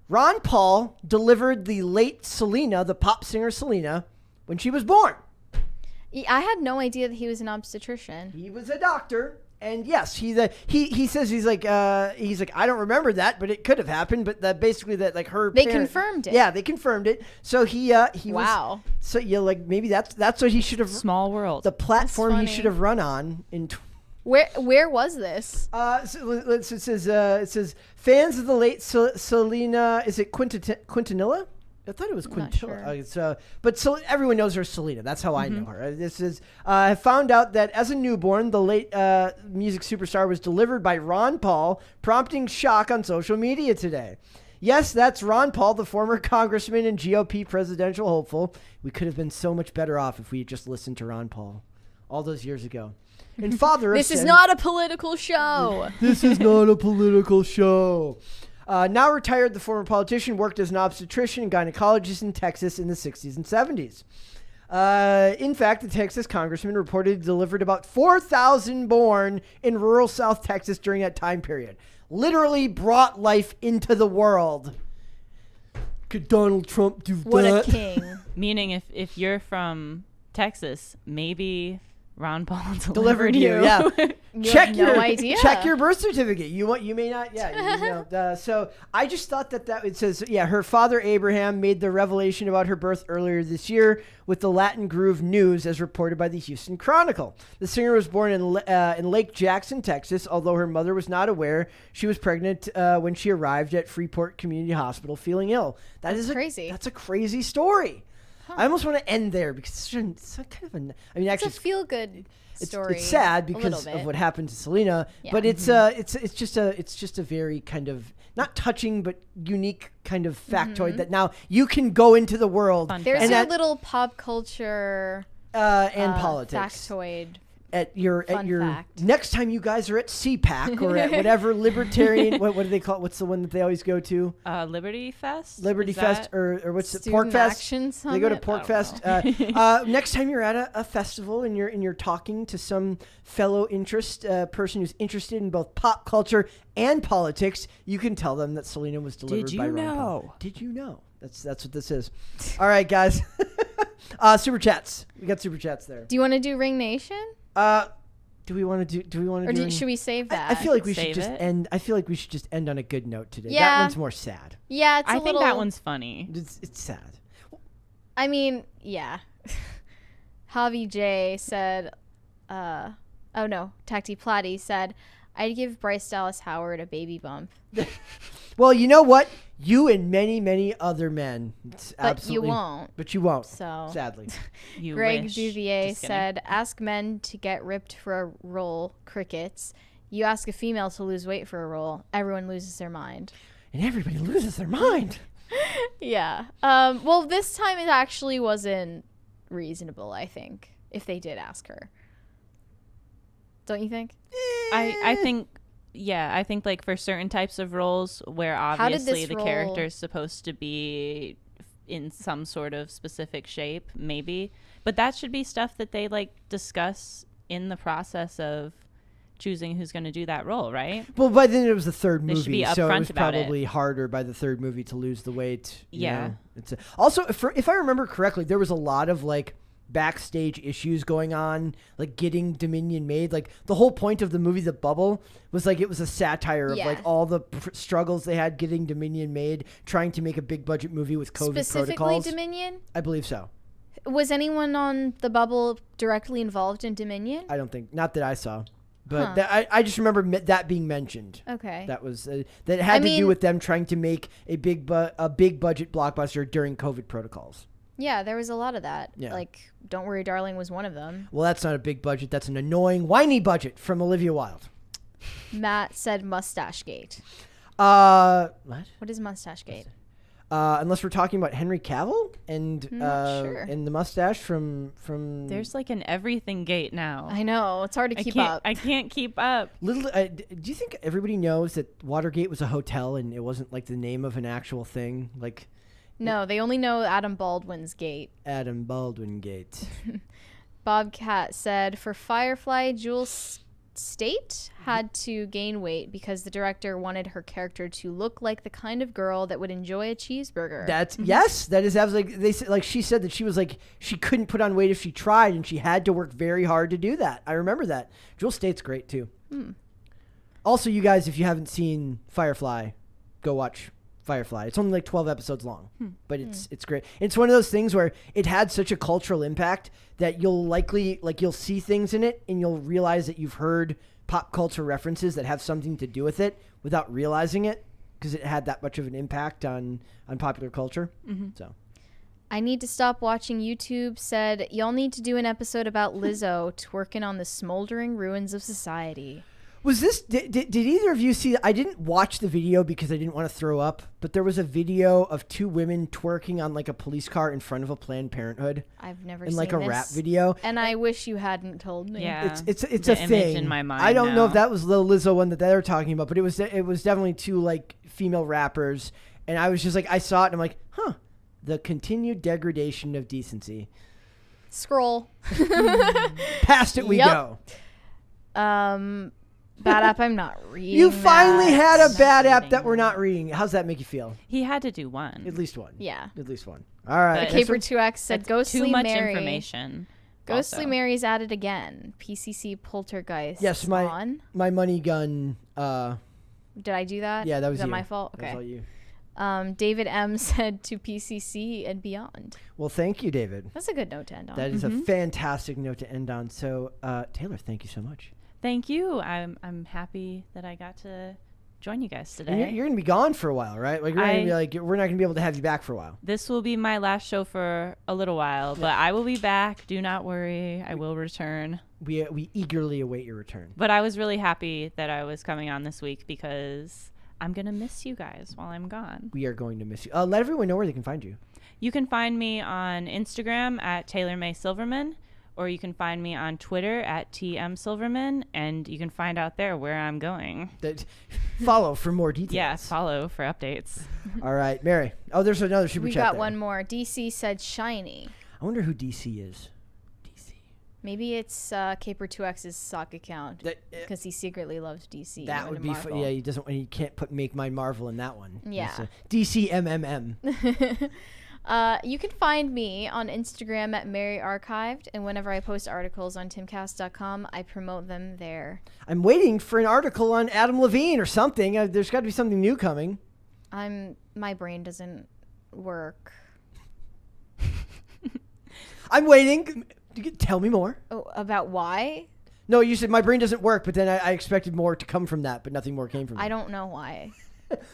Ron Paul delivered the late Selena, the pop singer Selena, when she was born. I had no idea that he was an obstetrician. He was a doctor. And yes, he says he's like I don't remember that, but it could have happened. But basically that like they confirmed it. Yeah, they confirmed it. So he wow. So like maybe that's what he should have. Small world. The platform he should have run on in. Where was this? So it says fans of the late Selena. Is it Quintanilla? I thought it was Quintilla. Sure. But everyone knows her as Selena. That's how I know her. This is I found out that as a newborn, the late music superstar was delivered by Ron Paul, prompting shock on social media today. Yes, that's Ron Paul, the former congressman and GOP presidential hopeful. We could have been so much better off if we had just listened to Ron Paul all those years ago. And father, this is not a political show. This is not a political show. Now retired, the former politician worked as an obstetrician and gynecologist in Texas in the 60s and 70s. In fact, the Texas congressman reportedly delivered about 4,000 born in rural South Texas during that time period. Literally brought life into the world. Could Donald Trump do what that? What a king. Meaning if you're from Texas, maybe Ron Paul delivered you. Yeah. Check your birth certificate. You may not. Yeah. So I just thought that it says, her father Abraham made the revelation about her birth earlier this year with the Latin Groove News, as reported by the Houston Chronicle. The singer was born in Lake Jackson, Texas, although her mother was not aware she was pregnant when she arrived at Freeport Community Hospital feeling ill. That's crazy. That's a crazy story. I almost want to end there because it's kind of it's a feel-good story. It's sad because of what happened to Selena, but it's just a very kind of not touching but unique kind of factoid that now you can go into the world. There's a little pop culture and politics factoid. At your fact. Next time you guys are at CPAC or at whatever libertarian what do they call it? What's the one that they always go to? Liberty Fest. Liberty Fest or what's it? Student Pork Fest. Action Summit? They go to Pork Fest. Next time you're at a festival and you're talking to some fellow person who's interested in both pop culture and politics, you can tell them that Selena was delivered by Ron Paul. Did you know? That's what this is. All right, guys. Super chats. We got super chats there. Do you want to do Ring Nation? Do we want to do? Or should we save that? I feel like we should just end. I feel like we should just end on a good note today. Yeah. That one's more sad. Yeah, I think that one's funny. It's sad. I mean, yeah. Javi J said, Tacti Plati said, I'd give Bryce Dallas Howard a baby bump. Well, you know what? You and many, many other men. But you won't. But you won't. So sadly. Greg Duvier said, ask men to get ripped for a role, crickets. You ask a female to lose weight for a role, everyone loses their mind. And everybody loses their mind. Yeah. Well, this time it actually wasn't reasonable, I think, if they did ask her. Don't you think? I think... Yeah, I think like for certain types of roles where obviously the character is supposed to be in some sort of specific shape, maybe. But that should be stuff that they like discuss in the process of choosing who's going to do that role, right? Well, by then it was the third movie, should be so it upfront was about probably harder by the third movie to lose the weight. Yeah. Also, if I remember correctly, there was a lot of like backstage issues going on, like getting Dominion made. Like the whole point of the movie The Bubble was like it was a satire of like all the struggles they had getting Dominion made, trying to make a big budget movie with COVID specifically protocols. Dominion? I believe so. Was anyone on The Bubble directly involved in Dominion? I don't think, not that I saw, but I just remember that being mentioned. Okay, that was that had to do with them trying to make a big budget blockbuster during COVID protocols. Yeah, there was a lot of that. Yeah. Like, Don't Worry, Darling was one of them. Well, that's not a big budget. That's an annoying, whiny budget from Olivia Wilde. Matt said Mustache Gate. What? What is Mustache Gate? Unless we're talking about Henry Cavill and sure. and the mustache from. There's like an everything gate now. I know, it's hard to keep up. I can't keep up. Do you think everybody knows that Watergate was a hotel and it wasn't like the name of an actual thing? Like. No, they only know Adam Baldwin's Gate. Adam Baldwin Gate. Bobcat said, for Firefly, Jules State had to gain weight because the director wanted her character to look like the kind of girl that would enjoy a cheeseburger. Yes, that is absolutely. They said, like she said that she was like she couldn't put on weight if she tried, and she had to work very hard to do that. I remember that. Jules State's great too. Also, you guys, if you haven't seen Firefly, go watch Firefly. It's only like 12 episodes long, but it's great. It's one of those things where it had such a cultural impact that you'll see things in it and you'll realize that you've heard pop culture references that have something to do with it without realizing it because it had that much of an impact on popular culture. So I need to stop watching YouTube said, y'all need to do an episode about Lizzo twerking on the smoldering ruins of society. Was this, did either of you see, I didn't watch the video because I didn't want to throw up, but there was a video of two women twerking on like a police car in front of a Planned Parenthood. I've never in seen like a this, rap video. And I wish you hadn't told me. Yeah. It's a image thing. In my mind I don't know now. if that was the Lizzo one that they were talking about, but it was definitely two like female rappers. And I was just like, I saw it and I'm like, huh, the continued degradation of decency. Scroll. Past it we go. Bad app, I'm not reading. You finally had a bad app reading that we're not reading. How's that make you feel? He had to do one. At least one. Yeah. At least one. All right. But Caper2X said, That's Ghostly too much Mary. information. Ghostly also. Mary's at it again. PCC Poltergeist. Yes, my money gun. Did I do that? Yeah, that was Is that you. my fault? That was all Okay. you. David M said to PCC and beyond. Well, thank you, David. That's a good note to end on. That is a fantastic note to end on. So, Taylor, thank you so much. Thank you. I'm happy that I got to join you guys today. And you're going to be gone for a while, right? Like, we're not going to be able to have you back for a while. This will be my last show for a little while, but I will be back. Do not worry. I will return. We eagerly await your return. But I was really happy that I was coming on this week because I'm going to miss you guys while I'm gone. We are going to miss you. Let everyone know where they can find you. You can find me on Instagram at Taylor May Silverman, or you can find me on Twitter at TM Silverman, and you can find out there where I'm going. Follow for more details. Yeah, follow for updates. All right, Mary. Oh, there's another super we chat got there. one more. DC said shiny. I wonder who DC is. DC. Maybe it's Caper2X's sock account because he secretly loves DC. That would be fun. Yeah, he can't put Make Mine Marvel in that one. Yeah. DC MMM. You can find me on Instagram at Mary Archived, and whenever I post articles on timcast.com, I promote them there. I'm waiting for an article on Adam Levine or something. There's got to be something new coming. My brain doesn't work. I'm waiting. Tell me more. Oh, about why? No, you said my brain doesn't work, but then I expected more to come from that, but nothing more came from that. I don't know why.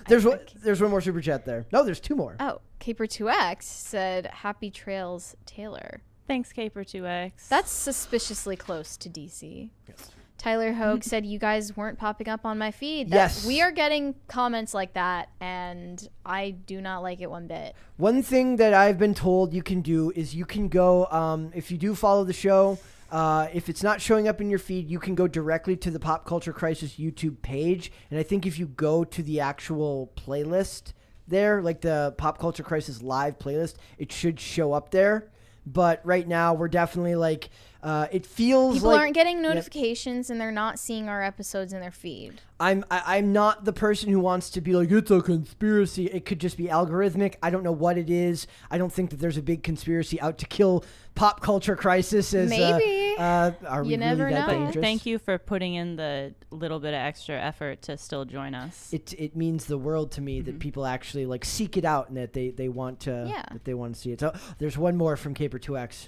There's one more super chat there. No, there's two more. Oh, Caper2X said, Happy Trails, Taylor. Thanks, Caper2X. That's suspiciously close to DC. Yes. Tyler Hogue said, you guys weren't popping up on my feed. Yes. We are getting comments like that, and I do not like it one bit. One thing that I've been told you can do is you can go, if you do follow the show, if it's not showing up in your feed, you can go directly to the Pop Culture Crisis YouTube page. And I think if you go to the actual playlist there, like the Pop Culture Crisis live playlist, it should show up there. But right now, we're definitely like, it feels People like... aren't getting notifications, and they're not seeing our episodes in their feed. I'm not the person who wants to be like, it's a conspiracy. It could just be algorithmic. I don't know what it is. I don't think that there's a big conspiracy out to kill Pop Culture Crisis. Maybe. Are we You never really that know. dangerous? Thank you for putting in the little bit of extra effort to still join us. It means the world to me that people actually like seek it out and that they want to that they want to see it. So there's one more from Caper2X.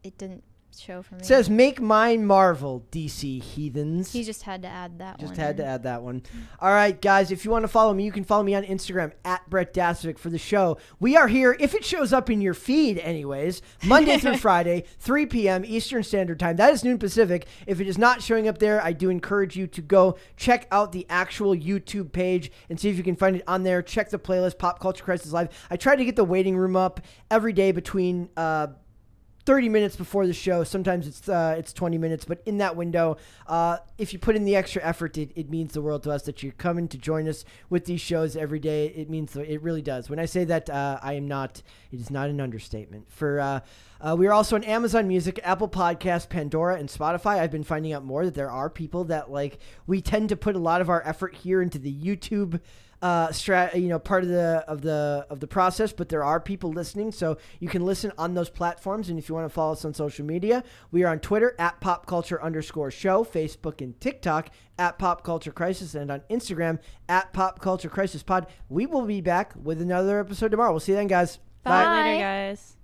It didn't show for me. It says, make mine Marvel, DC heathens. He just had to add that one. Just had to add that one. All right, guys, if you want to follow me, you can follow me on Instagram at Brett Dasovic for the show. We are here, if it shows up in your feed anyways, Monday through Friday, 3 p.m. Eastern Standard Time. That is noon Pacific. If it is not showing up there, I do encourage you to go check out the actual YouTube page and see if you can find it on there. Check the playlist, Pop Culture Crisis Live. I try to get the waiting room up every day between 30 minutes before the show. Sometimes it's 20 minutes, but in that window, if you put in the extra effort, it means the world to us that you're coming to join us with these shows every day. It means it really does. When I say that, it is not an understatement. We are also on Amazon Music, Apple Podcasts, Pandora, and Spotify. I've been finding out more that there are people that we tend to put a lot of our effort here into the YouTube part of the process, but there are people listening, so you can listen on those platforms. And if you want to follow us on social media, we are on Twitter at popculture_show, Facebook and TikTok at Pop Culture Crisis, and on Instagram at Pop Culture Crisis Pod. We will be back with another episode tomorrow. We'll see you then, guys. Bye. Later, guys.